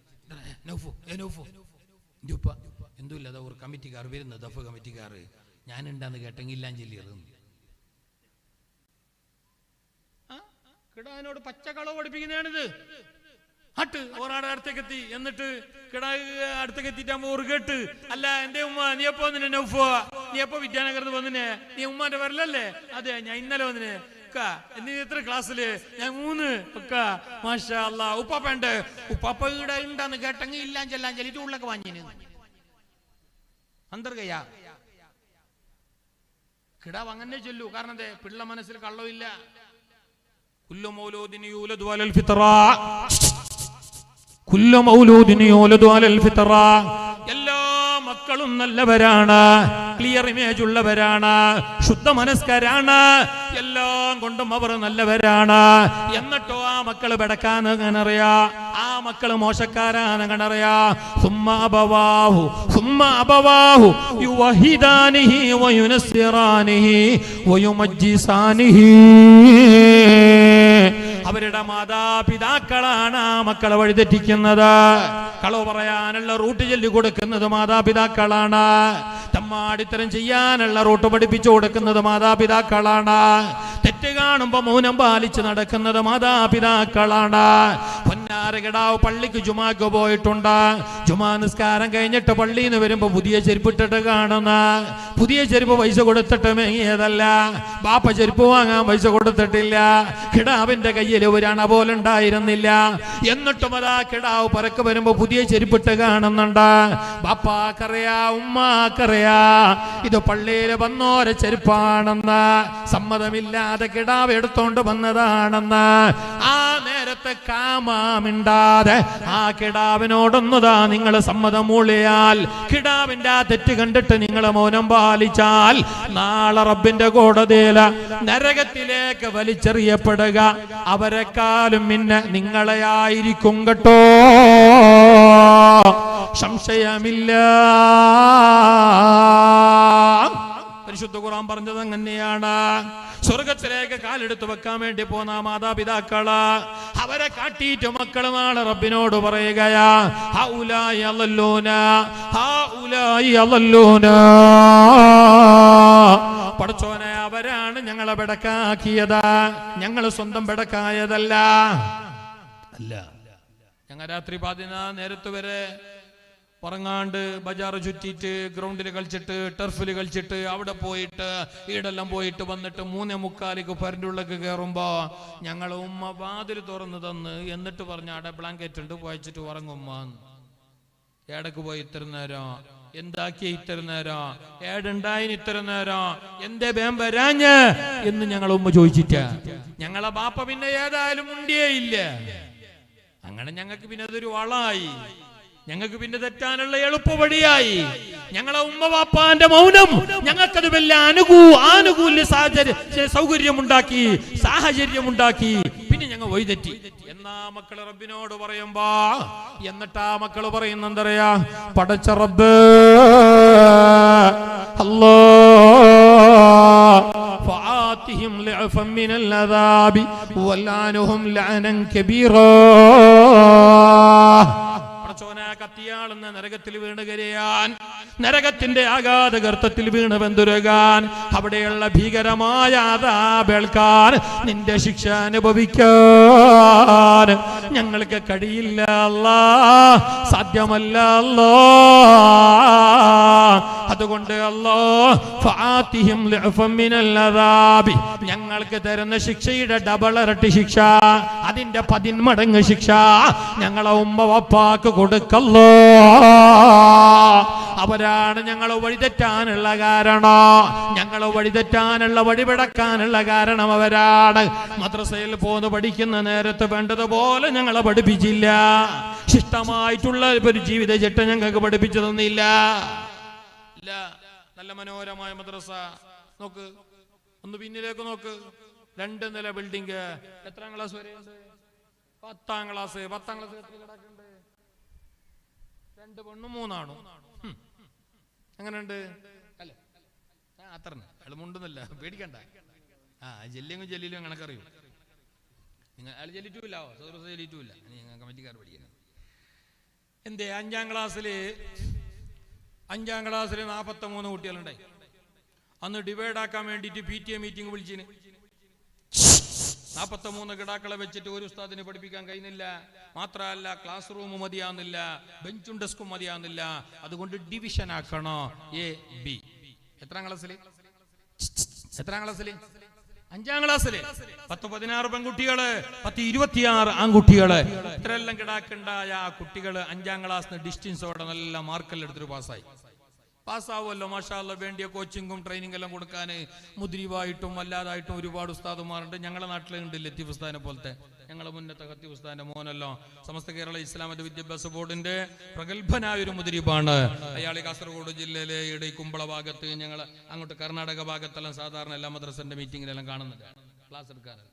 S1: നൗഫു നൗഫു എൻ്റെ ഉപ്പ എന്തുമില്ല, അതാ ഒരു കമ്മിറ്റിക്കാർ വരുന്നത്, ദഫ് കമ്മിറ്റിക്കാർ ഞാനുണ്ടാന്ന് കേട്ടെങ്കിൽ ഇല്ലാൻ ചെല്ലിയറുന്നു. കിടാനോട് പച്ചക്കളവ് പഠിപ്പിക്കുന്നതാണിത്. ഹട്ട് ഒരാടെ അടുത്തേക്ക് എത്തി, എന്നിട്ട് കിടാ അടുത്തേക്ക് എത്തിയിട്ടാകുമ്പോ ഒരു കേട്ട്, അല്ല എന്റെ ഉമ്മ നീ എപ്പോ വന്നിനെ നൗഫോ, നീ എപ്പോ വിദ്യാനഗരത്ത് വന്നിനെ, നീ ഉമ്മാന്റെ വരലല്ലേ, അതെ ഞാൻ ഇന്നലെ വന്നിനെ, നീ എത്ര ക്ലാസ്സില്, ഞാൻ 3 മാഷാ അല്ലാ. ഉപ്പാപ്പണ്ട്, ഉപ്പാപ്പ ഇവിടെ ഉണ്ടാന്ന് കേട്ടെങ്കിൽ ഇല്ലാൻ ചെല്ലാൻ ചെല്ലിട്ട് ഉള്ളൊക്കെ വാങ്ങിന് അന്തർഗയാ. കിടാവ് അങ്ങനെ ചൊല്ലൂ, കാരണം എന്തേ പിള്ള മനസ്സിൽ കള്ളമില്ല. കുല്ലു മൗലൂദിൻ യൂലദു അലൽ ഫിത്ര, കുല്ലു മൗലൂദിൻ യൂലദു അലൽ ഫിത്ര. എല്ലാ മക്കളും നല്ലവരാണ്, ക്ലിയർ ഇമേജ് ഉള്ളവരാണ്, ശുദ്ധ മനസ്കരാണ്, എല്ലാം കൊണ്ടും അവർ നല്ലവരാണ്. എന്നിട്ടോ ആ മക്കള് പെടക്കാൻ അങ്ങനറിയാ, ആ മക്കള് മോശക്കാരാണ് അങ്ങനറിയാ. സുമ്മ അബവാഹു യുവഹിദാനിഹി വയുനസ്സിറാനിഹി വയുമജ്ജിസാനിഹി. അവരുടെ മാതാപിതാക്കളാണ് ആ മക്കളെ വഴിതെറ്റിക്കുന്നത്. കളവ് പറയാനുള്ള റൂട്ട് ചൊല്ലി കൊടുക്കുന്നത് മാതാപിതാക്കളാണ്. തെമ്മാടിത്തരം ചെയ്യാനുള്ള റൂട്ട് പഠിപ്പിച്ചു കൊടുക്കുന്നത് മാതാപിതാക്കളാണ്. തെറ്റ് കാണുമ്പോ മൗനം പാലിച്ച് നടക്കുന്നത് മാതാപിതാക്കളാണ്. പൊന്നാരകിടാവ് പള്ളിക്ക് ജുമാക്ക് പോയിട്ടുണ്ട്. ജുമാ നിസ്കാരം കഴിഞ്ഞിട്ട് പള്ളിയിൽ നിന്ന് വരുമ്പോ പുതിയ ചെരുപ്പിട്ടിട്ട് കാണുന്ന, പുതിയ ചെരുപ്പ് പൈസ കൊടുത്തിട്ട് മേങ്ങിയതല്ല, ബാപ്പ ചെരുപ്പ് വാങ്ങാൻ പൈസ കൊടുത്തിട്ടില്ല, കിടാവിന്റെ കയ്യിൽ ഒരു അണ പോലുണ്ടായിരുന്നില്ല. എന്നിട്ടും അതാ കിടാവ് പരക്ക് വരുമ്പോ പുതിയ ചെരുപ്പിട്ട് കാണുന്നുണ്ട്. ബാപ്പാക്കറിയാ, ഉമ്മാക്കറിയാ ഇത് പള്ളിയിൽ വന്നോരെ ചെരുപ്പാണെന്ന്. സമ്മതമില്ലാതെ കിടാവ് എടുത്തോണ്ട് വന്നതാണെന്ന്. ആ നേരത്തെ കാമാമിണ്ടാതെ ആ കിടാവിനോടൊന്നുതാ നിങ്ങൾ സമ്മതം മൂളിയാൽ, കിടാവിന്റെ ആ തെറ്റ് കണ്ടിട്ട് നിങ്ങൾ മൗനം പാലിച്ചാൽ, നാളെ റബ്ബിന്റെ കോടതിയിൽ നരകത്തിലേക്ക് വലിച്ചെറിയപ്പെടുക അവരെക്കാളും പിന്നെ നിങ്ങളെയായിരിക്കും കേട്ടോ, സംശയമില്ല. പരിശുദ്ധ ഖുർആൻ പറഞ്ഞത് അങ്ങനെയാണ്. സ്വർഗത്തിലേക്ക് കാലെടുത്ത് വെക്കാൻ വേണ്ടി പോന്ന മാതാപിതാക്കള് അവരെ കാട്ടിയിട്ട് മക്കള് നാളെ റബ്ബിനോട് പറയുകയാ, ഹൗലായി അളല്ലൂന, ഹൗലായി അളല്ലൂന. പടച്ചോനെ, അവരാണ് ഞങ്ങളെ ബെടക്കാക്കിയത്, ഞങ്ങൾ സ്വന്തം ബെടക്കായതല്ല. അല്ല, ഞങ്ങൾ രാത്രി 11 നേരത്ത് വരെ ഉറങ്ങാണ്ട് ബജാറ് ചുറ്റിയിട്ട് ഗ്രൗണ്ടിൽ കളിച്ചിട്ട് ടർഫിൽ കളിച്ചിട്ട് അവിടെ പോയിട്ട് ഈടെല്ലാം പോയിട്ട് വന്നിട്ട് 3:45 പരൻ്റെ ഉള്ളിലേക്ക് കയറുമ്പോ ഞങ്ങൾ ഉമ്മ വാതിൽ തുറന്നു തന്ന് എന്നിട്ട് പറഞ്ഞ അവിടെ ബ്ലാങ്കറ്റ് ഉണ്ട് വായിച്ചിട്ട് ഉറങ്ങുമ്മ. ഏടക്ക് പോയി ഇത്ര നേരം, എന്താക്കിയ ഇത്ര നേരം, ഏടുണ്ടായിന് ഇത്ര നേരം, എന്തേ ബേം വരാഞ്ഞ് എന്ന് ഞങ്ങൾ ഉമ്മ ചോദിച്ചിട്ട. ഞങ്ങളെ ബാപ്പ പിന്നെ ഏതായാലും മുണ്ടിയേ ഇല്ല. അങ്ങനെ ഞങ്ങൾക്ക് പിന്നെ അതൊരു വളായി, ഞങ്ങൾക്ക് പിന്നെ തെറ്റാനുള്ള എളുപ്പവഴിയായി. ഞങ്ങളെ ഉമ്മ വാപ്പാന്റെ മൗനം ഞങ്ങൾക്കത് വല്ല ആനുകൂല്യ സൗകര്യമുണ്ടാക്കി, സാഹചര്യമുണ്ടാക്കി. പിന്നെ ഞങ്ങൾ വഴിതെറ്റി. എന്നാ മക്കള് റബ്ബിനോട് പറയുമ്പോ എന്നിട്ടാ മക്കള് പറയുന്നെന്തറിയാ, പടച്ച റബ്ബ് അല്ലാ ഫആതിഹിം ലഅഫൻ മിനൽ അദാബി വലഅനഹും ലഅനൻ കബീറാ. കത്തിയാളുന്ന നരകത്തിൽ വീണ് കരയാൻ, നരകത്തിന്റെ ആഘാത ഗർത്തത്തിൽ വീണ് വെന്തുരുകാൻ, അവിടെയുള്ള ഭീകരമായ ആദാബേൽക്കാൻ, നിന്റെ ശിക്ഷ അനുഭവിക്കാൻ ഞങ്ങൾക്ക് കഴിയില്ല അല്ലാ, സാധ്യമല്ല അല്ലാ. അതുകൊണ്ട് ഫആതിഹിം ലഅഫൻ മിനൽ അദാബി, ഞങ്ങൾക്ക് തരുന്ന ശിക്ഷയുടെ ഡബിൾ ഇരട്ടി ശിക്ഷ, അതിന്റെ 10 മടങ്ങ് ശിക്ഷ ഞങ്ങളെ ഉമ്മ വാപ്പാക്ക് കൊടുക്കല്ലോ. അവരാണ് ഞങ്ങൾ വഴിതെറ്റാനുള്ള കാരണം, ഞങ്ങൾ വഴിതെറ്റാനുള്ള വഴിപിടക്കാനുള്ള കാരണം അവരാണ്. മദ്രസയിൽ പോന്ന് പഠിക്കുന്ന നേരത്ത് വേണ്ടതുപോലെ ഞങ്ങളെ പഠിപ്പിച്ചില്ല, ശിഷ്ടമായിട്ടുള്ള ഒരു ജീവിത ചിട്ട ഞങ്ങൾക്ക് പഠിപ്പിച്ചു തന്നില്ല. നല്ല മനോഹരമായ മദ്രസ നോക്ക്, ഒന്ന് പിന്നിലേക്ക് നോക്ക്, 2 നില ബിൽഡിംഗ്, എത്രാം ക്ലാസ് വരെ ഉണ്ട്? 10ാം ക്ലാസ്. 10ാം ക്ലാസ് എത്ര കിടക്കുന്നുണ്ട്? 2 പെണ്ണും 3 ആണും. അങ്ങനെയുണ്ട് അല്ലേ? അത്ര എളുമുണ്ടെന്നല്ല, പേടിക്കണ്ട. ജെല്ലിയും ജെല്ലിലും കണക്കറിയൂ. നിങ്ങൾ അയാൾ ജെല്ലിട്ടുമില്ലോ, ജെല്ലിട്ടുമില്ല, കമ്മിറ്റിക്കാർ പഠിക്കുന്നത് എന്തേ? 5ാം ക്ലാസ്സില് 43 കുട്ടികളുണ്ടായി. അന്ന് ഡിവൈഡ് ആക്കാൻ വേണ്ടിയിട്ട് PTA മീറ്റിംഗ് വിളിച്ചിന്. 43 കിടാക്കളെ വെച്ചിട്ട് ഒരു ഉസ്താദിനെ പഠിപ്പിക്കാൻ കഴിയുന്നില്ല. മാത്രമല്ല ക്ലാസ് റൂം മതിയാവുന്നില്ല, ബെഞ്ചും ഡെസ്കും മതിയാവുന്നില്ല. അതുകൊണ്ട് ഡിവിഷൻ ആക്കണോ, AB. എത്രാം ക്ലാസ്സില്? 5ാം ക്ലാസ്സില് 10-16 പെൺകുട്ടികള്, 10-26 ആൺകുട്ടികള്. ഇത്രയെല്ലാം കിടാക്കുണ്ടായ ആ കുട്ടികള് 5ാം ക്ലാസ്സിന് ഡിസ്റ്റൻസോടെ നല്ല മാർക്കെല്ലാം എടുത്തിട്ട് പാസ്സാവുമല്ലോ. മാഷാ അല്ലാ, വേണ്ടിയ കോച്ചിങ്ങും ട്രെയിനിങ് എല്ലാം കൊടുക്കാൻ മുദ്രീവായിട്ടും അല്ലാതായിട്ടും ഒരുപാട് ഉസ്താദുമാരുണ്ട്. ഞങ്ങളുടെ നാട്ടിലുണ്ട് ലത്തീഫ് ഉസ്താദിനെ പോലത്തെ. ഞങ്ങളെ മുന്നത്തെ ലത്തീഫ് ഉസ്താദിന്റെ മോനല്ലോ സമസ്ത കേരള ഇസ്ലാമിക വിദ്യാഭ്യാസ ബോർഡിന്റെ പ്രഗത്ഭനായ ഒരു മുദ്രീബാണ് അയാൾ. കാസർഗോഡ് ജില്ലയിലെ ഇവിടെ കുമ്പള ഭാഗത്ത്, ഞങ്ങൾ അങ്ങോട്ട് കർണാടക ഭാഗത്തെല്ലാം സാധാരണ എല്ലാ മദ്രസന്റെ മീറ്റിങ്ങിലെല്ലാം കാണുന്നുണ്ട്, ക്ലാസ് എടുക്കാറ്.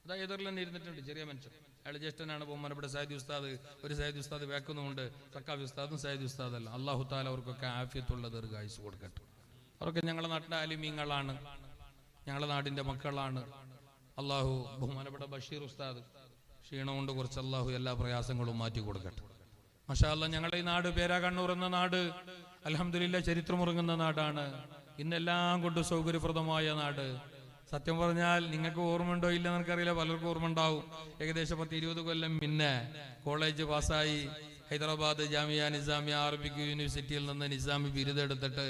S1: അതാ എതിർലെന്നെ ഇരുന്നിട്ടുണ്ട്, ചെറിയ മനുഷ്യൻ. അയാൾ ജ്യേഷ്ഠനാണ്. ബഹുമാനപ്പെട്ട സയ്യിദ് ഉസ്താദ്, ഒരു സയ്യിദ് ഉസ്താദ് വേക്കുന്നുണ്ട്, സക്കാഫി ഉസ്താദും സയ്യിദ് ഉസ്താദല്ല. അല്ലാഹു തആല അവർക്കൊക്കെ ആഫിയത്തുള്ള ദീർഘായുസ്സ് കൊടുക്കട്ടെ. അവർക്ക് ഞങ്ങളുടെ നാട്ടിലെ ആലിമീങ്ങളാണ്, ഞങ്ങളുടെ നാടിന്റെ മക്കളാണ്. അള്ളാഹു ബഹുമാനപ്പെട്ട ബഷീർ ഉസ്താദ് ക്ഷീണം കൊണ്ട് കുറച്ച് അള്ളാഹു എല്ലാ പ്രയാസങ്ങളും മാറ്റി കൊടുക്കട്ടെ. മാഷാ അല്ലാ, ഞങ്ങളുടെ ഈ നാട് പേരാ കണ്ണൂർ എന്ന നാട് അൽഹംദുലില്ലാ ചരിത്രമുറങ്ങുന്ന നാടാണ്. ഇന്നെല്ലാം കൊണ്ട് സൗകര്യപ്രദമായ നാട്. സത്യം പറഞ്ഞാൽ നിങ്ങൾക്ക് ഓർമ്മയുണ്ടോ ഇല്ല എനിക്കറിയില്ല, പലർക്കും ഓർമ്മ ഉണ്ടാവും. ഏകദേശം 10-20 കൊല്ലം പിന്നെ കോളേജ് പാസ്സായി ഹൈദരാബാദ് ജാമിയ നിസാമിയ അറബിക് യൂണിവേഴ്സിറ്റിയിൽ നിന്ന് നിസാമി ബിരുദം എടുത്തിട്ട്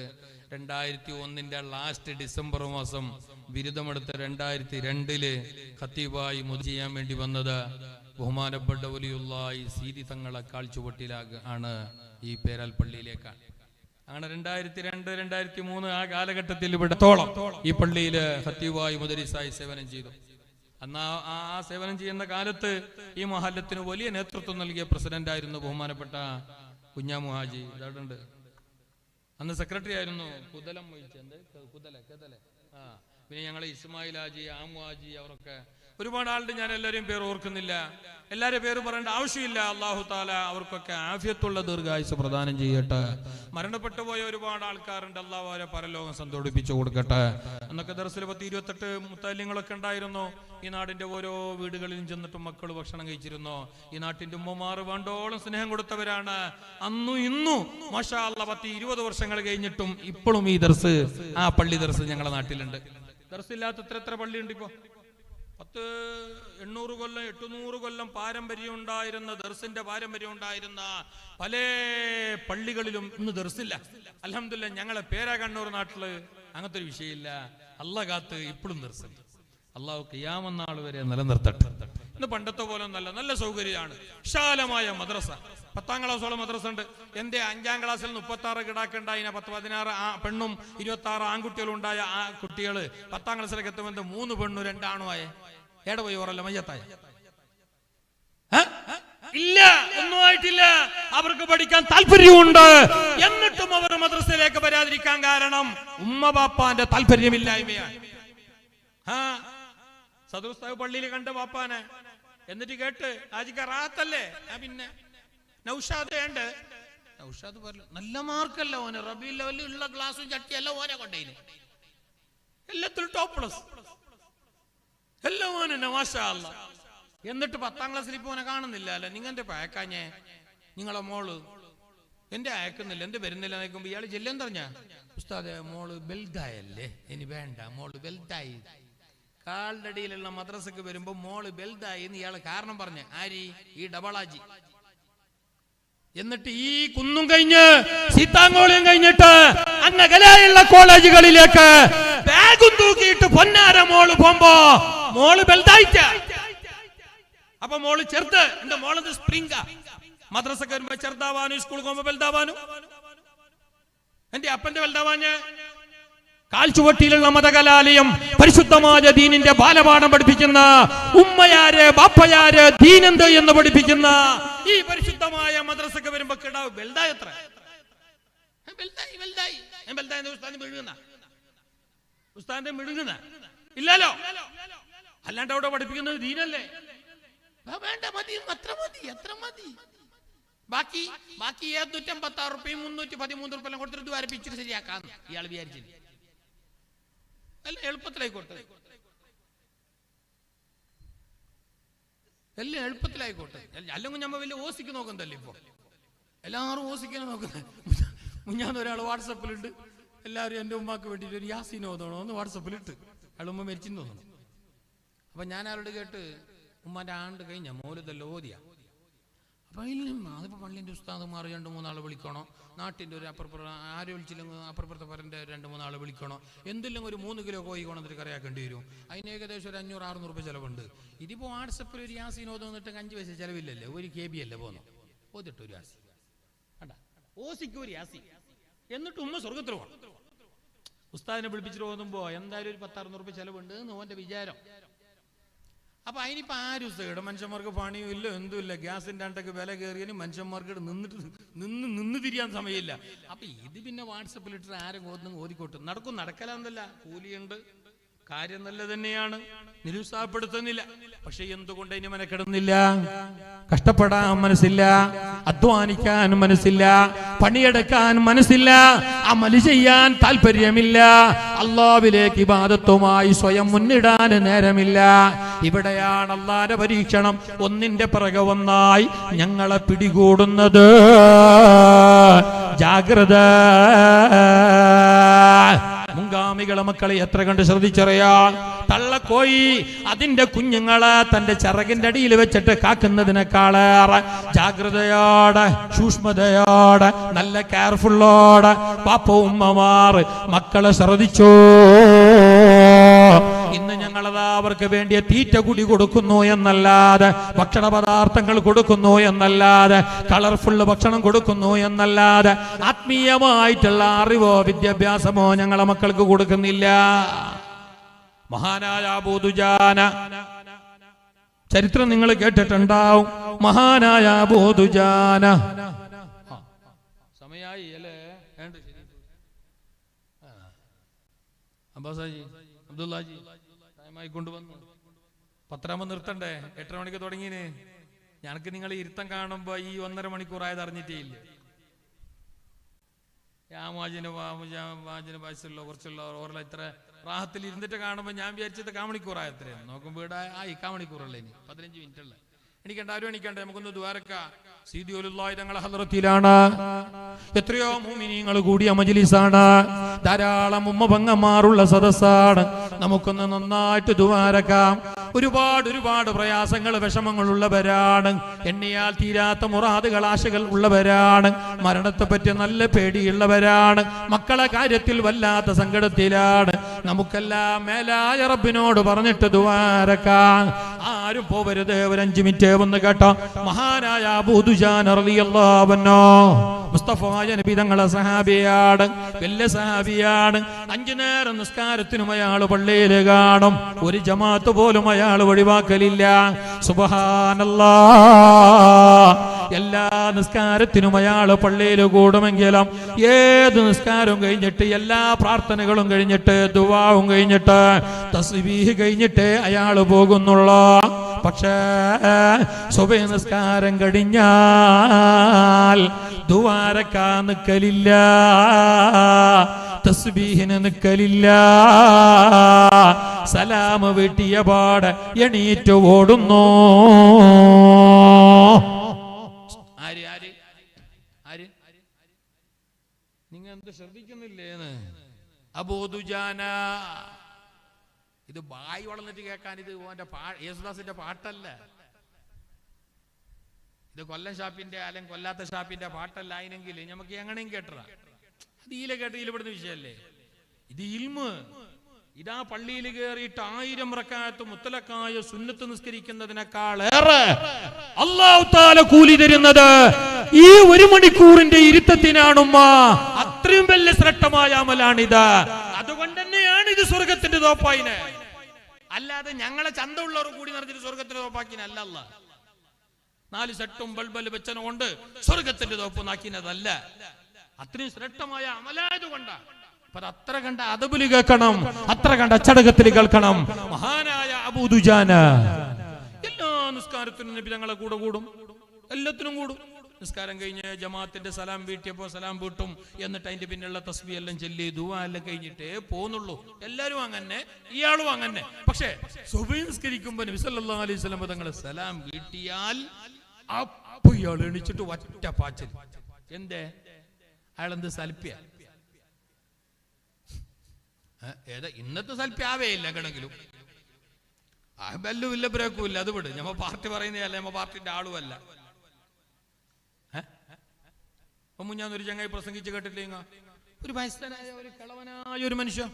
S1: 2001 ലാസ്റ്റ് ഡിസംബർ മാസം ബിരുദമെടുത്ത് 2002 ഖത്തീബായി മുദ് ചെയ്യാൻ വേണ്ടി വന്നത് ബഹുമാനപ്പെട്ട വലിയുള്ളാഹി സീതി തങ്ങളെ കാഴ്ചവട്ടിലാണ് ഈ പേരാൽ പള്ളിയിലേക്കാണ്. അങ്ങനെ 2002-2003 ആ കാലഘട്ടത്തിൽ ഇവിടത്തോളം ഈ പള്ളിയിൽ ഖത്തീബായി മുദരിസായി സേവനം ചെയ്തു. അന്ന് ആ സേവനം ചെയ്യുന്ന കാലത്ത് ഈ മഹല്ലത്തിന് വലിയ നേതൃത്വം നൽകിയ പ്രസിഡന്റ് ആയിരുന്നു ബഹുമാനപ്പെട്ട കുഞ്ഞാമു ഹാജി. ഇതാടുണ്ട്. അന്ന് സെക്രട്ടറി ആയിരുന്നു കുതലം പിന്നെ ഞങ്ങളെ ഇസ്മായിൽ ഹാജി, ആമു ഹാജി, അവരൊക്കെ ഒരുപാട് ആളുടെ ഞാൻ എല്ലാവരെയും പേര് ഓർക്കുന്നില്ല. എല്ലാവരും പേര് പറയേണ്ട ആവശ്യമില്ല. അല്ലാഹു തആല അവർക്കൊക്കെ ആഫിയത്തുള്ള ദീർഘായുസ് പ്രദാനം ചെയ്യട്ടെ. മരണപ്പെട്ടു പോയ ഒരുപാട് ആൾക്കാരുണ്ട്. അല്ലാഹു അവരെ പരലോകം സന്തോഷിപ്പിച്ചു കൊടുക്കട്ടെ. അന്നൊക്കെ ദർസിൽ 10-28 മുത്തല്ലിങ്ങളൊക്കെ ഉണ്ടായിരുന്നു. ഈ നാടിന്റെ ഓരോ വീടുകളിലും ചെന്നിട്ട് മക്കൾ ഭക്ഷണം കഴിച്ചിരുന്നു. ഈ നാട്ടിന്റെ ഉമ്മമാർ വേണ്ടോളം സ്നേഹം കൊടുത്തവരാണ്. അന്നും ഇന്നും മാഷാ അല്ലാഹ് 10-20 വർഷങ്ങൾ കഴിഞ്ഞിട്ടും ഇപ്പോഴും ഈ ദർസ്, ആ പള്ളി ദർസ് ഞങ്ങളുടെ നാട്ടിലുണ്ട്. ദർസില്ലാത്ത എത്ര പള്ളിയുണ്ട് ഇപ്പോ? 800 കൊല്ലം 800 കൊല്ലം പാരമ്പര്യം ഉണ്ടായിരുന്ന ദർസിന്റെ പാരമ്പര്യം ഉണ്ടായിരുന്ന പല പള്ളികളിലും ഇന്ന് ദർസില്ല. അൽഹംദുലില്ലാ ഞങ്ങളെ പേരാ കണ്ണൂർ നാട്ടില് അങ്ങനത്തെ ഒരു വിഷയമില്ല. അല്ലാഹ് കാത്ത് ഇപ്പോഴും ദർസുണ്ട്. അള്ളാഹു ഖിയാമത്ത് നാൾ വരെ നിലനിർത്തട്ടെ. ഇന്ന് പണ്ടത്തെ പോലെ നല്ല സൗകര്യമാണ്. വിശാലമായ മദ്രസ, 10ാം ക്ലാസ്സോളം മദ്രസ ഉണ്ട്. എന്റെ 5ാം ക്ലാസ്സിൽ 36 കിടാക്കുണ്ടായി, 10-16 പെണ്ണും 26 ആൺകുട്ടികളും ഉണ്ടായ ആ കുട്ടികൾ 10ാം ക്ലാസ്സിലേക്ക് എത്തുമ്പോൾ 3 പെണ്ണും 2 ആണുമായ ഏടെ പോയി ഓറല്ല മയ്യത്തായ ഇല്ല, ഒന്നും ആയിട്ടില്ല. അവർക്ക് പഠിക്കാൻ താല്പര്യമുണ്ട്. എന്നിട്ടും അവർ മദ്രസയിലേക്ക് വരാതിരിക്കാൻ കാരണം ഉമ്മ ബാപ്പാന്റെ താല്പര്യമില്ലായ്മയാണ്. സദുസ്താവ് പള്ളിയിൽ കണ്ട ബാപ്പാനെ എന്നിട്ട് കേട്ട് ആജിക്ക റാത്തല്ലേ, പിന്നെ നൗഷാദ് ഉണ്ട്. നൗഷാദ് പറഞ്ഞു നല്ല മാർക്കല്ല ഓന്, റബീഉൽ അവ്വലിൽ ഉള്ള ഗ്ലാസും ചട്ടിയല്ല ഓനെ കൊണ്ടേന്, എല്ലാത്തിലും ടോപ്പ് പ്ലസ് എല്ലാം ഓനെ മാഷാ അല്ലാഹ്. എന്നിട്ട് 10ാം ക്ലാസ്സിൽ ഇപ്പൊ ഓനെ കാണുന്നില്ല. അല്ല നിങ്ങന്റെ പാക്കാഞ്ഞേ, നിങ്ങളെ മോള് എന്റെ അയക്കുന്നില്ല, എന്റെ വരുന്നില്ല നോക്കുമ്പോ ഇയാള് ചെല്ലാൻ പറഞ്ഞ ഉസ്താദെ മോള് ബെൽദായല്ലേ, ഇനി വേണ്ട മോള് ബെൽദായി. കാലിന്റെ അടിയിലുള്ള മദ്രസക്ക് വരുമ്പോ മോള് ബെൽദായി എന്ന് ഇയാള് കാരണം പറഞ്ഞ ആരി, ഈ ഡബളാജി. എന്നിട്ട് ഈ കുന്നും കഴിഞ്ഞ് സീതാങ്കോളിയും കഴിഞ്ഞിട്ട് അങ്ങകലെയുള്ള കോളേജുകളിലേക്ക് ബാഗും തൂക്കിയിട്ട് പൊന്നാര മോള് പോകുമ്പോ മോള് ബെൽദായിട്ട. അപ്പൊ മോള് ചെറുത്, എന്റെ മോളത് സ്പ്രിംഗ. മദ്രസക്ക് വരുമ്പോ ചെറുതാവാനും സ്കൂളിൽ പോകുമ്പോ ബെൽദാവാനും. എന്റെ അപ്പന്റെ ബെൽദാവാന് കാൽച്ചുവട്ടിയിലുള്ള മതകലാലയം പരിശുദ്ധമായ ദീനിന്റെ ബാലപാഠം പഠിപ്പിക്കുന്ന ഉമ്മയാര് ബാപ്പയാര് ദീനെന്ത് എന്ന് പഠിപ്പിക്കുന്ന ഈ പരിശുദ്ധമായ മദ്രസക്ക് വരുമ്പോ കിടാവ് ബെൽദായി എത്ര ഉസ്താദിന്റെ മിഴുങ്ങുന്ന ഇല്ലല്ലോ. അല്ലാണ്ട് അവിടെ പഠിപ്പിക്കുന്നത് ദീനല്ലേ? വേണ്ട, മതി, അത്ര മതി, എത്ര മതി. ബാക്കി 256 റുപ്യയും 313 റുപ്യ കൊടുത്തിട്ട് വരപ്പിച്ചിട്ട് ശരിയാക്കാന്ന് ഇയാൾ വിചാരിച്ചില്ല. അല്ല എളുപ്പത്തിലായിക്കോട്ടെ, എല്ലാം എളുപ്പത്തിലായിക്കോട്ടെ. അല്ലെങ്കിൽ ഞമ്മ വലിയ ഓസിക്ക് നോക്കുന്നല്ലേ ഇപ്പൊ, എല്ലാവരും ഓസിക്കാണ് നോക്കുന്നത്. മുഞ്ഞാന്ന് ഒരാൾ വാട്സപ്പിലിട്ട് എല്ലാവരും എൻ്റെ ഉമ്മാക്ക് വേണ്ടിയിട്ട് ഒരു യാസീൻ ഓതണോ എന്ന് വാട്സപ്പിലിട്ട് അയാൾ ഉമ്മ മരിച്ചെന്ന് തോന്നണം. അപ്പൊ ഞാൻ ആരോട് കേട്ട് ഉമ്മാന്റെ ആണ്ട് കഴിഞ്ഞ മോലുതല്ലോ ഓതിയ. അപ്പൊ അതിപ്പോ പള്ളിന്റെ ഉസ്താദുമാർ 2-3 ആളെ വിളിക്കണോ, നാട്ടിന്റെ ഒരു അപ്പുറപ്പുറം ആരും വിളിച്ചില്ലെങ്കിൽ അപ്പുറപ്പുറത്തെ പറന്റെ 2-3 ആളെ വിളിക്കണോ, എന്തെങ്കിലും ഒരു 3 കിലോ കോഴി കൊണ്ടിട്ട് കറിയാക്കേണ്ടി വരും. അതിന് ഏകദേശം ഒരു 500-600 രൂപ ചിലവുണ്ട്. ഇതിപ്പോ വാട്സപ്പിൽ ഒരു യാസീൻ ഓതന്നിട്ട് 5 പൈസ ചിലവില്ലല്ലേ, 1 KB അല്ലേ പോന്നു ഓതിട്ട് ഒരു യാസി കണ്ട ഓസിക്ക് ഒരു യാസി. എന്നിട്ട് ഉമ്മ സ്വർഗത്തിൽ പോകണം. ഉസ്താദിനെ വിളിപ്പിച്ചിട്ട് ഓതുമ്പോ എന്തായാലും ഒരു 1000-600 രൂപ ചിലവുണ്ട് എന്ന് ഓന്റെ വിചാരം. അപ്പൊ അതിനിപ്പോ ആരും ഉസ്താദ് മനുഷ്യന്മാർക്ക് പണിയും ഇല്ല എന്തുമില്ല, ഗ്യാസിന്റെ അണ്ടൊക്കെ വില കയറിയതിന് മനുഷ്യന്മാർക്ക് നിന്ന് തിരിയാൻ സമയമില്ല. അപ്പൊ ഇത് പിന്നെ വാട്സപ്പിലിട്ട് ആരും ഓതിക്കോട്ട് നടക്കും. നടക്കലാന്നല്ല, കൂലിയുണ്ട്, കാര്യം നല്ല തന്നെയാണ്, നിരുത്സാഹപ്പെടുത്തുന്നില്ല. പക്ഷെ എന്തുകൊണ്ട് ഇനി മെനക്കെടുന്നില്ല? കഷ്ടപ്പെടാൻ മനസ്സില്ല, അധ്വാനിക്കാൻ മനസ്സില്ല, പണിയെടുക്കാൻ മനസ്സില്ല, അമല് ചെയ്യാൻ താല്പര്യമില്ല, അല്ലാഹുവിലേക്ക് ഇബാദത്തുമായി സ്വയം മുന്നിടാൻ നേരമില്ല. ഇവിടെയാണ് അല്ലാഹുവിന്റെ പരീക്ഷണം ഒന്നിന്റെ പിറകെ ഒന്നായി ഞങ്ങളെ പിടികൂടുന്നത്. ജാഗ്രത. മുൻഗാമികളെ മക്കളെ എത്ര കണ്ട് ശ്രദ്ധിച്ചറിയാൻ. തള്ളക്കോയി അതിന്റെ കുഞ്ഞുങ്ങളെ തന്റെ ചിറകിന്റെ അടിയിൽ വെച്ചിട്ട് കാക്കുന്നതിനേക്കാളേറെ ജാഗ്രതയോടെ, സൂക്ഷ്മതയോടെ, നല്ല കെയർഫുള്ളോടെ പാപ്പ ഉമ്മമാർ മക്കളെ ശ്രദ്ധിച്ചോ. ഇന്ന് ഞങ്ങളതാ അവർക്ക് വേണ്ടിയ തീറ്റ കുടി കൊടുക്കുന്നു എന്നല്ലാതെ, ഭക്ഷണ പദാർത്ഥങ്ങൾ കൊടുക്കുന്നു എന്നല്ലാതെ, കളർഫുള്ള് ഭക്ഷണം കൊടുക്കുന്നു എന്നല്ലാതെ ആത്മീയമായിട്ടുള്ള അറിവോ വിദ്യാഭ്യാസമോ ഞങ്ങളെ മക്കൾക്ക് കൊടുക്കുന്നില്ല. മഹാനായ അബൂ ദുജാന ചരിത്രം നിങ്ങൾ കേട്ടിട്ടുണ്ടാവും. മഹാനായ അബൂ ദുജാന സമയായി അല്ലേ? അബ്ബാസാജി, അബ്ദുല്ലാജി കൊണ്ടുവന്നു. പത്തരാകുമ്പോ നിർത്തണ്ടേ? 8:30 മണിക്ക് തുടങ്ങിയേ. ഞങ്ങൾക്ക് നിങ്ങൾ ഇരുത്തം കാണുമ്പോ ഈ 1.5 മണിക്കൂറായത് അറിഞ്ഞിട്ടേ ഇല്ല. വയസ്സുള്ള കുറച്ചുള്ള ഓരോ ഇത്ര റാഹത്തിൽ ഇരുന്നിട്ട് കാണുമ്പോ ഞാൻ വിചാരിച്ചത് കാമണിക്കൂറായ എത്രയാണ്. നോക്കുമ്പോ ഇവിടെ ആയി കാമണിക്കൂറല്ലേ, ഇനി 15 മിനിറ്റ് ഉള്ള. എനിക്കണ്ട, ആരും എണിക്കണ്ടേ? നമുക്കൊന്ന് ദ്വാരക്കാം. സീദിയുലുള്ളാഹി തങ്ങളെ ഹദ്റത്തിലാണ്. എത്രയോ മുഅ്മിനീങ്ങൾ കൂടിയ മജ്ലിസാണ്, ധാരാളം ഉമ്മ പെങ്ങന്മാരുള്ള സദസ്സാണ്. നമുക്കൊന്ന് നന്നായിട്ട് ദ്വാരക്കാം. ഒരുപാട് പ്രയാസങ്ങൾ, വിഷമങ്ങൾ ഉള്ളവരാണ്, എണ്ണിയാൽ തീരാത്ത മുറാദുകൾ, ആശകൾ ഉള്ളവരാണ്, മരണത്തെ പറ്റി നല്ല പേടിയുള്ളവരാണ്, മക്കളെ കാര്യത്തിൽ വല്ലാത്ത സങ്കടത്തിലാണ്. നമുക്കെല്ലാം മേലായ റബ്ബിനോട് പറഞ്ഞിട്ട് ദ്വാരക്കാം. ആരും പോവരുത്. ഒരു 5 മിനിറ്റ് വന്ന് കേട്ടോ. മഹാനായ അബൂ ദുജാന റളിയല്ലാഹു അൻഹു മുസ്തഫായ നബി തങ്ങളെ സഹാബിയാണ്, വലിയ സഹാബിയാണ്. 5 നേരം നിസ്കാരത്തിനും അയാൾ പള്ളിയിൽ കാണും. ഒരു ജമാഅത്ത് പോലും അയാൾ ഒഴിവാക്കലില്ല. സുബ്ഹാനല്ലാഹ്. എല്ലാ നിസ്കാരത്തിനും അയാൾ പള്ളിയിൽ കൂടുമെങ്കിലും ഏത് നിസ്കാരവും കഴിഞ്ഞിട്ട്, എല്ലാ പ്രാർത്ഥനകളും കഴിഞ്ഞിട്ട്, ദുആവും കഴിഞ്ഞിട്ട്, തസ്ബീഹ് കഴിഞ്ഞിട്ടേ അയാൾ പോകുന്നുള്ളൂ. പക്ഷേ സുബഹി നിസ്കാരം കഴിഞ്ഞാൽ ദുആരക്കാൻ നിക്കലില്ല, തസ്ബീഹിന് നിക്കലില്ല. സലാം വീട്ടിയ പാട് എണീറ്റ് ഓടുന്നു. നിങ്ങൾ എന്ത് ശ്രദ്ധിക്കുന്നില്ലേന്ന്? അബൂ ദുജാന. ഇത് ബായി വളർന്നിട്ട് കേൾക്കാൻ, ഇത് ഓന്റെ യേശുദാസിന്റെ പാട്ടല്ല, ഇത് കൊല്ലം ഷാപ്പിന്റെ അല്ലെങ്കിൽ കൊല്ലാത്ത ഷാപ്പിന്റെ പാട്ടല്ല. അതിനെങ്കിൽ നമുക്ക് എങ്ങനെയും കേട്ടതാ. അത് ഈല കേട്ട ഇവിടുന്ന് വിഷയല്ലേ? ഇത് ഇൽമ്. ഇതാ പള്ളിയിൽ കയറിയിട്ട് 1000 റക്അത്ത് മുത്തലക്കായ സുന്നത്ത് നിസ്കരിക്കുന്നതിനേക്കാളേറെ അല്ലാഹു തആല കൂലി തരുന്നത് ഈ 1 മണിക്കൂറിന്റെ ഇരുത്തത്തിനാണുമ്മ. അത്രയും വലിയ ശ്രേഷ്ഠമായ അമലാണിത്. അതുകൊണ്ട് തന്നെയാണ് ഇത് സ്വർഗത്തിന്റെ തോപ്പായിന്. അല്ലാതെ ഞങ്ങളെ ചന്തമുള്ളവർ കൂടി നടന്നിട്ട് സ്വർഗത്തിന്റെ തോപ്പാക്കിനല്ല. അല്ലാഹ് 4 സെട്ടും ബൾബൽ വെച്ചന കൊണ്ട് സ്വർഗത്തിന്റെ തോപ്പ് നാക്കിനതല്ല. അത്രയും ശ്രേഷ്ഠമായ അമലായത് കൊണ്ടാണ്. അപ്പൊ അത്ര കണ്ട അദബില് കേൾക്കണം, അത്ര കണ്ട അച്ചടക്കത്തിൽ കേൾക്കണം. മഹാനായ അബൂ ദുജാന എല്ലാ നിസ്കാരത്തിനും നബി തങ്ങളെ കൂടെ കൂടും, എല്ലാത്തിനും കൂടും. നിസ്കാരം കഴിഞ്ഞ് ജമാഅത്തിന്റെ സലാം വീട്ടിയപ്പോ സലാം വീട്ടും. എന്നിട്ട് അതിന്റെ പിന്നെയുള്ള തസ്ബീഹ് എല്ലാം ചൊല്ലി ദുആ എല്ലാം കഴിഞ്ഞിട്ടേ പോന്നുള്ളൂ. എല്ലാരും അങ്ങനെ, ഇയാളും അങ്ങനെ. പക്ഷേ സുബ്ഹി നിസ്കരിക്കുമ്പോ നബി സല്ലല്ലാഹു അലൈഹി വസല്ലം തങ്ങളെ സലാം വീട്ടിയാൽ അപ്പൊ ഇയാൾ എണീച്ചിട്ട് ഒറ്റ പാച്ചൽ. എന്തേ? അയാളെന്ത് സൽപ്യ? ഏതാ ഇന്നത്തെ സൽപ്യ ആവേയില്ല എങ്ങനെങ്കിലും. ബെല്ലും ഇല്ല, ബ്രേക്കും ഇല്ല. അത് വിട്, ഞമ്മ പാർട്ടി പറയുന്നതല്ല, ഞമ്മ പാർട്ടിന്റെ ആളുമല്ല. മുഞ്ഞാന്നൊരു ചങ്ങായി പ്രസംഗിച്ച് കേട്ടില്ലേങ്ങ? ഒരു വയസ്സനായ ഒരു കളവനായ ഒരു മനുഷ്യൻ,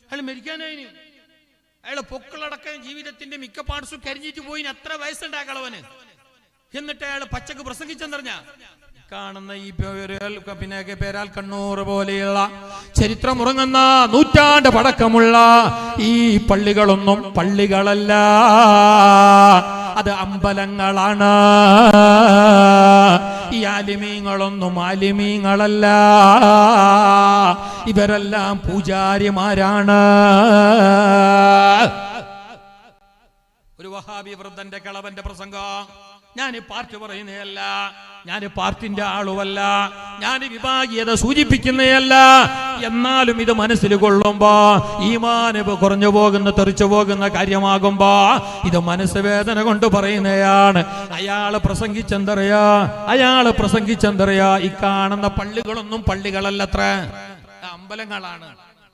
S1: അയാൾ മരിക്കാനായിന്. അയാളെ പൊക്കളടക്കം ജീവിതത്തിന്റെ മിക്ക പാർട്സും കരിഞ്ഞിട്ട് പോയിന്. അത്ര വയസ്സുണ്ട് ആ കളവന്. എന്നിട്ട് അയാൾ പച്ചക്ക് പ്രസംഗിച്ചെന്നറിഞ്ഞ കാണുന്ന ഈ പിന്നെ പേരാൽ കണ്ണൂർ പോലെയുള്ള ചരിത്രമുറങ്ങുന്ന നൂറ്റാണ്ട് പഴക്കമുള്ള ഈ പള്ളികളൊന്നും പള്ളികളല്ല, അത് അമ്പലങ്ങളാണ്. ഈ ആലിമീങ്ങളൊന്നും ആലിമീങ്ങളല്ല. ഇവരെല്ലാം പൂജാരിമാരാണ്. ഒരു വഹാബി വൃദ്ധന്റെ കളവന്റെ പ്രസംഗം. ഞാൻ പാർട്ടി പറയുന്നതല്ല, ഞാൻ പാർട്ടിന്റെ ആളുമല്ല, ഞാൻ വിഭാഗീയത സൂചിപ്പിക്കുന്നതല്ല. എന്നാലും ഇത് മനസ്സിൽ കൊള്ളുമ്പോ, ഈമാന് കുറഞ്ഞു പോകുന്ന തെറിച്ചു പോകുന്ന കാര്യമാകുമ്പോ ഇത് മനസ്സ് വേദന കൊണ്ട് പറയുന്നതാണ്. അയാള് പ്രസംഗിച്ചെന്തറിയാ, ഈ കാണുന്ന പള്ളികളൊന്നും പള്ളികളല്ലത്ര, അമ്പലങ്ങളാണ്.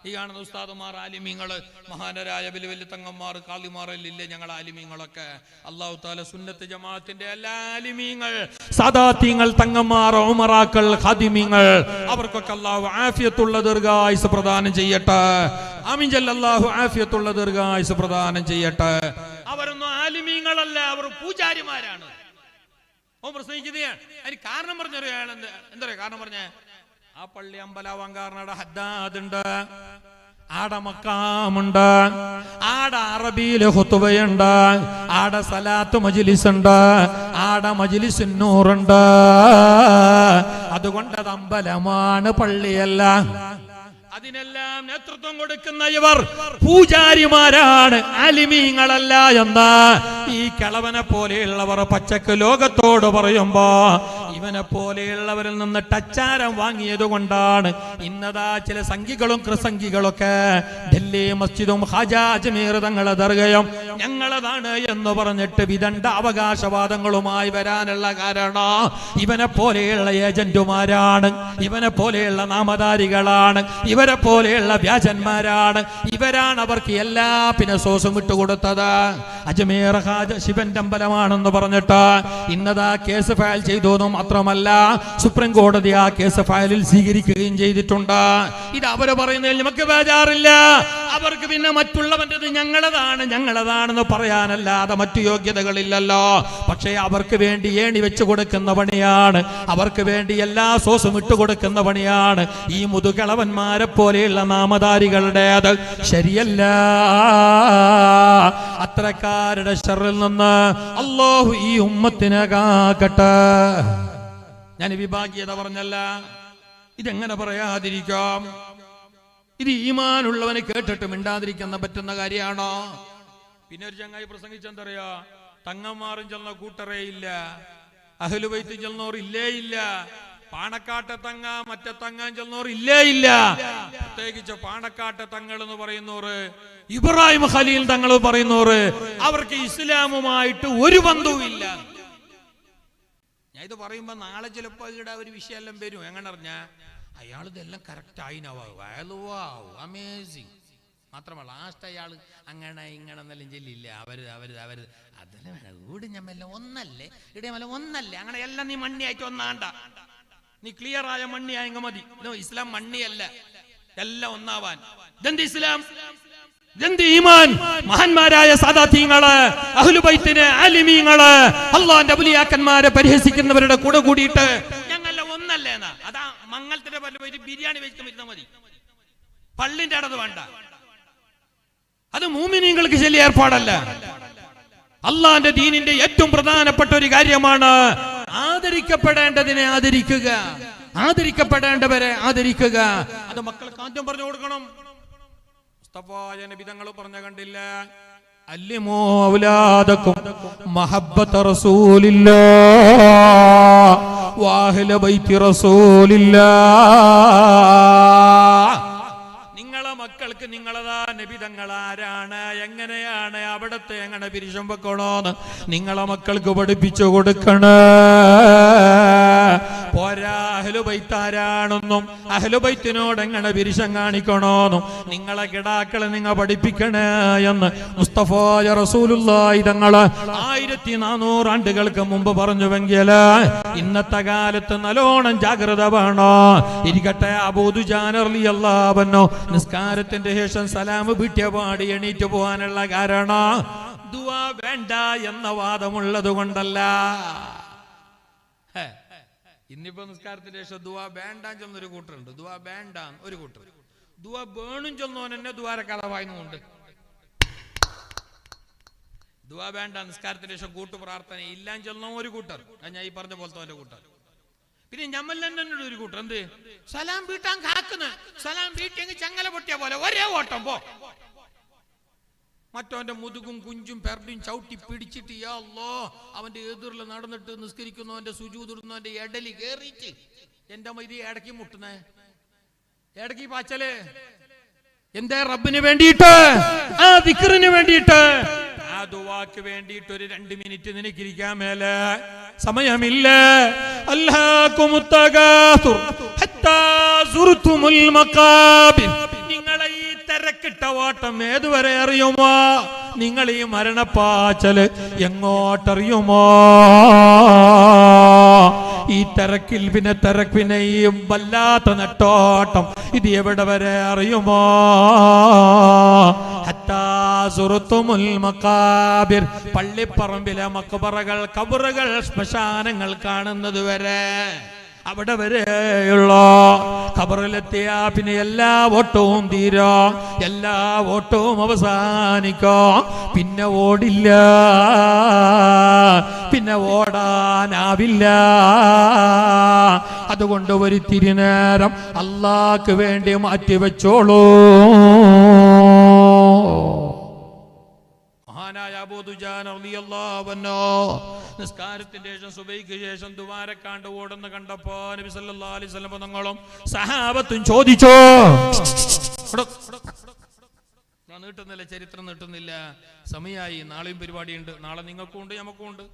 S1: ഈ കാണുന്ന ഉസ്താദുമാർ, ആലിമീങ്ങള്, മഹാനരായ വലിയ വലിയ തങ്ങന്മാർ, കാളിമാറില്ലേ ഞങ്ങൾ ആലിമീങ്ങളൊക്കെ. അല്ലാഹു തആല സുന്നത്ത് ജമാഅത്തിന്റെ എല്ലാ ആലിമീങ്ങൾ, സാദാത്യങ്ങൾ, തങ്ങന്മാർ, ഉമറാക്കൾ, ഖാദിമീങ്ങൾ, അവർക്കൊക്കെ അല്ലാഹു ആഫിയത്തുള്ള ദീർഘായുസ് പ്രദാനം ചെയ്യട്ടെ. ആമീൻ അല്ലാഹു ആഫിയത്തുള്ള ദീർഘായുസ് പ്രദാനം ചെയ്യട്ടെ. അവരൊന്നും ആലിമീങ്ങളല്ല, അവർ പൂജാരിമാരാണ്. ഓ പ്രസംഗിക്കുന്നതാണ്. അതിന് കാരണം പറഞ്ഞറിയാൻ എന്താ കാരണം പറഞ്ഞ, ആ പള്ളി അമ്പലാവാൻ കാരണം ഹദ്ദാദുണ്ട്, ആടെ മക്കാമുണ്ട്, ആടെ അറബിയില് ഖുതുബയുണ്ട്, ആടെ സലാത്ത് മജ്ലിസ് ഉണ്ട്, ആടെ മജ്ലിസുൻ നൂറുണ്ട്. അതുകൊണ്ട് അത് അമ്പലമാണ്, പള്ളിയല്ല. അതിനെല്ലാം നേതൃത്വം കൊടുക്കുന്ന ഇവർ പൂജാരിമാരാണ്, ആലിമീങ്ങളല്ല എന്ന് ഈ കിളവനെ പോലെയുള്ളവർ പച്ചക്ക് ലോകത്തോട് പറയുമ്പോ ഇവനെ പോലെയുള്ളവരിൽ നിന്ന് ടച്ചാരം വാങ്ങിയത് കൊണ്ടാണ് ഇന്നതാ ചില സംഘികളും കൃസംഘികളൊക്കെ ഡൽഹി മസ്ജിദും ഖാജാ അജ്മീർ തങ്ങളെ ദർഗയും ഞങ്ങളതാണ് എന്ന് പറഞ്ഞിട്ട് വിദണ്ഡ അവകാശവാദങ്ങളുമായി വരാനുള്ള കാരണം ഇവനെ പോലെയുള്ള ഏജന്റുമാരാണ്, ഇവനെ പോലെയുള്ള നാമധാരികളാണ്, ഇവരെ പോലെയുള്ള വ്യാജന്മാരാണ്. ഇവരാണ് അവർക്ക് എല്ലാ പിനസോസും വിട്ടുകൊടുത്തത്. അജ്മീർ ഖാജ ശിവന്റെ അമ്പലമാണെന്ന് പറഞ്ഞിട്ട് ഇന്നതാ കേസ് ഫയൽ ചെയ്തു. മാത്രമല്ല സുപ്രീം കോടതി ആ കേസ് ഫയലിൽ സ്വീകരിക്കുകയും ചെയ്തിട്ടുണ്ട്. ഇത് അവര് പറയുന്നതിൽ നമുക്ക് ബേജാറില്ല. അവർക്ക് പിന്നെ മറ്റുള്ളവൻ്റെത് ഞങ്ങളതാണെന്ന് പറയാനല്ലാതെ മറ്റു യോഗ്യതകളില്ലല്ലോ. പക്ഷേ അവർക്ക് വേണ്ടി ഏണി വെച്ച് കൊടുക്കുന്ന പണിയാണ്, അവർക്ക് വേണ്ടി എല്ലാ സോസും ഇട്ടുകൊടുക്കുന്ന പണിയാണ് ഈ മുതുകിളവന്മാരെ പോലെയുള്ള നാമധാരികളുടേത്. ശരിയല്ല. അത്തരക്കാരുടെ ശർറിൽ നിന്ന് അല്ലാഹു ഈ ഉമ്മത്തിനെ കാക്കട്ടെ. ഞാൻ വിഭാഗീയത പറഞ്ഞല്ല, ഇതെങ്ങനെ പറയാതിരിക്കാം? ഇത് ഈമാനുള്ളവനെ കേട്ടിട്ട് മിണ്ടാതിരിക്കുന്ന പറ്റുന്ന കാര്യമാണോ? പിന്നെ ഒരു ചങ്ങായി പ്രസംഗിച്ചെന്തറിയാ, തങ്ങന്മാരും ചെന്ന കൂട്ടറേ ഇല്ല, അഹ്ലുബൈത്തും ചെന്നോർ ഇല്ലേ ഇല്ല, പാണക്കാട്ടെ തങ്ങ മറ്റേ തങ്ങാൻ ചെന്നോർ ഇല്ലേ ഇല്ല. പ്രത്യേകിച്ച് പാണക്കാട്ടെ തങ്ങൾ എന്ന് പറയുന്നോറ്, ഇബ്രാഹിം ഖലീൽ തങ്ങൾ പറയുന്നോറ്, അവർക്ക് ഇസ്ലാമുമായിട്ട് ഒരു ബന്ധവുമില്ല. ഞാൻ ഇത് പറയുമ്പോ നാളെ ചിലപ്പോ ഇവിടെ ഒരു വിഷയമെല്ലാം വരും. എങ്ങനെ അറിഞ്ഞാ അയാൾ ഇതെല്ലാം കറക്റ്റ് ആയിനാവും, അമേസിങ്. മാത്രമല്ല ലാസ്റ്റ് അയാൾ അങ്ങനെ ഇങ്ങനെ എന്നെല്ലാം ചെല്ലില്ല. അവര് അതെല്ലാം വീട് ഞമ്മല്ലാം ഒന്നല്ലേ, ഇടയമല്ല ഒന്നല്ലേ, അങ്ങനെ എല്ലാം നീ മണ്ണിയായിട്ട് ഒന്നാണ്ട, നീ ക്ലിയർ ആയ മണ്ണിയായെങ്കിൽ മതി. ഇസ്ലാം മണ്ണിയല്ല, എല്ലാം ഒന്നാവാൻ. ഇതെന്ത് ഇസ്ലാം, ഇതെന്ത് ഈമാൻ? മഹാന്മാരായ സാദാത്യങ്ങള്, അഹ്ലുബൈത്തിനെ, ആലിമീങ്ങള്, അല്ലാഹുവിന്റെ ഔലിയാക്കന്മാരെ പരിഹസിക്കുന്നവരുടെ കൂടെ കൂടിയിട്ട് ഞങ്ങളെല്ലാം ഒന്നല്ലേ എന്നാ. അതാ മംഗലത്തിന്റെ പല്ല് പോയിട്ട് ബിരിയാണി വെച്ചിട്ട് ഇരുന്നാൽ മതി, പള്ളിന്റെ അടുത്ത് വേണ്ട. അത് മുഅ്മിനീങ്ങൾക്ക് ശല്യ ഏർപ്പാടല്ല. അള്ളാന്റെ ദീനിന്റെ ഏറ്റവും പ്രധാനപ്പെട്ട ഒരു കാര്യമാണ് ആദരിക്കപ്പെടേണ്ടതിനെ ആദരിക്കുക, ആദരിക്കപ്പെടേണ്ടവരെ ആദരിക്കുക. അത് മക്കൾക്ക് ആദ്യം പറഞ്ഞു കൊടുക്കണം. മുസ്തഫായ നബി തങ്ങൾ പറഞ്ഞ കണ്ടില്ല, അല്ലിമൂ ഔലാദക്കും മഹബ്ബത റസൂലില്ലാഹ് വഅഹ്ല ബൈത്തി റസൂലില്ലാഹ്. നിങ്ങളെ മക്കൾക്ക് നിങ്ങളതാ നബി തങ്ങൾ ആരാണ്, എങ്ങനെയാണ്, അവിടത്തെ എങ്ങനെ പിരിശം വെക്കണോന്ന് നിങ്ങളെ മക്കൾക്ക് പഠിപ്പിച്ചു കൊടുക്കണേ. പോരാ അഹ്ലുബൈത്ത് ആരാണെന്നും അഹ്ലുബൈത്തിനോട് എങ്ങനെ പിരിശം കാണിക്കണോന്നും നിങ്ങളെ കിടാക്കളെ നിങ്ങൾ പഠിപ്പിക്കണേ എന്ന് മുസ്തഫായ റസൂലുള്ളാഹി തങ്ങള് 1400 ആണ്ടുകൾക്ക് മുമ്പ് പറഞ്ഞുവെങ്കിൽ ഇന്നത്തെ കാലത്ത് നല്ലോണം ജാഗ്രത വേണോ. ഇരിക്കട്ടെ, അബൂ ദുജാന റളിയല്ലാഹു അൻഹു നിസ്കാരത്തിന്റെ ശേഷം സലാം വീട്ടിയ പാടി എണീറ്റ് പോകാനുള്ള കാരണം ദുആ വേണ്ട എന്ന വാദമുള്ളത് കൊണ്ടല്ല. ഇന്നിപ്പോ നിസ്കാരത്തിന്റെ ശേഷം ദുആ വേണ്ടാൻ ചെന്നൊരു കൂട്ടറുണ്ട്, ദുആ വേണ്ട ഒരു കൂട്ടർ, ദുആ വേണും ചെന്നോൻ എന്നെ ദുആരെ കഥവായുന്നുണ്ട്. ദുആ വേണ്ട നിസ്കാരത്തിന്റെ ശേഷം കൂട്ടു പ്രാർത്ഥന ഇല്ലാൻ ചെന്നോ ഒരു കൂട്ടർ, ഞാൻ ഈ പറഞ്ഞ പോലത്തെ കൂട്ടർ. പിന്നെ ഞമ്മല്ലന്നോട് ഒരു കൂട്ടർ എന്ത് സലാം വീട്ടാൻ കാക്കുന്ന സലാം വീട്ടിയെങ്കിൽ ചങ്ങല പൊട്ടിയ പോലെ ഒരേ ഓട്ടം പോ. മറ്റവന്റെ മുതുകും കുഞ്ചും പെരടും ചവിട്ടി പിടിച്ചിട്ട് യാ അല്ലാഹ് അവന്റെ എതിറിൽ നടന്നിട്ട് നിസ്കരിക്കുന്നവന്റെ സുജൂദിടുന്നവന്റെ ഇടലി കേറിയിട്ട് എന്റെ മൈതി ഇടയ്ക്ക് മുട്ടുന്നേ ഇടയ്ക്ക് പാച്ചല് എന്തേ റബ്ബിന് വേണ്ടിയിട്ട് ആ ദിക്റിന് വേണ്ടിയിട്ട് ആ ദുആക്ക് വേണ്ടിയിട്ട് ഒരു 2 മിനിറ്റ് നിനക്കിരിക്കാൻ മേലെ സമയമില്ല. അൽഹാകുമുത് തകാസുർ ഹത്താ സുർതുമുൽ മഖാബിർ. നിങ്ങളെ ഈ തിരക്കിട്ട ഓട്ടം ഏതുവരെ അറിയുമോ? നിങ്ങൾ ഈ മരണപ്പാച്ചല് എങ്ങോട്ടറിയുമോ? ഈ തിരക്കിൽ പിന്നെ ഈ വല്ലാത്ത നെട്ടോട്ടം ഇത് എവിടെ വരെ അറിയുമോ? ഹത്താ സുർതുമുൽ മഖാബിർ. പള്ളിപ്പറമ്പിലെ മഖബറകൾ, ഖബറുകൾ, ശ്മശാനങ്ങൾ കാണുന്നത് വരെ, അവിടെ വരെയുള്ള. ഖബറിലെത്തിയ പിന്നെ എല്ലാ ഓട്ടവും തീരോ, എല്ലാ ഓട്ടവും അവസാനിക്കോ. പിന്നെ ഓടില്ല, പിന്നെ ഓടാനാവില്ല. അതുകൊണ്ട് ഒരു തിരുനേരം അല്ലാഹ്ക്ക് വേണ്ടി മാറ്റിവെച്ചോളൂ. മഹാനായ അബൂ ദുജാന റളിയല്ലാഹു അൻഹു നിസ്കാരത്തിന്റെ ശേഷം സുബഹിക്ക് ശേഷം ദുആരക്കാണ്ട് ഓടുന്ന കണ്ടപ്പോ നബി സല്ലല്ലാഹു അലൈഹി വസല്ലം തങ്ങളും സഹാബത്തും ചോദിച്ചു. ഞാൻ നീട്ടുന്നില്ല, ചരിത്രം നീട്ടുന്നില്ല, സമയമായി. നാളെയും പരിപാടിയുണ്ട്. നാളെ നിങ്ങൾക്കും ഉണ്ട്, നമുക്കും ഉണ്ട്.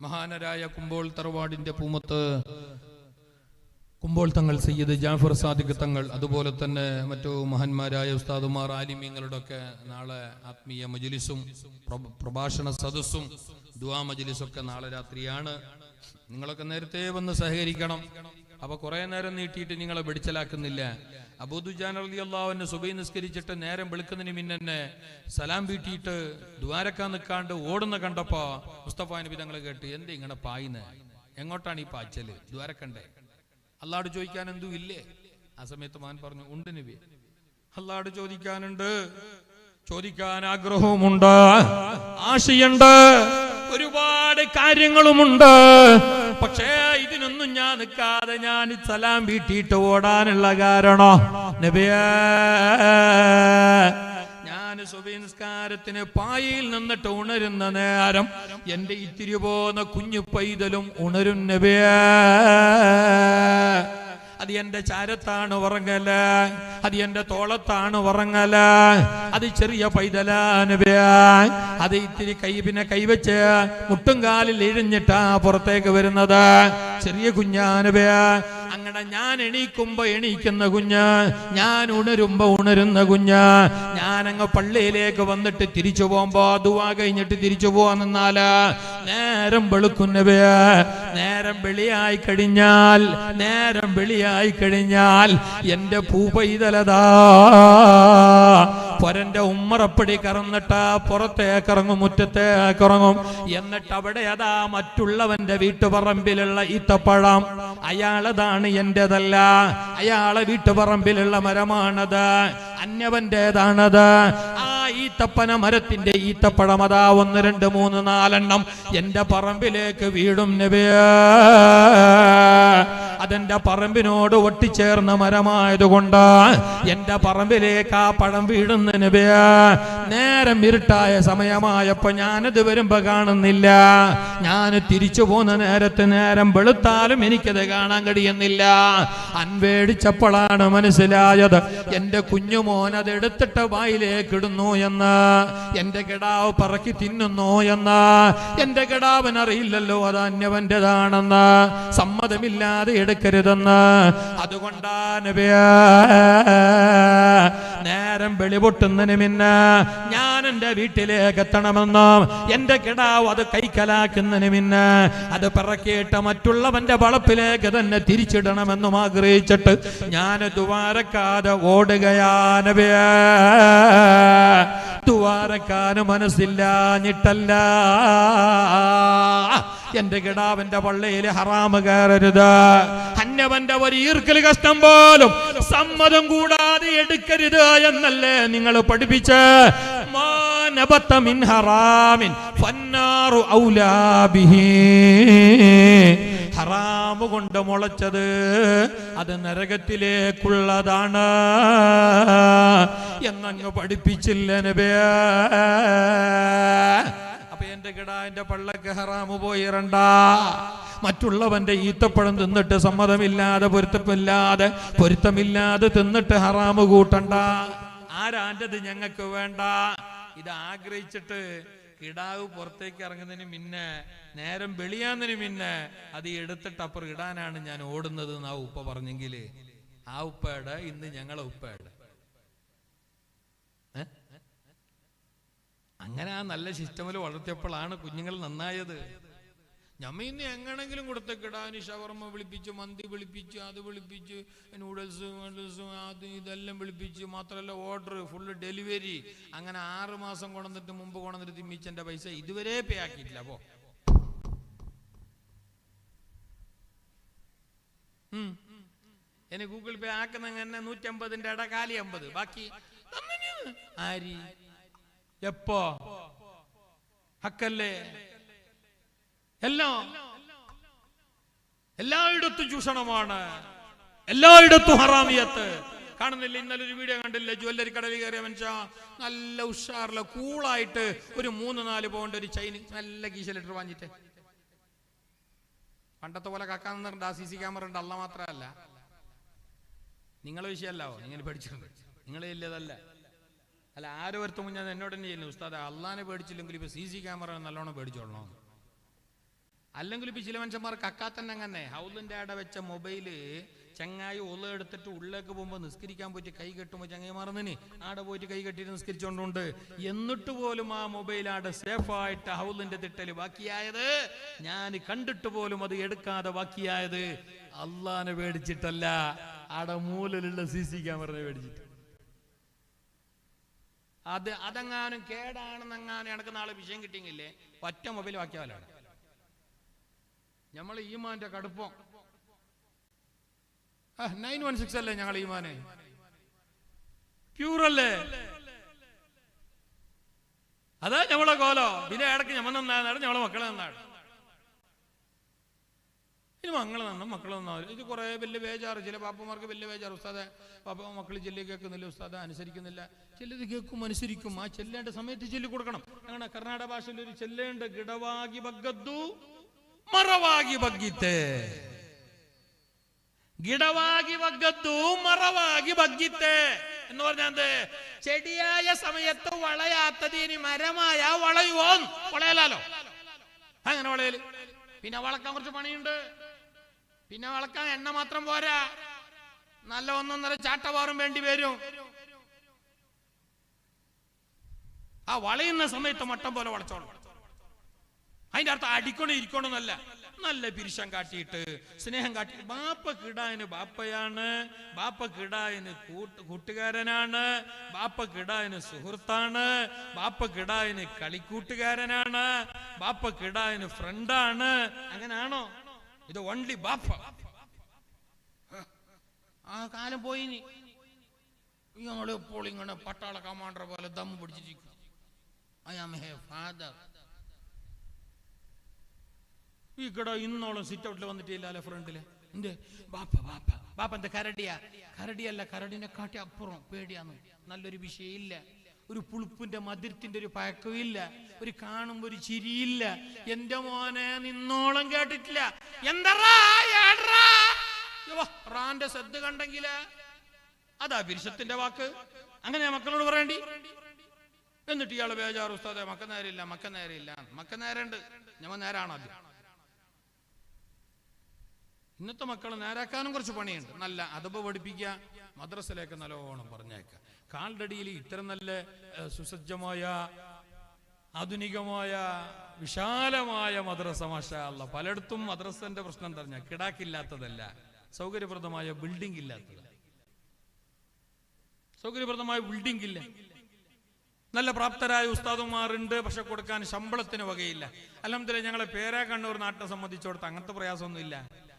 S1: മഹാനരായ കുമ്പോൾ തറവാടിന്റെ പൂമത്ത് കുമ്പോൾ തങ്ങൾ, സയ്യിദ് ജാഫർ സാദിഖ് തങ്ങൾ, അതുപോലെ തന്നെ മറ്റു മഹാന്മാരായ ഉസ്താദുമാർ, ആലിമീങ്ങളുടെ ഒക്കെ നാളെ ആത്മീയ മജ്ലിസും പ്രഭാഷണ സദസ്സും ദുആ മജ്ലിസൊക്കെ നാളെ രാത്രിയാണ്. നിങ്ങളൊക്കെ നേരത്തെ വന്ന് സഹകരിക്കണം. അപ്പൊ കുറെ നേരം നീട്ടിയിട്ട് നിങ്ങളെ വെടിച്ചലാക്കുന്നില്ല. അബൂ ദുജാന റളിയല്ലാഹു അൻഹു സുബഹി നിസ്കരിച്ചിട്ട് നേരം വെളുക്കുന്നതിന് മുന്നേ സലാം വീട്ടിയിട്ട് ദ്വാരക്കാൻ നിൽക്കാണ്ട് ഓടുന്ന കണ്ടപ്പോ മുസ്തഫ നബി തങ്ങൾ കേട്ട്, എന്ത് ഇങ്ങനെ പായുന്നേ, എങ്ങോട്ടാണ് ഈ പാച്ചല്, ദ്വാരക്കണ്ടേ? അള്ളാഹുവോട് ചോദിക്കാൻ എന്തും ഇല്ലേ? ആ സമയത്ത് മാൻ പറഞ്ഞു, ഉണ്ട് നബി, അള്ളാഹുവോട് ചോദിക്കാനുണ്ട്, ചോദിക്കാൻ ആഗ്രഹവുമുണ്ട്, ആശയുണ്ട്, ഒരുപാട് കാര്യങ്ങളുമുണ്ട്. പക്ഷേ ഇതിനൊന്നും ഞാൻ നിൽക്കാതെ ഞാൻ സലാം വീട്ടിയിട്ട് ഓടാനുള്ള കാരണം നബിയേ, ഞാൻ സുബഹി നിസ്കാരത്തിന് പായയിൽ നിന്നിട്ട് ഉണരുന്ന നേരം എന്റെ ഇത്തിരി പോന്ന കുഞ്ഞു പൈതലും ഉണരും നബിയേ. അത് എന്റെ ചാരത്താണ് ഉറങ്ങല്, അത് എന്റെ തോളത്താണ് ഉറങ്ങല്, അത് ചെറിയ പൈതലാ നബിയേ. അത് ഇത്തിരി പിന്നെ കൈവച്ച് മുട്ടും കാലിൽ ഇഴഞ്ഞിട്ടാ പുറത്തേക്ക് വരുന്നത്, ചെറിയ കുഞ്ഞാ നബിയേ. അങ്ങനെ ഞാൻ എണീക്കുമ്പോ എണീക്കുന്ന കുഞ്ഞ്, ഞാൻ ഉണരുമ്പോ ഉണരുന്ന കുഞ്ഞ്. ഞാനങ്ങ് പള്ളിയിലേക്ക് വന്നിട്ട് തിരിച്ചു പോകുമ്പോ ദുആ കഴിഞ്ഞിട്ട് തിരിച്ചു പോവാൻ നിന്നാല് നേരം വെളുക്കും നബിയേ. നേരം വെളിയായി കഴിഞ്ഞാൽ എന്റെ പൂപൈതലതാ പൊരന്റെ ഉമ്മറപ്പടി കറന്നിട്ടാ പുറത്തേക്കിറങ്ങും, മുറ്റത്തേക്കിറങ്ങും. എന്നിട്ട് അവിടെ അതാ മറ്റുള്ളവന്റെ വീട്ടുപറമ്പിലുള്ള ഈത്തപ്പഴം, അയാളതാണ് എന്റേതല്ല, അയാളെ വീട്ടുപറമ്പിലുള്ള മരമാണത്, അന്യവന്റേതാണത്. ആ ഈത്തപ്പന മരത്തിന്റെ ഈത്തപ്പഴം അതാ 1, 2, 3, 4 എന്റെ പറമ്പിലേക്ക് വീടും നബിയേ. അതെന്റെ പറമ്പിനോട് ഒട്ടിച്ചേർന്ന മരമായതുകൊണ്ട് എന്റെ പറമ്പിലേക്ക് ആ പഴം വീടുന്ന നബിയേ. നേരം ഇരുട്ടായ സമയമായപ്പോ ഞാനത് വരുമ്പോ കാണുന്നില്ല. ഞാൻ തിരിച്ചു പോന്ന നേരത്ത് നേരം വെളുത്താലും എനിക്കത് കാണാൻ കഴിയുന്നില്ല. അൻവേടിച്ചപ്പോഴാണ് മനസ്സിലായത് എന്റെ കുഞ്ഞുമോൻ അത് എടുത്തിട്ട് വായിലേക്ക് ഇടുന്നു എന്ന്, എന്റെ കിടാവ് പറക്കി തിന്നുന്നു എന്ന്. എന്റെ കിടാവിനറിയില്ലല്ലോ അത് അന്യവന്റേതാണെന്ന്, സമ്മതമില്ലാതെ എടുക്കരുതെന്ന്. അതുകൊണ്ടാ നബിയേ നേരം വെളിപൊട്ടുന്നതിന് മുന്നേ ഞാൻ എന്റെ വീട്ടിലേക്ക് എത്തണമെന്നും എന്റെ കിടാവ് അത് കൈക്കലാക്കുന്നതിന് മുന്നേ അത് പിറക്കിയിട്ട് മറ്റുള്ളവന്റെ വളപ്പിലേക്ക് തന്നെ തിരിച്ചിടണമെന്നും ആഗ്രഹിച്ചിട്ട് ഞാൻ ദുആരക്കാതെ ഓടുകയാ നബിയേ. ദുആരക്കാന് മനസ്സില്ലാഞ്ഞിട്ടല്ല, എന്റെ കിടാവിന്റെ പള്ളിയില് ഹറാമ് കയറരുത്, അന്യവന്റെ ഒരു ഈർക്കൽ കഷ്ടം പോലും സമ്മതം കൂടാതെ എടുക്കരുത് എന്നല്ലേ നിങ്ങൾ പഠിപ്പിച്ച്. നബത മിൻ ഹറാമിൻ ഫന്നാറു ഔലാ ബിഹി. ഹറാമ് കൊണ്ട് മുളച്ചത് അത് നരകത്തിലേക്കുള്ളതാണ് എന്നങ്ങ് പഠിപ്പിച്ചില്ല നബിയേ. അപ്പൊ എന്റെ കിടാന്റെ പള്ളക്ക് ഹറാമ് പോയിരണ്ട. മറ്റുള്ളവന്റെ ഈത്തപ്പഴം തിന്നിട്ട് സമ്മതമില്ലാതെ പൊരുത്തമില്ലാതെ തിന്നിട്ട് ഹറാമ് കൂട്ടണ്ട. ആരാൻ്റെത് ഞങ്ങൾക്ക് വേണ്ട. ഇത് ആഗ്രഹിച്ചിട്ട് കിടാവ് പുറത്തേക്ക് ഇറങ്ങുന്നതിന് മുന്നേ, നേരം വെളിയാന്നതിന് മുന്നേ അത് എടുത്തിട്ട് അപ്പുറം ഇടാനാണ് ഞാൻ ഓടുന്നത് എന്ന് ആ ഉപ്പ പറഞ്ഞെങ്കിൽ ആ ഉപ്പയുടെ ഇന്ന് ഞങ്ങളെ ഉപ്പയുടെ അങ്ങനെ ആ നല്ല സിസ്റ്റമിൽ വളർത്തിയപ്പോഴാണ് കുഞ്ഞുങ്ങൾ നന്നായത്. ഞമ്മ ഇന്ന് എങ്ങനെങ്കിലും കൊടുത്ത കിടാന് ഷവർമ്മ വിളിപ്പിച്ച്, മന്തി വിളിപ്പിച്ച്, അത് വിളിപ്പിച്ച്, നൂഡിൽസും അത് ഇതെല്ലാം വിളിപ്പിച്ച്, മാത്രമല്ല ഓർഡർ ഫുള്ള് ഡെലിവറി. അങ്ങനെ 6 മാസം കൊണ്ടുവന്നിട്ട് മുമ്പ് കൊണ്ടുവന്നിട്ട് തിമ്മിച്ചെന്റെ പൈസ ഇതുവരെ പേ ആക്കിയിട്ടില്ല. അപ്പോ എന്നെ ഗൂഗിൾ പേ ആക്കുന്ന 150ന്റെ ഇട കാലി 50 ബാക്കി ആരി എപ്പോ ഹക്കല്ലേ. എല്ലായിടത്തും ചൂഷണമാണ്, എല്ലായിടത്തും ഹറാമിയത്ത്. കാണുന്നില്ല, ഇന്നലെ ഒരു വീഡിയോ കണ്ടില്ല, ജ്വല്ലറി കടലിൽ കയറിയ മനുഷ്യ നല്ല ഉഷാറില്ല കൂളായിട്ട് ഒരു 3-4 പൗണ്ട് ഒരു ചൈന നല്ല കീശലിട്ട് വാങ്ങിട്ട്. പണ്ടത്തെ പോലെ കക്കാന്നുണ്ട്. ആ CC ക്യാമറ ഉണ്ട്. അല്ല മാത്രമല്ല, നിങ്ങളെ വിഷയമല്ലോ, നിങ്ങൾ പേടിച്ചിട്ടുണ്ട്. നിങ്ങളെ ഇല്ലതല്ല. അല്ല, ആരും ഒരുത്തും ഞാൻ എന്നോട് തന്നെ ചെയ്യുന്നു, ഉസ്താദ് അള്ളാനെ പേടിച്ചില്ലെങ്കിൽ ഇപ്പൊ CC ക്യാമറ നല്ലോണം പേടിച്ചോളണം. അല്ലെങ്കിൽ ഇപ്പൊ ചില മനുഷ്യന്മാർ കക്കാത്തന്നെ അങ്ങനെ ഹൗലിന്റെ ആടെ വെച്ച മൊബൈല് ചങ്ങായി ഒല എടുത്തിട്ട് ഉള്ളിലേക്ക് പോകുമ്പോൾ നിസ്കരിക്കാൻ പോയിട്ട് കൈ കെട്ടുമ്പോൾ ചങ്ങായി മറന്നിന് ആടെ പോയിട്ട് കൈ കെട്ടിട്ട് നിസ്കരിച്ചോണ്ടുണ്ട്. എന്നിട്ട് പോലും ആ മൊബൈൽ ആടെ സേഫായിട്ട് ഹൗലിന്റെ തിട്ടല് ബാക്കിയായത്, ഞാൻ കണ്ടിട്ട് പോലും അത് എടുക്കാതെ ബാക്കിയായത് അള്ളാനെ പേടിച്ചിട്ടല്ല, ആടെ മൂലലുള്ള CC ക്യാമറയെ പേടിച്ചിട്ട്. അതെങ്ങാനും കേടാണെന്നെങ്ങാനും എനക്ക് നാളെ വിഷയം കിട്ടിയെങ്കിലേ ഒറ്റ മൊബൈൽ ബാക്കിയാവലാണ്. ഞമ്മള് ഈമാന്റെ കടുപ്പം 916 അല്ലേ ഞങ്ങൾ ഈമാന്, പ്യൂറല്ലേ, അതാ ഞമ്മളെ കോലോ. പിന്നെ ഇടയ്ക്ക് ഞമ്മ നന്നാണ്, ഞമ്മളെ മക്കളെ നന്നാണ്. ഇനി മക്കളെ നന്നാവില്ല. ഇത് കുറെ വലിയ ബേജാറ്. ചില പാപ്പമാർക്ക് വലിയ ബേജാറ്, ഉസ്താദെ പാപ്പ മക്കൾ ചെല്ലി കേൾക്കുന്നില്ല, ഉസ്താദെ അനുസരിക്കുന്നില്ല. ചിലത് കേൾക്കും, അനുസരിക്കും. ആ ചെല്ലേണ്ട സമയത്ത് ചൊല്ലി കൊടുക്കണം. അങ്ങനെ കർണാടക ഭാഷയിൽ ഒരു ചെല്ലേണ്ട, ഗിടവാഗി ബഗ്ഗദ്ദു മറവാഗി ബഗ്ഗിത്തെ, ഗിടവാഗി ബഗ്ഗദ്ദു മറവാഗി ബഗ്ഗിത്തെ എന്ന് പറഞ്ഞാൽ ചെടിയായ സമയത്ത് വളയാത്തത് ഇനി മരമായ വളയുവോ? വളയലാലോ, അങ്ങനെ വളയല്. പിന്നെ വളക്കാൻ കുറച്ച് പണിയുണ്ട്. പിന്നെ വളക്കാൻ എണ്ണ മാത്രം പോരാ, നല്ല 1.5 ചാട്ടവാറും വേണ്ടി വരും. ആ വളയുന്ന സമയത്ത് മട്ടം പോലെ വളച്ചോളണം. അതിന്റെ അർത്ഥം അടിക്കണോ ഇരിക്കണമെന്നല്ല, നല്ല പിരിശം കാട്ടിയിട്ട് സ്നേഹം കാട്ടി. ബാപ്പ കിടാന് ബാപ്പയാണ്, ബാപ്പ കിടാന് കൂട്ടുകാരനാണ്, ബാപ്പ കിടാന് സുഹൃത്താണ്, ബാപ്പ കിടാന് കളിക്കൂട്ടുകാരനാണ്, ബാപ്പ കിടാന് ഫ്രണ്ടാണ്. അങ്ങനാണോ? ഇത് ഓൺലി ബാപ്പ. ആ കാലം പോയിനി. ഇയാള് എപ്പോൾ ഇങ്ങനെ പട്ടാള കമാൻഡർ പോലെ dum പിടിച്ചിരിക്കും. I am he father. ഈ കട ഇന്നോളം സിറ്റ് ഔട്ടിൽ വന്നിട്ടില്ല ഫ്രണ്ടില്. എന്റെ ബാപ്പ ബാപ്പ ബാപ്പ എന്താ കരടിയല്ല, കരടിനെ കാട്ടി അപ്പുറം പേടിയാന്ന്. നല്ലൊരു വിഷയമില്ല, ഒരു പുളിപ്പിന്റെ മധുരത്തിന്റെ ഒരു പഴക്കമില്ല, ഒരു കാണുമ്പോ ഒരു ചിരിയില്ല. എന്റെ മോനെ നിന്നോളം കേട്ടിട്ടില്ല. എന്താന്റെ ശ്രദ്ധ കണ്ടെങ്കില് അതാ പിരിശത്തിന്റെ വാക്ക്. അങ്ങനെ മക്കളോട് പറയേണ്ടി. എന്നിട്ട് ഇയാള് ബേജാറ്, ഉസ്താദെ മക്ക നേരില്ല, മക്ക നേരുണ്ട്. ഞമ്മ നേരാണ് ആദ്യം. ഇന്നത്തെ മക്കളെ നേരാക്കാനും കുറച്ച് പണിയുണ്ട്. നല്ല അദബ് പഠിപ്പിക്കുക, മദ്രസയിലേക്ക് നല്ലോണം പറഞ്ഞേക്കുക. കാൽഡടിയിൽ ഇത്തരം നല്ല സുസജ്ജമായ ആധുനികമായ വിശാലമായ മദ്രസ മാഷാ അല്ലാഹ്. പലയിടത്തും മദ്രസന്റെ പ്രശ്നം പറഞ്ഞ കിടാക്കില്ലാത്തതല്ല, സൗകര്യപ്രദമായ ബിൽഡിംഗ് ഇല്ലാത്തത്. സൗകര്യപ്രദമായ ബിൽഡിംഗ് ഇല്ല. നല്ല പ്രാപ്തരായ ഉസ്താദുമാരുണ്ട്, പക്ഷെ കൊടുക്കാൻ ശമ്പളത്തിന് വകയില്ല. അൽഹംദുലില്ലാഹ് ഞങ്ങളെ പേരാ കണ്ണൂർ നാട്ടിനെ സംബന്ധിച്ചിടത്ത് അങ്ങനത്തെ പ്രയാസമൊന്നുമില്ല.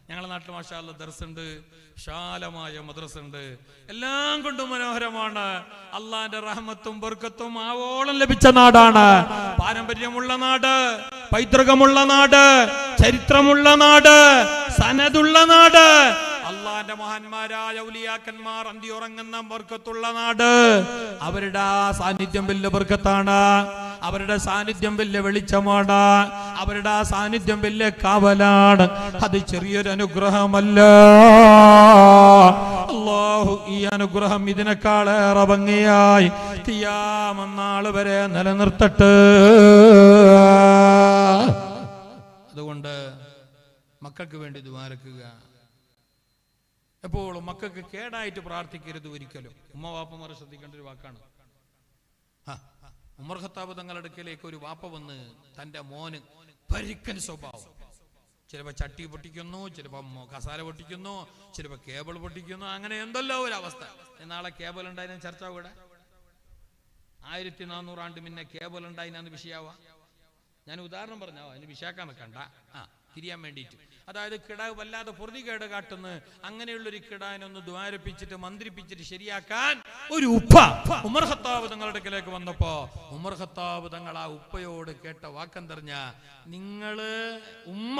S1: ഞങ്ങളുടെ നാട്ടിൽ മാഷാ അല്ലാഹ് ദർസുണ്ട്, വിശാലമായ മദ്രസ ഉണ്ട്, എല്ലാം കൊണ്ടും മനോഹരമാണ്. അള്ളാന്റെ റഹ്മത്തും ബർക്കത്തും ആവോളം ലഭിച്ച നാടാണ്. പാരമ്പര്യമുള്ള നാട്, പൈതൃകമുള്ള നാട്, ചരിത്രമുള്ള നാട്, സനദുള്ള നാട്, അള്ളാന്റെ മഹാന്മാരായ ഔലിയാക്കന്മാർ അന്തിയുറങ്ങുന്ന ബർക്കത്തുള്ള നാട്. അവരുടെ ആ സാന്നിധ്യം വലിയ ബർക്കത്താണ്, അവരുടെ സാന്നിധ്യം വലിയ വെളിച്ചമാണ്, അവരുടെ ആ സാന്നിധ്യം വലിയ കാവലാണ്. അത് ചെറിയൊരു അനുഗ്രഹമല്ല. അല്ലാഹു ഈ അനുഗ്രഹം ഇതിനേക്കാളേറെ ഭംഗിയായി ഖിയാമത്ത് നാൾ വരെ നിലനിർത്തട്ടെ. അതുകൊണ്ട് മക്കൾക്ക് വേണ്ടി ദുആരക്കുക. എപ്പോഴും മക്കൾക്ക് കേടായിട്ട് പ്രാർത്ഥിക്കരുത് ഒരിക്കലും. ഉമ്മ വാപ്പമാരെ ശ്രദ്ധിക്കേണ്ട ഒരു വാക്കാണ്. ഉമർ ഖത്താബ് തങ്ങളുടെ അടുക്കലേക്ക് ഒരു വാപ്പ വന്ന് തന്റെ മോന് പരിക്കൻ സ്വഭാവം, ചിലപ്പോ ചട്ടി പൊട്ടിക്കുന്നു, ചിലപ്പോ കസാല പൊട്ടിക്കുന്നു, ചിലപ്പോ കേബിൾ പൊട്ടിക്കുന്നു, അങ്ങനെ എന്തല്ലോ ഒരു അവസ്ഥ. നാളെ കേബിൾ ഉണ്ടായിരുന്ന ചർച്ച കൂടെ 1400 ആണ്ട് മുന്നേ കേബിൾ ഉണ്ടായിരുന്ന വിഷയാവാ. ഞാൻ ഉദാഹരണം പറഞ്ഞോ, അതിന് വിഷയാക്കാൻ നിൽക്കണ്ട, തിരിയാൻ വേണ്ടിയിട്ട്. അതായത് കിടാവ് വല്ലാതെ പൊറുതികേട് കാട്ടുന്നു, അങ്ങനെയുള്ളൊരു കിടാവിനൊന്ന് ദ്വാരപ്പിച്ചിട്ട് മന്ത്രിപ്പിച്ചിട്ട് ശരിയാക്കാൻ ഒരു ഉപ്പ ഉമർ ഖത്താബ് തങ്ങളുടെ അടുക്കലേക്ക് വന്നപ്പോ ഉമർ ഖത്താബ് തങ്ങൾ ആ ഉപ്പയോട് കേട്ട വാക്കെന്തറിഞ്ഞ, നിങ്ങള് ഉമ്മ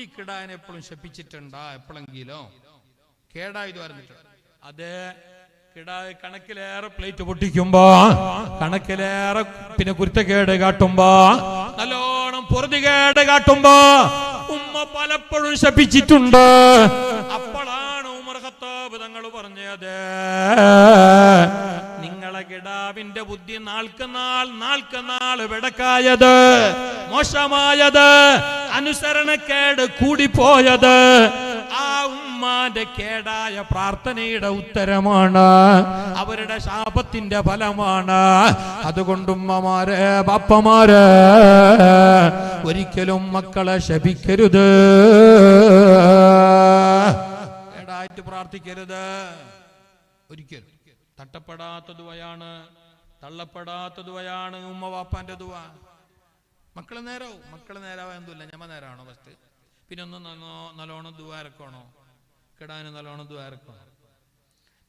S1: ഈ കിടാവിനെ എപ്പോഴും ശപിച്ചിട്ടുണ്ടാ? എപ്പോഴെങ്കിലും കേടായി ദ്വാരന്നിട്ടുണ്ട്? അതേ, കിടാവ് കണക്കിലേറെ പ്ലേറ്റ് പൊട്ടിക്കുമ്പോ, കണക്കിലേറെ പിന്നെ കുരുത്തക്കേട് കാട്ടുമ്പോ, നല്ലോണം പൊറുതികേട് കാട്ടുമ്പോ ഉമ്മ പലപ്പോഴും ശപിച്ചിട്ടുണ്ട്. അപ്പോഴാണ് ഉമർ ഖത്താബ് തങ്ങൾ പറഞ്ഞത്, നിങ്ങളെ കിടാവിന്റെ ബുദ്ധി നാൾക്ക് നാൾ വെടക്കായത്, മോശമായത്, അനുസരണക്കേട് കൂടിപ്പോയത് ആ ഉമ്മാന്റെ കേടായ പ്രാർത്ഥനയുടെ ഉത്തരമാണ്, അവരുടെ ശാപത്തിന്റെ ഫലമാണ്. അതുകൊണ്ട് ഉമ്മമാരെ, ബാപ്പമാരെ, ഒരിക്കലും മക്കളെ ശപിക്കരുത്, കേടായിട്ട് പ്രാർത്ഥിക്കരുത്. ഒരിക്കലും തട്ടപ്പെടാത്ത ദുആയാണ്, തള്ളപ്പെടാത്ത ദുആയാണ് ഉമ്മ വാപ്പാന്റെ ദുആ. മക്കള് നേരാവും എന്തുമില്ല, ഞമ്മ നേരാണോ ഫസ്റ്റ്? പിന്നെ ഒന്ന് നല്ലോണം ദുആരക്കണോ, കിടാന് നല്ലോണം ദുആരക്കണോ.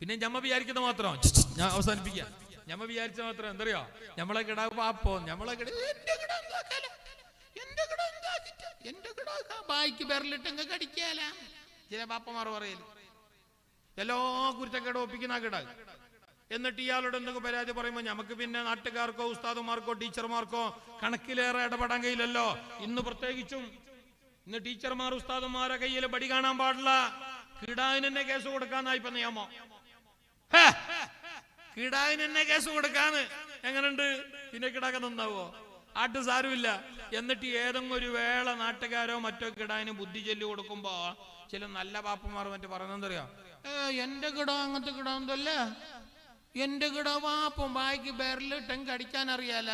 S1: പിന്നെ ഞമ്മ വിചാരിക്കുന്നത് മാത്രം, ഞാൻ അവസാനിപ്പിക്കാം, ഞമ്മ വിചാരിച്ച മാത്രം എന്തറിയോ, നമ്മളെ കിടാവ് പാപ്പോ, നമ്മളെ എന്റെ ബായിക്ക് ബെറലിട്ട് കടിക്കാല ചില പാപ്പമാർ പറയല്, എല്ലാ കുരുത്തക്കേട് ഒപ്പിക്കുന്ന കിടാവ്. എന്നിട്ട് ഇയാളോട് എന്തെങ്കിലും പരാതി പറയുമ്പോൾ നമുക്ക് പിന്നെ നാട്ടുകാർക്കോ ഉസ്താദുമാർക്കോ ടീച്ചർമാർക്കോ കണക്കിലേറെ ഇടപെടാൻ കഴിയില്ലല്ലോ. ഇന്ന് പ്രത്യേകിച്ചും ഇന്ന് ടീച്ചർമാർ ഉസ്താദുമാരെ കയ്യിൽ പടി കാണാൻ പാടില്ല. കിടാവിന് തന്നെ കേസ് കൊടുക്കാന്നായി ഇപ്പൊ നിയമം. കിടാവിന് തന്നെ കേസ് കൊടുക്കാന്ന് എങ്ങനുണ്ട്? പിന്നെ കിടാക്ക നന്നാവോ? ആട്ട് സാരമില്ല. എന്നിട്ട് ഏതെങ്കിലും ഒരു വേള നാട്ടുകാരോ മറ്റോ കിടാവിന് ബുദ്ധി ചൊല്ലി കൊടുക്കുമ്പോ ചില നല്ല പാപ്പന്മാർ മറ്റു പറയുന്നറിയാം, എന്റെ കിട അങ്ങനത്തെ കിടാന്തല്ല, എന്റെ കിട വാപ്പം ബായിക്ക് ബെറലിട്ടും കടിക്കാൻ അറിയാല.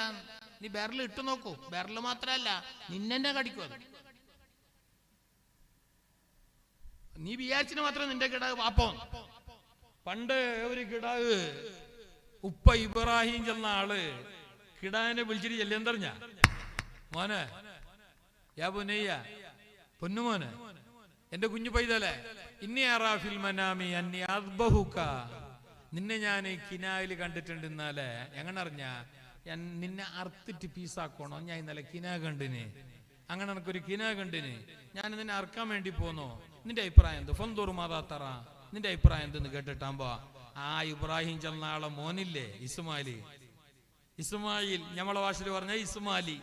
S1: നീ ബെറൽ ഇട്ട് നോക്കൂ, ബെറൽ മാത്രല്ല നിന്നെ കടിക്കും. അത് നീ വിചാരിച്ചിന് മാത്രം നിന്റെ കിടാവ് വാപ്പോ. പണ്ട് ഒരു കിടാവ് ഉപ്പ ഇബ്രാഹിം ചെന്ന ആള് കിടാവിനെ വിളിച്ചിട്ട് ചെല്ലെന്തറിഞ്ഞ, മോനെ യാ പുനയ്യ, പൊന്നുമോനെ, എന്റെ കുഞ്ഞു പൈതലെ, ഇന്നിയാറാഫിൽ മനാമി അന്നി അദ്ബഹുക, നിന്നെ ഞാൻ കിനായിൽ കണ്ടിട്ടുണ്ട്. ഇന്നാലെ എങ്ങനെ അറിഞ്ഞ, നിന്നെ അറുത്തിട്ട് പീസാക്കണോ? ഞാൻ ഇന്നലെ കിന കണ്ടിന്, അങ്ങനെ എനിക്കൊരു കിന കണ്ടിന്, ഞാൻ നിന്നെ അറക്കാൻ വേണ്ടി പോന്നോ, നിന്റെ അഭിപ്രായം എന്ത്? ഫന്തൂർ മാതാത്തറ, നിന്റെ അഭിപ്രായം എന്തെന്ന് കേട്ടിട്ടാകുമ്പോ ആ ഇബ്രാഹിം ചെന്ന ആളെ മോനില്ലേ ഇസ്മായിൽ, ഞമ്മളെ ഭാഷയിൽ പറഞ്ഞ ഇസ്മാലി,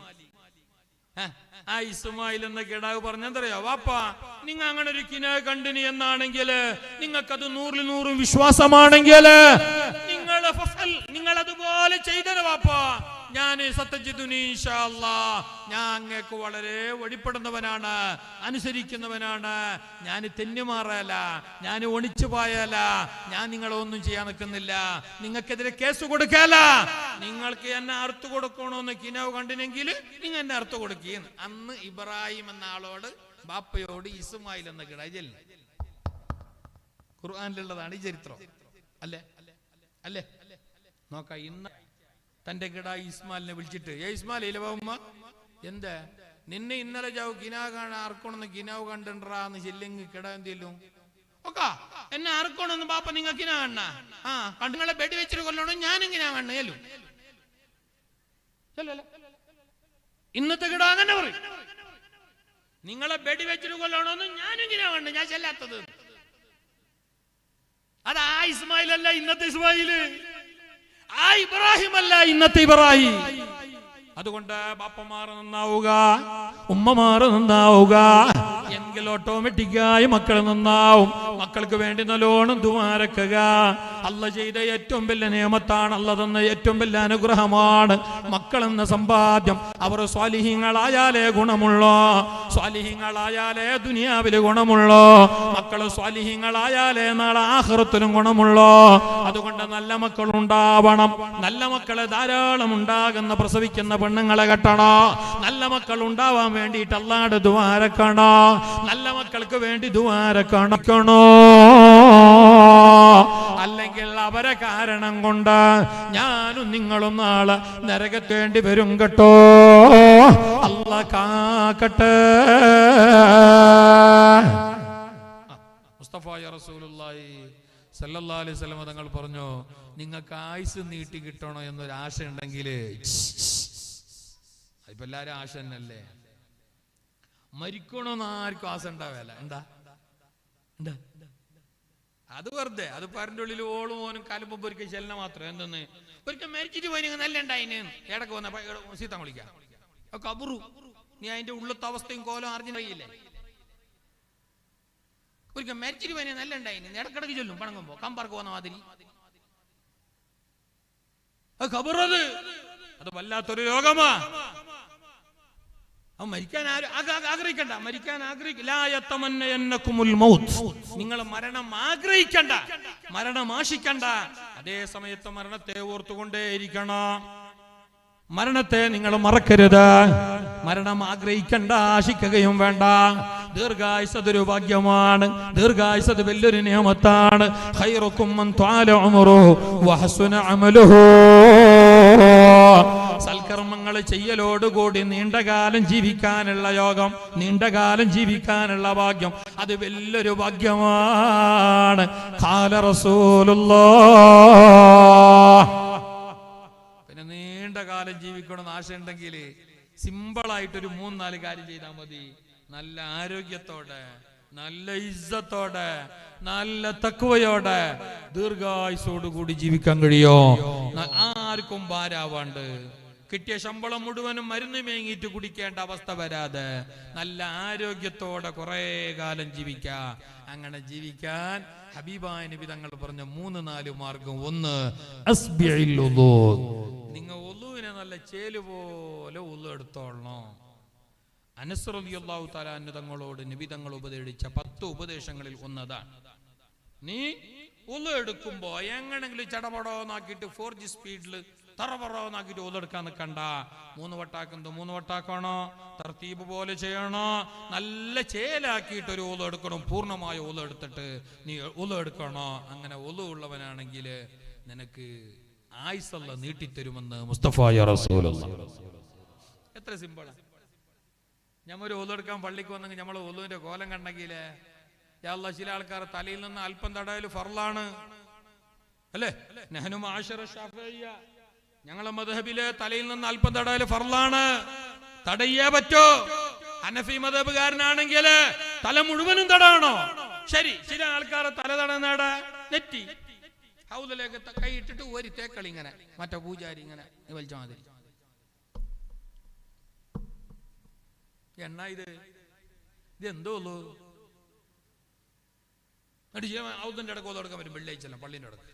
S1: ആ ഇസ്മായിൽ എന്ന കിടാവ് പറഞ്ഞെന്തറിയോ, വാപ്പാ നിങ്ങ അങ്ങനെ ഒരു കിന കണ്ടിനി എന്നാണെങ്കിൽ, നിങ്ങൾക്കത് 100% വിശ്വാസമാണെങ്കിൽ നിങ്ങൾ അതുപോലെ ചെയ്തത് വാപ്പാ. ഞാൻ സത്യജിതുനി ഇൻഷാ അല്ലാഹ്, ഞാൻ അങ്ങേക്ക് വളരെ വഴിപ്പെടുന്നവനാണ്, അനുസരിക്കുന്നവനാണ്. ഞാൻ തെന്നുമാറല, ഞാൻ ഒണിച്ചു പോയല, ഞാൻ നിങ്ങളെ ഒന്നും ചെയ്യാൻ നിൽക്കുന്നില്ല, നിങ്ങൾക്കെതിരെ കേസ് കൊടുക്കല. നിങ്ങൾക്ക് എന്നെ അറുത്തു കൊടുക്കണോന്ന് കിനാവ് കണ്ടിനെങ്കിൽ നിങ്ങൾ എന്നെ അറുത്തു കൊടുക്കുകയും. അന്ന് ഇബ്രാഹിം എന്ന ആളോട് ബാപ്പയോട് ഇസ്മായിൽ എന്ന കിടായില്ല. ഖുർആനിലുള്ളതാണ് ഈ ചരിത്രം, അല്ലേ അല്ലേ? നോക്ക, ഇന്ന് തന്റെ കിട ഇസ്മാലിനെ വിളിച്ചിട്ട്, ഇസ്മാൽ ഇല്ല ഉമ്മ, എന്താ നിന്നെ ഇന്നലെ ജാവ് കിനാവ് കാണാൻ ആർക്കണമെന്ന് കിനാവ് കണ്ടിണ്ടാന്ന് ചെല്ലിങ് കിട എന്തെങ്കിലും ഒക്കെ എന്നെ ആർക്കണമെന്ന് പാപ്പ നിങ്ങൾ കിനാ കണ്ണ ആ കണ്ടുങ്ങളെ ബെഡ് വെച്ചിട്ട് കൊല്ലണോ ഞാനും കിനാ കണ്ണു ഇന്നത്തെ കിട അങ്ങനെ പറയും നിങ്ങളെ ബെഡ് വെച്ചിട്ട് കൊല്ലണോന്ന് ഞാനും കിനാ കണ്ണു ഞാൻ ചെല്ലാത്തത് അത് ആ ഇസ്മായിൽ അല്ല ഇന്നത്തെ ഇസ്മായില് ആ ഇബ്രാഹിം അല്ല ഇന്നത്തെ ഇബ്രാഹിം അതുകൊണ്ട് ബാപ്പമാർ നന്നാവുക ഉമ്മമാർ നന്നാവുക എങ്കിൽ ഓട്ടോമാറ്റിക്കായി മക്കൾ നന്നാവും മക്കൾക്ക് വേണ്ടി നല്ലോണം ദുആരക്കുക അല്ല ചെയ്ത ഏറ്റവും വലിയ നിയമത്താണ് അല്ല തന്ന ഏറ്റവും വലിയ അനുഗ്രഹമാണ് മക്കൾ എന്ന സമ്പാദ്യം അവർ സ്വാലിഹീങ്ങളായാലേ ഗുണമുള്ളൂ സ്വാലിഹീങ്ങളായാലേ ദുനിയാവില് ഗുണമുള്ളൂ മക്കൾ സ്വാലിഹീങ്ങളായാലേ നാളെ ആഖിറത്തിലും ഗുണമുള്ളൂ അതുകൊണ്ട് നല്ല മക്കൾ ഉണ്ടാവണം നല്ല മക്കളെ ധാരാളം ഉണ്ടാകുന്ന പ്രസവിക്കുന്ന പെണ്ണുങ്ങളെ കെട്ടണോ നല്ല മക്കൾ ഉണ്ടാവാൻ വേണ്ടിയിട്ട് അല്ലാഹുവോട് ദുആരക്കണോ നല്ല മക്കൾക്ക് വേണ്ടി ദുആരക്കണോ അല്ലെങ്കിൽ അവരെ കാരണം കൊണ്ട് ഞാനും നിങ്ങളും നാളെ നരകത്തേണ്ടി വരും കേട്ടോ അല്ലാഹ് കാക്കട്ടെ മുസ്തഫ റസൂലുള്ളാഹി സല്ലല്ലാഹു അലൈഹി വസല്ലം തങ്ങൾ പറഞ്ഞു നിങ്ങൾക്ക് ആയുസ് നീട്ടി കിട്ടണോ എന്നൊരു ആശ ഉണ്ടെങ്കിൽ ഇപ്പൊ എല്ലാരും ആശ തന്നെയല്ലേ മരിക്കണോന്ന് ആർക്കും ആശ ഉണ്ടാവില്ല എന്താ എന്താ അത് വെറുതെ അത് പാരന്റെ ഉള്ളിൽ ഓളും ഓനും കാലുമ്പോ ഒരിക്കൽ ചെല്ലണ മാത്രം എന്തെന്ന് ഒരിക്കൽ മരിച്ചിട്ട് പോയി നല്ല ഉണ്ടായിന് ഇടക്ക് വന്ന സീത്ത വിളിക്കാം കബറു നീ അതിന്റെ ഉള്ളത്തെ അവസ്ഥയും കോലം അറിഞ്ഞില്ലേ ഒരിക്കൽ മരിച്ചിട്ട് പോയി നല്ല ഉണ്ടായിന് ഇടക്കിടക്ക് ചൊല്ലും പണങ്ങുമ്പോ കമ്പർക്ക് പോകുന്ന മാതിരി ഖബറത് അത് വല്ലാത്തൊരു രോഗമാ മരിക്കാൻ ആഗ്രഹിക്കണ്ട മരിക്കാൻ നിങ്ങൾ മരണം ആഗ്രഹിക്കണ്ട മരണം ആശിക്കണ്ട അതേ സമയത്ത് മരണത്തെ ഓർത്തുകൊണ്ടേയിരിക്കണം മരണത്തെ നിങ്ങൾ മറക്കരുത് മരണം ആഗ്രഹിക്കണ്ട ആശിക്കുകയും വേണ്ട ദീർഘായുസ് അതൊരു ഭാഗ്യമാണ് ദീർഘായുസ് അത് വലിയൊരു നിയമത്താണ് ഖൈറുക്കും മൻ ത്വാല ഉമറുഹു വഹസുന അമലുഹു സൽക്കർമ്മങ്ങൾ ചെയ്യലോടുകൂടി നീണ്ടകാലം ജീവിക്കാനുള്ള യോഗം നീണ്ടകാലം ജീവിക്കാനുള്ള ഭാഗ്യം അത് വലിയൊരു ഭാഗ്യമാണ് ഖാല റസൂലുള്ളാഹ് പിന്നെ നീണ്ടകാലം ജീവിക്കണമെന്ന് ആശയുണ്ടെങ്കിൽ സിമ്പിളായിട്ടൊരു 3-4 കാര്യം ചെയ്താൽ മതി നല്ല ആരോഗ്യത്തോടെ നല്ല ഇസ്സത്തോടെ നല്ല തഖ്വയോടെ ദീർഘായുസോടുകൂടി ജീവിക്കാൻ കഴിയോ ആർക്കും ഭാരാവാണ്ട് കിട്ടിയ ശമ്പളം മുഴുവനും മരുന്ന് മേങ്ങിയിട്ട് കുടിക്കേണ്ട അവസ്ഥ വരാതെ നല്ല ആരോഗ്യത്തോടെ കുറെ കാലം ജീവിക്കാം അങ്ങനെ ജീവിക്കാൻ ഹബീബായ നബി തങ്ങൾ പറഞ്ഞ 3-4 മാർഗം ഒന്ന് അസ്ബിഉൽ വുളൂ നിങ്ങൾ വുളൂവിനെ നല്ല ചേല് പോലെ വുളൂ എടുത്തോളണം അനസ് റളിയല്ലാഹു തആല അൻഹു തങ്ങളോട് നബി തങ്ങൾ ഉപദേശിച്ച 10 ഉപദേശങ്ങളിൽ ഒന്നതാണ് നീ വുളൂ എടുക്കുമ്പോ എങ്ങനെങ്കിലും ചടപടോന്നാക്കിയിട്ട് 4G സ്പീഡിൽ തറവറോന്നാക്കിയിട്ട് വുളൂ എടുക്കാൻ നിൽക്കണ്ട 3 വട്ടാക്കുന്നത് 3 വട്ടാക്കണോ തർത്തീബ് പോലെ ചെയ്യണോ നല്ല ചേലാക്കിയിട്ട് ഒരു വുളൂ എടുക്കണം പൂർണ്ണമായ വുളൂ എടുത്തിട്ട് നീ വുളൂ എടുക്കണോ അങ്ങനെ വുളൂ ഉള്ളവനാണെങ്കിൽ നിനക്ക് ആയുസ് അല്ലാഹ് നീട്ടിത്തരുമെന്ന് മുസ്തഫ റസൂലുള്ളാഹി എത്ര സിമ്പിളാ ഞമ്മൊരു വുളൂ എടുക്കാൻ പള്ളിക്ക് വന്നെങ്കിൽ നമ്മൾ വുളൂവിന്റെ കോലം കണ്ടെങ്കിൽ അല്ലാഹ് ചില ആൾക്കാർ തലയിൽ നിന്ന് അല്പം തടയൽ ഫർളാണ് അല്ലേ നഹ്നു മഅശറ ശാഫിയ്യ ഞങ്ങളെ മദ്ഹബിലെ തലയിൽ നിന്ന് അല്പം തടയൽ ഫർളാണ് തടയേ പറ്റോ ഹനഫി മദ്ഹബുകാരനാണെങ്കിൽ തല മുഴുവനും തടയണോ ശരി ചില ആൾക്കാർ തല തടയുന്നേട നെറ്റി ഹൗദിലേക്ക് കൈ ഇട്ടിട്ട് ഒരു തേക്കളി ഇങ്ങനെ മറ്റേ പൂജാരി ഇങ്ങനെ വലിച്ച മാതിരി എണ്ണ ഇതെന്തോ ഉള്ളൂ ഔദിന്റെ ഇടക്ക് ഓതെടുക്കാൻ പറ്റും വെള്ളിയാഴ്ചല്ല പള്ളിന്റെ ഇടക്ക്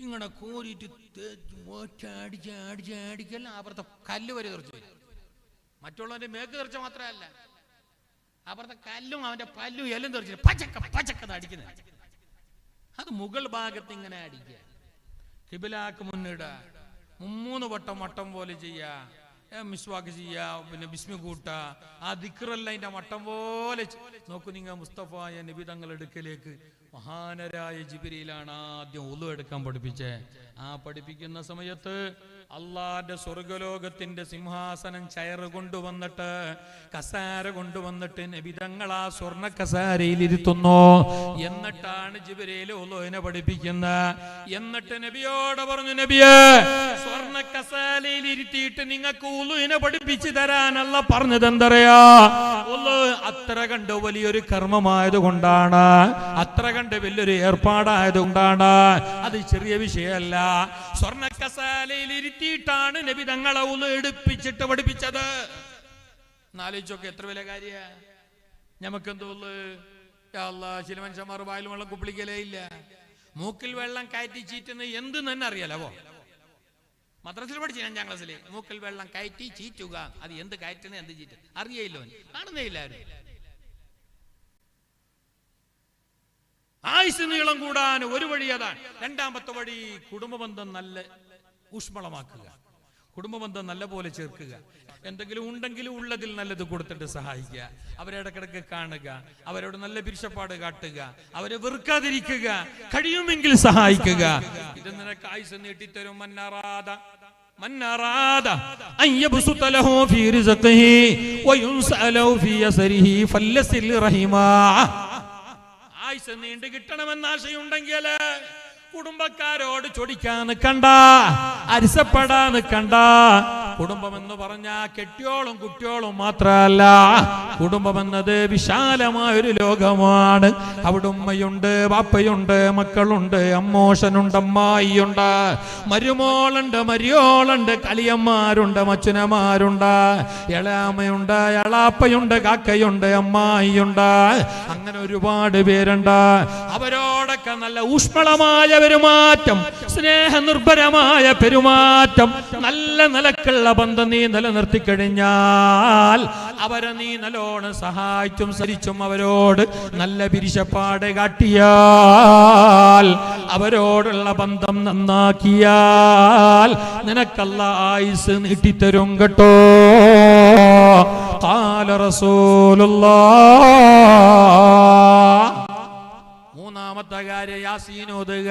S1: ഇങ്ങനെ കോരിയിട്ട് അടിക്കല്ല അപ്പുറത്തെ കല്ല് വരെ തെറിച്ചു വരും മറ്റുള്ളവന്റെ മേക്ക് തെറിച്ച മാത്രമല്ല അപ്പുറത്തെ കല്ലും അവന്റെ പല്ലും എല്ലാം തെറിച്ചു പച്ചക്കത് അടിക്കുന്നത് അത് മുകൾ ഭാഗത്ത് ഇങ്ങനെ അടിക്കുക ഖിബിലാക്ക് മുന്നിടുക 3 വട്ടം വട്ടം പോലെ ചെയ്യാ മിസ്വാക്ക് ചെയ്യാ പിന്നെ ബിസ്മി കൂട്ട ആ ദിക്റല്ല അതിന്റെ മട്ടം പോലെ നോക്കൂ നിങ്ങൾ മുസ്തഫായ നബി തങ്ങൾ എടുക്കലേക്ക് മഹാനരായ ജിബ്രീലാണ് ആദ്യം ഉളു എടുക്കാൻ പഠിപ്പിച്ചേ. ആ പഠിപ്പിക്കുന്ന സമയത്ത് അള്ളാന്റെ സ്വർഗലോകത്തിന്റെ സിംഹാസനം ചയറ് കൊണ്ടുവന്നിട്ട് കസാര കൊണ്ടുവന്നിട്ട് നബി തങ്ങൾ ആ സ്വർണ്ണ കസാരയിൽ ഇരുത്തുന്നു. എന്നിട്ടാണ് ജിബ്രീൽ ഉളുവിനെ പഠിപ്പിക്കുന്നത്. എന്നിട്ട് നബിയോട് പറഞ്ഞു, നബിയേ, സ്വർണ്ണ കസാരയിൽ ഇരുത്തിയിട്ട് നിങ്ങൾക്ക് ഉളുവിനെ പഠിപ്പിച്ചു തരാനല്ല പറഞ്ഞത്. എന്തറിയാ, ഉളു അത്ര കണ്ട് വലിയൊരു കർമ്മമായത് കൊണ്ടാണ്, അത്ര കണ്ട് വലിയൊരു ഏർപ്പാടായത് കൊണ്ടാണ്. അത് ചെറിയ വിഷയമല്ല. സ്വർണ്ണ കസാലയിൽ ഇരുത്തിയിട്ടാണ് നബി തങ്ങളെ ഉളു എടുപ്പിച്ചിട്ട് പഠിപ്പിച്ചത്. നാലോചിച്ചൊക്കെ എത്ര വലിയ കാര്യ. ഞമ്മക്കെന്തോള് ചില മനുഷ്യന്മാർ വായിൽ വെള്ളം കുപ്പിളിക്കലേ ഇല്ല. മൂക്കിൽ വെള്ളം കയറ്റി ചീറ്റുന്ന എന്ത് തന്നെ അറിയാലോ. മദ്രസിൽ പഠിച്ചു 5ാം ക്ലാസ്സിൽ മൂക്കിൽ വെള്ളം കയറ്റി ചീറ്റുക. അത് എന്ത് കയറ്റുന്ന എന്ത് ചീറ്റ് അറിയയില്ലോ, കാണുന്നേ ഇല്ലാരും. ആയുസ് നീളം കൂടാൻ ഒരു വഴി അതാണ്. രണ്ടാമത്തെ വഴി കുടുംബബന്ധം നല്ല ഊഷ്മളമാക്കുക, കുടുംബബന്ധം നല്ല പോലെ ചേർക്കുക. എന്തെങ്കിലും ഉണ്ടെങ്കിലും ഉള്ളതിൽ നല്ലത് കൊടുത്തിട്ട് സഹായിക്കുക, അവരെ ഇടക്കിടക്ക് കാണുക, അവരോട് നല്ല പിരിശപ്പാട് കാട്ടുക, അവരെ വെറുക്കാതിരിക്കുക, കഴിയുമെങ്കിൽ സഹായിക്കുക. ഇത് നിനക്ക് ആയുസ് നീട്ടിത്തരും. ആയുസ് നീണ്ടു കിട്ടണമെന്ന ആശയുണ്ടെങ്കിൽ കുടുംബക്കാരോട് ചൊടിക്കാൻ നിൽക്കണ്ട, അരിസപ്പെടാൻ നിൽക്കണ്ട. കുടുംബം എന്ന് പറഞ്ഞാ കെട്ടിയോളും കുട്ടിയോളും മാത്രമല്ല. കുടുംബം എന്നത് വിശാലമായൊരു ലോകമാണ്. അവിടെ ഉമ്മയുണ്ട്, ബാപ്പയുണ്ട്, മക്കളുണ്ട്, അമ്മോശനുണ്ട്, അമ്മായിയുണ്ട്, മരുമോളുണ്ട്, മരിയോളുണ്ട്, കളിയന്മാരുണ്ട്, മച്ചുനമാരുണ്ട്, എളാമയുണ്ട്, എളാപ്പയുണ്ട്, കാക്കയുണ്ട്, അമ്മായിയുണ്ട്. അങ്ങനെ ഒരുപാട് പേരുണ്ട്. അവരോടൊക്കെ നല്ല ഊഷ്മളമായ പെരുമാറ്റം, സ്നേഹനിർഭരമായ പെരുമാറ്റം, നല്ല നിലക്കുള്ള ബന്ധം നീ നിലനിർത്തി കഴിഞ്ഞാൽ അവരെ നീ നല്ലോണം സഹായിച്ചും സരിച്ചും അവരോട് നല്ല പിരിശപ്പാട് കാട്ടിയാൽ, അവരോടുള്ള ബന്ധം നന്നാക്കിയാൽ നിനക്കല്ല ആയുസ് നീട്ടിത്തരും കേട്ടോ. ഖാല റസൂലുള്ളാഹ്. മൂന്നാമത്തെ കാര്യം യാസീൻ ഓതുക.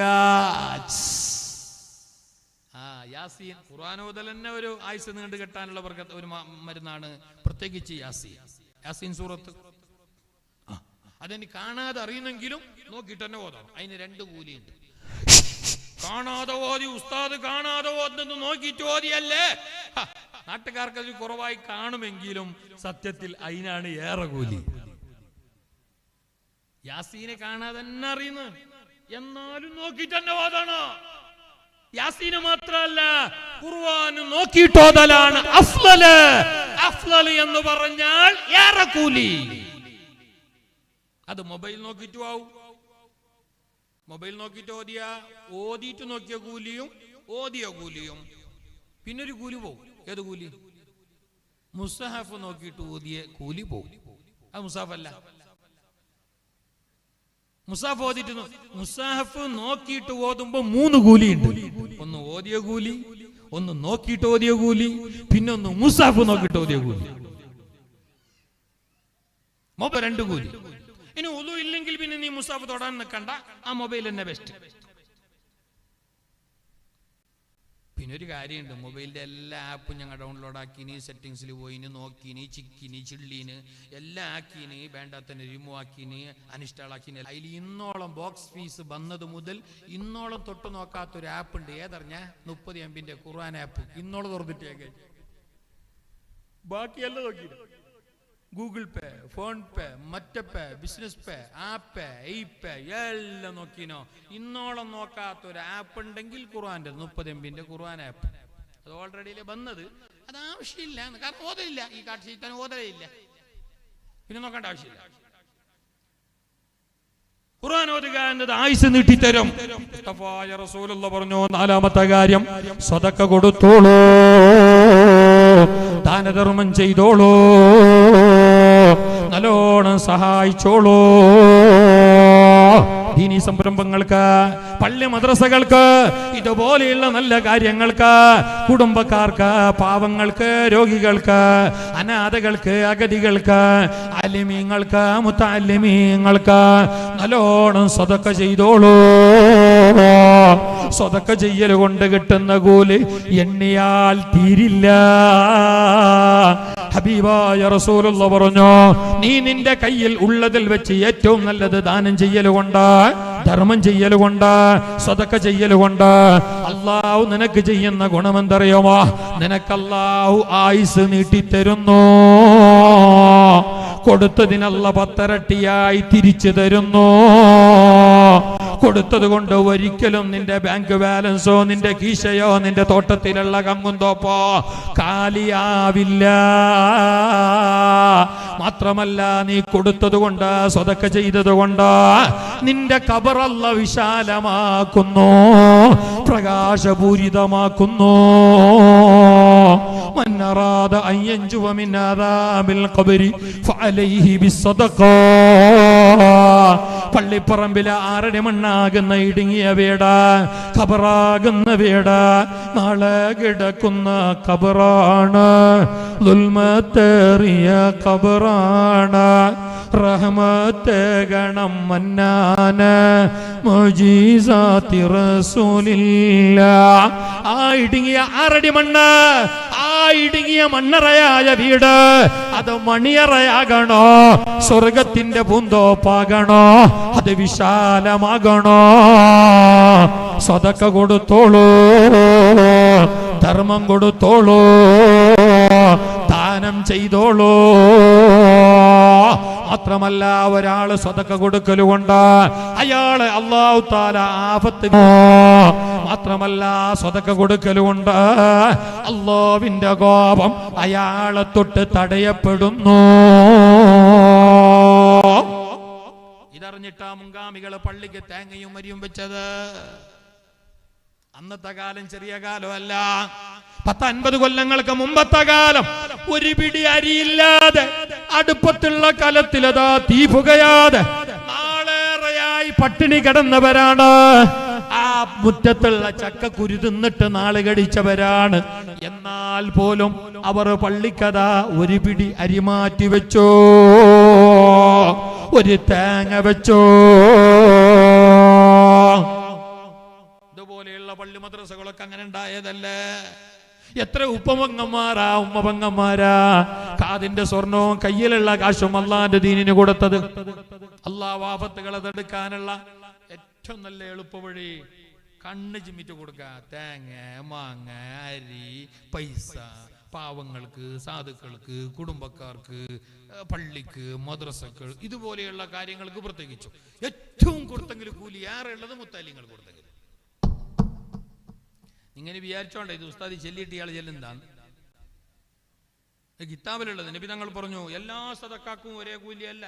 S1: യാസീൻ ഖുർആൻ ഓതൽ തന്നെ ഒരു ആയുസ് നീണ്ടു കെട്ടാനുള്ള ഒരു മരുന്നാണ്, പ്രത്യേകിച്ച് യാസീൻ. യാസീൻ സൂറത്ത് അതെനിക്ക് കാണാതെ അറിയുന്നെങ്കിലും നോക്കിയിട്ട് തന്നെ ഓതണം. അതിന് 2 കൂലിയുണ്ട്. കാണാതെ ഓതി ഉസ്താദ് കാണാതെ ഓതുന്നത് നോക്കിയിട്ട് ഓതിയല്ലേ. നാട്ടുകാർക്ക് അത് കുറവായി കാണുമെങ്കിലും സത്യത്തിൽ അതിനാണ് ഏറെ കൂലി. യാസീനെ കാണാതെ തന്നെ അറിയുന്നു, എന്നാലും നോക്കിയിട്ട് തന്നെ ഓതണം. യാസീനെ മാത്രമല്ല, ഖുർആൻ നോക്കിയിട്ടോതലാണ് അഫ്ളല്. അഫ്ളല് എന്ന് പറഞ്ഞാൽ ഏറെ കൂലി. അത് മൊബൈൽ നോക്കിയിട്ടും ആവും. മൊബൈൽ നോക്കിയിട്ട് ഓതിയിട്ട് നോക്കിയ കൂലിയും ഓതിയ കൂലിയും. പിന്നൊരു കൂലി പോകും. ഏത് കൂലി? മുസ്ഹഫ് നോക്കിയിട്ട് ഓതിയ കൂലി പോകും. അത് മുസാഫല്ല. മുസാഫ് ഓതിട്ട് മുസാഫ് നോക്കിയിട്ട് ഓതുമ്പോ 3 കൂലിയുണ്ട്. ഒന്ന് ഓതിയ കൂലി, ഒന്ന് നോക്കിയിട്ട് ഓതിയ കൂലി, പിന്നൊന്ന് മുസാഫ് നോക്കിയിട്ട് ഓതിയ കൂലി. 2 കൂലി. ഇനി ഒന്നും ഇല്ലെങ്കിൽ പിന്നെ നീ മുസാഫ് തൊടാൻ നിൽക്കണ്ട, ആ മൊബൈൽ തന്നെ ബെസ്റ്റ്. പിന്നെ ഒരു കാര്യമുണ്ട്, മൊബൈലിന്റെ എല്ലാ ആപ്പും ഞങ്ങൾ ഡൗൺലോഡ് ആക്കിനി, സെറ്റിങ്സിൽ പോയിന്, നോക്കിനി, ചിക്കിനി, ചിള്ളീന് എല്ലാം ആക്കിനി, വേണ്ടാത്തന്നെ റിമൂവ് ആക്കിനി, അനിൻസ്റ്റാൾ ആക്കിനി. അതിൽ ഇന്നോളം ബോക്സ് ഫീസ് വന്നത് മുതൽ ഇന്നോളം തൊട്ട് നോക്കാത്തൊരു ആപ്പ് ഉണ്ട്. ഏതറിഞ്ഞ 30 MB ഖുർആൻ ആപ്പ്. ഇന്നോളം തുറന്നിട്ടേക്കെ ബാക്കിയെല്ലാം നോക്കിയിട്ട് ഗൂഗിൾ പേ, ഫോൺ പേ, മറ്റേ പേ, ബിസിനസ് പേ, ആപ്പ്, ഈ പേ എല്ലാം നോക്കിനോ. ഇന്നോളം നോക്കാത്തൊരു ആപ്പ് ഉണ്ടെങ്കിൽ ഖുർആന്റെ 30 MB ഖുർആൻ ആപ്പ്. അത് ഓൾറെഡി വന്നത്. അത് ആവശ്യമില്ല, കാരണം ഓതലില്ല. ഈ കാട്ടുശീത്താൻ ഓതലില്ല, പിന്നെ നോക്കേണ്ട ആവശ്യമില്ല. ഖുർആൻ ഓതുക എന്നത് ആയുസ് നീട്ടിത്തരും. മുസ്തഫായ റസൂലുള്ളാഹി പറഞ്ഞു, 4ാമത്തെ കാര്യം സദഖ കൊടുത്തോളൂ, ദാനധർമ്മം ചെയ്തോളൂ, നല്ലോണം സഹായിച്ചോളൂ. ദീനീ സംരംഭങ്ങൾക്ക്, പള്ളി മദ്രസകൾക്ക്, ഇതുപോലെയുള്ള നല്ല കാര്യങ്ങൾക്ക്, കുടുംബക്കാർക്ക്, പാവങ്ങൾക്ക്, രോഗികൾക്ക്, അനാഥകൾക്ക്, അഗതികൾക്ക്, അലിമീങ്ങൾക്ക്, മുത്തഅല്ലിമീങ്ങൾക്ക് നല്ലോണം സദഖ ചെയ്തോളൂ. സദഖ ചെയ്യൽ കൊണ്ട് കിട്ടുന്ന കൂലി എണ്ണിയാൽ തീരില്ല. ഹബീബായ റസൂലുള്ളാഹി പറഞ്ഞു, നീ നിന്റെ കയ്യിൽ ഉള്ളതിൽ വെച്ച് ഏറ്റവും നല്ലത് ദാനം ചെയ്യലുകൊണ്ട്, ധർമ്മം ചെയ്യലുകൊണ്ട്, സദഖ ചെയ്യലുകൊണ്ട് അല്ലാഹു നിനക്ക് ചെയ്യുന്ന ഗുണമെന്തറിയുമോ? നിനക്ക് അല്ലാഹു ആയുസ് നീട്ടിത്തരുന്നു. കൊടുത്തതിനല്ല 10 ഇരട്ടിയായി തിരിച്ചു തരുന്നു. കൊടുത്തത് കൊണ്ട് ഒരിക്കലും നിന്റെ ബാങ്ക് ബാലൻസോ, നിന്റെ കീശയോ, നിന്റെ തോട്ടത്തിലുള്ള കങ്ങുന്തോപ്പോ കാലിയാവില്ല. മാത്രമല്ല, നീ കൊടുത്തത് കൊണ്ട്, സദഖ ചെയ്തത് കൊണ്ട് നിന്റെ ഖബർ അല്ലാഹു വിശാലമാക്കുന്നു, പ്രകാശപൂരിതമാക്കുന്നു. മൻ അറാദ അൻ യൻജുവ മിൻ അദാബിൽ ഖബരി ഫഅലൈഹി ബിസ്സദഖ. പള്ളിപ്പറമ്പിലെ 6 മണ്ണാകുന്ന ഇടുങ്ങിയ വീട്, ഖബറാകുന്ന വീട് നാളെ കിടക്കുന്ന ഖബറാണ്. ദുൽമത്തേറിയ ഖബറാണ്. റഹ്മത്ത് ഗണം മന്നാന് മുജീസാത്തി റസൂലില്ലാഹ്. ആ ഇടുങ്ങിയ 6 അടി മണ്ണ്, ആ ഇടുങ്ങിയ മണ്ണറയായ വീട് അത് മണിയറയാകണോ? സ്വർഗത്തിന്റെ പൂന്തോപ്പാകണോ? അത് വിശാലമാകണോ? സദഖ കൊടുത്തോളൂ, ധർമ്മം കൊടുത്തോളൂ, ദാനം ചെയ്തോളൂ. മാത്രമല്ല, ഒരാള് സദഖ കൊടുക്കലുകൊണ്ട് അയാള് അല്ലാഹു തആല ആഫത്ത്. മാത്രമല്ല, സദഖ കൊടുക്കലുകൊണ്ട് അല്ലാഹുവിന്റെ കോപം അയാളെ തൊട്ട് തടയപ്പെടുന്നു. ഇതറിഞ്ഞിട്ടാ മുൻഗാമികള് പള്ളിക്ക് തേങ്ങയും മരിയും വെച്ചത്. അന്നത്തെ കാലം ചെറിയ കാലമല്ല. 10-50 കൊല്ലങ്ങൾക്ക് മുമ്പത്തെ കാലം ഒരു പിടി അരിയില്ലാതെ അടുപ്പത്തുള്ള കലത്തിലതാ തീ പുകയാതെ നാളേറെയായി പട്ടിണി കിടന്നവരാണ്. ആ മുറ്റത്തുള്ള ചക്ക കുരുതിന്നിട്ട് നാള് കടിച്ചവരാണ്. എന്നാൽ പോലും അവർ പള്ളിക്കഥ ഒരു പിടി അരി മാറ്റി വെച്ചോ, ഒരു തേങ്ങ വെച്ചോ. ഇതുപോലെയുള്ള പള്ളി മദ്രസകളൊക്കെ അങ്ങനെ ഉണ്ടായതല്ലേ. എത്ര ഉപ്പമങ്ങന്മാരാ, ഉമ്മപങ്ങന്മാരാ കാതിന്റെ സ്വർണവും കയ്യിലുള്ള കാശും അള്ളാന്റെ ദീനിന് കൊടുത്തത്. അള്ളാഹ് ആപത്തുകളെ തടുക്കാനുള്ള ഏറ്റവും നല്ല എളുപ്പവഴി കണ്ണ് ചിമ്മിട്ട് കൊടുക്കുക. തേങ്ങ, മാങ്ങ, അരി, പൈസ പാവങ്ങൾക്ക്, സാധുക്കൾക്ക്, കുടുംബക്കാർക്ക്, പള്ളിക്ക്, മദ്രസകൾ, ഇതുപോലെയുള്ള കാര്യങ്ങൾക്ക് പ്രത്യേകിച്ചു ഏറ്റവും കൊടുത്തെങ്കിൽ കൂലി ഏറെയുള്ളത് മുത്താലിങ്ങൾ കൊടുത്തെങ്കിൽ. ഇങ്ങനെ വിചാരിച്ചോണ്ടേ ഇത് ഉസ്താദി ചെല്ലിയിട്ട് ഇയാൾ ചെല്ലുന്നതാണ് കിതാബിലുള്ളത്. നബി തങ്ങൾ പറഞ്ഞു, എല്ലാ സദക്കാക്കും ഒരേ കൂലിയല്ല.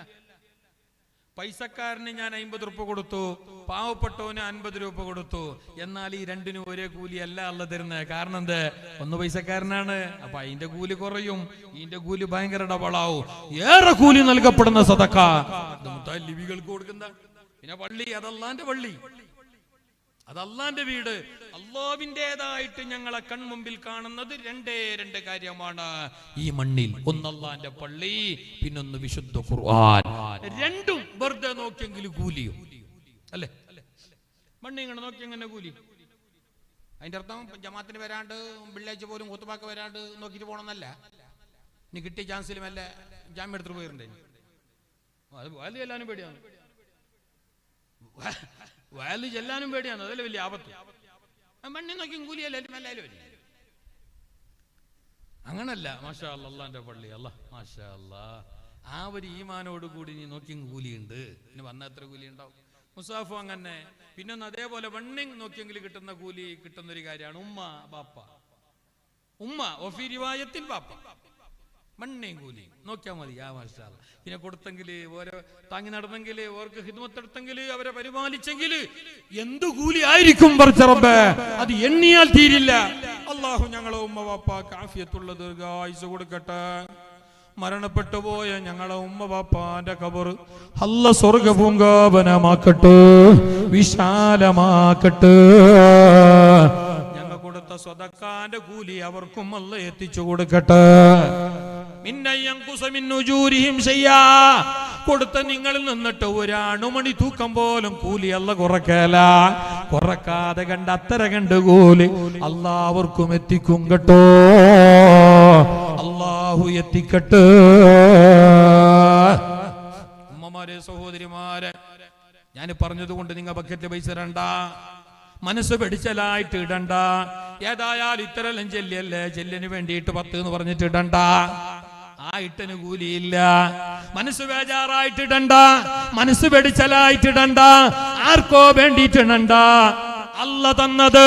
S1: പൈസക്കാരന് ഞാൻ 50 രൂപ കൊടുത്തു, പാവപ്പെട്ടവന് 50 രൂപ കൊടുത്തു. എന്നാൽ ഈ രണ്ടിനും ഒരേ കൂലിയല്ല അല്ലാഹ് തരുന്നത്. കാരണം എന്ത്? ഒന്ന് പൈസക്കാരനാണ്, അപ്പൊ അതിന്റെ കൂലി കുറയും, ഇതിന്റെ കൂലി ഭയങ്കര ഡബിളാവും. ഏറെ കൂലി നൽകപ്പെടുന്ന സദക്ക മുത്തല്ലിബികൾക്ക് കൊടുക്കുന്ന. പിന്നെ പള്ളി, അത് അല്ലാഹുവിന്റെ പള്ളി, അത് അല്ലാഹുവിന്റെ വീട്. അല്ലാഹുവിന്റേതായിട്ട് ഞങ്ങളെ കൺമുമ്പിൽ കാണുന്നത് രണ്ട് കാര്യമാണ് ഈ മണ്ണിൽ. ഒന്ന് അല്ലാഹുവിന്റെ പള്ളി, പിന്നൊന്ന് വിശുദ്ധ ഖുർആൻ. രണ്ടും വെറുതെ നോക്കിയെങ്കിൽ കൂലിയും അല്ലേ. മണ്ണി ഇങ്ങനെ നോക്കിയെങ്ങനെ കൂലി? അതിന്റെ അർത്ഥം ജമാഅത്തിന് വരാണ്ട്, വെള്ളിയാഴ്ച പോലും ഖുതുബാക്ക് വരാണ്ട് നോക്കിയിട്ട് പോകണമെന്നല്ല. ഇനി കിട്ടിയ ചാൻസിലും അല്ല ജാമ്യം എടുത്തിട്ട് പോയിട്ടുണ്ടേ. അത് വാല് ചെല്ലാനും പേടിയാണ്, വാല് ചെല്ലാനും പേടിയാണ്. അതല്ലേ വലിയ ആപത്ത്. മണ്ണി നോക്കി കൂലിയല്ല എല്ലാവരും. അങ്ങനല്ല. മാഷാ അല്ലാഹ്, അല്ലാഹുവിന്റെ പള്ളി, അല്ലാഹ് മാഷാ അല്ലാഹ്. ആ ഒരു ഈമാനോട് കൂടി നീ നോക്കി കൂലിയുണ്ട്. ഇനി വന്ന എത്ര കൂലി ഉണ്ടാവും? മുസാഫും അങ്ങനെ. പിന്നെ അതേപോലെ വണ്ണിങ് നോക്കിയെങ്കിൽ കിട്ടുന്ന കൂലി കിട്ടുന്നൊരു കാര്യമാണ് ഉമ്മ ബാപ്പ. ഉമ്മ ഒഫി റിവായത്തിൽ ബാപ്പ, മണ്ണയും കൂലി നോക്കിയാൽ മതി. ആ മാഷാ അല്ലാഹ്. പിന്നെ കൊടുത്തെങ്കിൽ, ഓരോ താങ്ങി നടന്നെങ്കിൽ, ഓർക്ക് ഹിദ്മത്തെടുത്തെങ്കിൽ, അവരെ പരിപാലിച്ചെങ്കിൽ എന്തു കൂലി ആയിരിക്കും പടച്ച റബ്ബേ, അത് എണ്ണിയാൽ തീരില്ല. അല്ലാഹു ഞങ്ങളെ ഉമ്മ ബാപ്പാക്ക് ആഫിയത്തുള്ള ദീർഘായുസ്സ് കൊടുക്കട്ടെ. മരണപ്പെട്ടു പോയ ഞങ്ങളെ ഉമ്മ ബാപ്പാന്റെ ഖബർ അല്ലാ സ്വർഗ്ഗ പൂങ്കാവനമാക്കട്ടെ, വിശാലമാക്കട്ടെ. ഞങ്ങൾ കൊടുത്ത സ്വതക്കാന്റെ കൂലി അവർക്കും അല്ലാ എത്തിച്ചു കൊടുക്കട്ടെ. കൊടുത്ത നിങ്ങളിൽ നിന്നിട്ട് ഒരണുമണി തൂക്കം പോലും കൂലി അല്ല കുറക്കല, കുറക്കാതെ കണ്ട അത്തര കണ്ട് കൂലി അല്ലാവർക്കും എത്തിക്കും കേട്ടോ. അല്ലാഹു എത്തിക്കട്ടെ. ഉമ്മമാരെ, സഹോദരിമാരെ, ഞാൻ പറഞ്ഞതുകൊണ്ട് നിങ്ങൾ ബക്കറ്റിൽ പൈസ ഇടണ്ട, മനസ്സ് പിടിച്ചലായിട്ട് ഇടണ്ട. ഏതായാലും ഇത്തരം ചെല്ലിയല്ലേ, ചെല്ലിന് വേണ്ടിയിട്ട് 10 എന്ന് പറഞ്ഞിട്ട് ഇടണ്ട. ആ ഇട്ടന് കൂലിയില്ല. മനസ്സ് ബേജാറായിട്ട് ഇടണ്ട, മനസ്സ് പിടിച്ചലായിട്ട് ഇടണ്ട, ആർക്കോ വേണ്ടിയിട്ട് ഇടണ്ട. അല്ല തന്നത്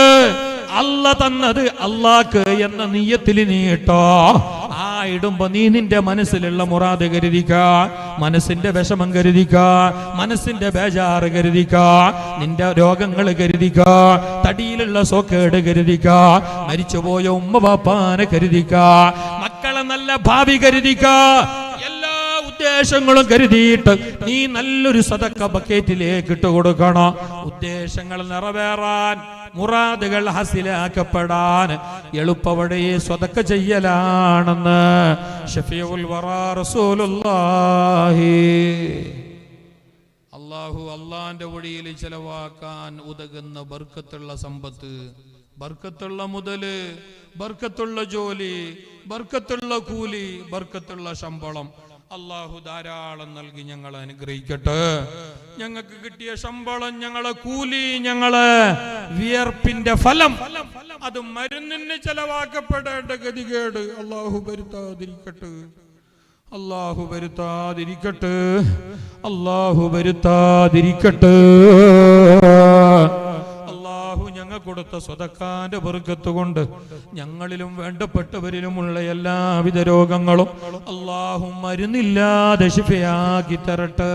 S1: അല്ലാഹ്ക്ക് എന്ന നിയ്യത്തിൽ നീ ഇട്ടോ. ആ ഇടുമ്പോ നീ നിന്റെ മനസ്സിലുള്ള മുറാദ് കരുതിക്ക, മനസ്സിന്റെ വിഷമം കരുതിക്ക, മനസ്സിന്റെ ബേജാറ് കരുതിക്ക, നിന്റെ രോഗങ്ങൾ കരുതിക്ക, തടിയിലുള്ള സോക്കേട് കരുതിക്ക, മരിച്ചുപോയ ഉമ്മ ബാപ്പാനെ കരുതിക്ക, മക്കളെ നല്ല ഭാവി കരുതിക്ക. എല്ലാ ഉദ്ദേശങ്ങളും കരുതിയിട്ട് നീ നല്ലൊരു സദക്ക ബക്കറ്റിലേക്ക് ഇട്ട് കൊടുക്കണം. ഉദ്ദേശങ്ങൾ നിറവേറാൻ, മുറാദുകൾ ഹസിലാക്കപ്പെടാൻ എളുപ്പവഴി സ്വതക്ക ചെയ്യലാണെന്ന് ശഫീഉൽ വറാ റസൂലുള്ളാഹി. അല്ലാഹുവിന്റെ വഴിയിൽ ചെലവാക്കാൻ ഉതകുന്ന ബർക്കത്തുള്ള സമ്പത്ത്, ബർക്കത്തുള്ള മുതല്, ബർക്കത്തുള്ള ജോലി, ബർക്കത്തുള്ള കൂലി, ബർക്കത്തുള്ള ശമ്പളം അല്ലാഹു ധാരാളം നൽകി ഞങ്ങളെ അനുഗ്രഹിക്കട്ടെ. ഞങ്ങൾക്ക് കിട്ടിയ ശമ്പളം, ഞങ്ങളെ കൂലി, ഞങ്ങളെ വിയർപ്പിന്റെ ഫലം, അത് മരുന്നിന് ചെലവാക്കപ്പെടേണ്ട ഗതികേട് അല്ലാഹു വരുത്താതിരിക്കട്ടെ, അല്ലാഹു വരുത്താതിരിക്കട്ടെ, അല്ലാഹു വരുത്താതിരിക്കട്ടെ. ഞങ്ങൾ കൊടുത്ത സ്വതക്കാന്റെ ബർക്കത്ത് കൊണ്ട് ഞങ്ങളിലും വേണ്ടപ്പെട്ടവരിലുമുള്ള എല്ലാവിധ രോഗങ്ങളും അല്ലാഹു മരുന്നില്ലാതെ ശിഫയാക്കി തരട്ടെ.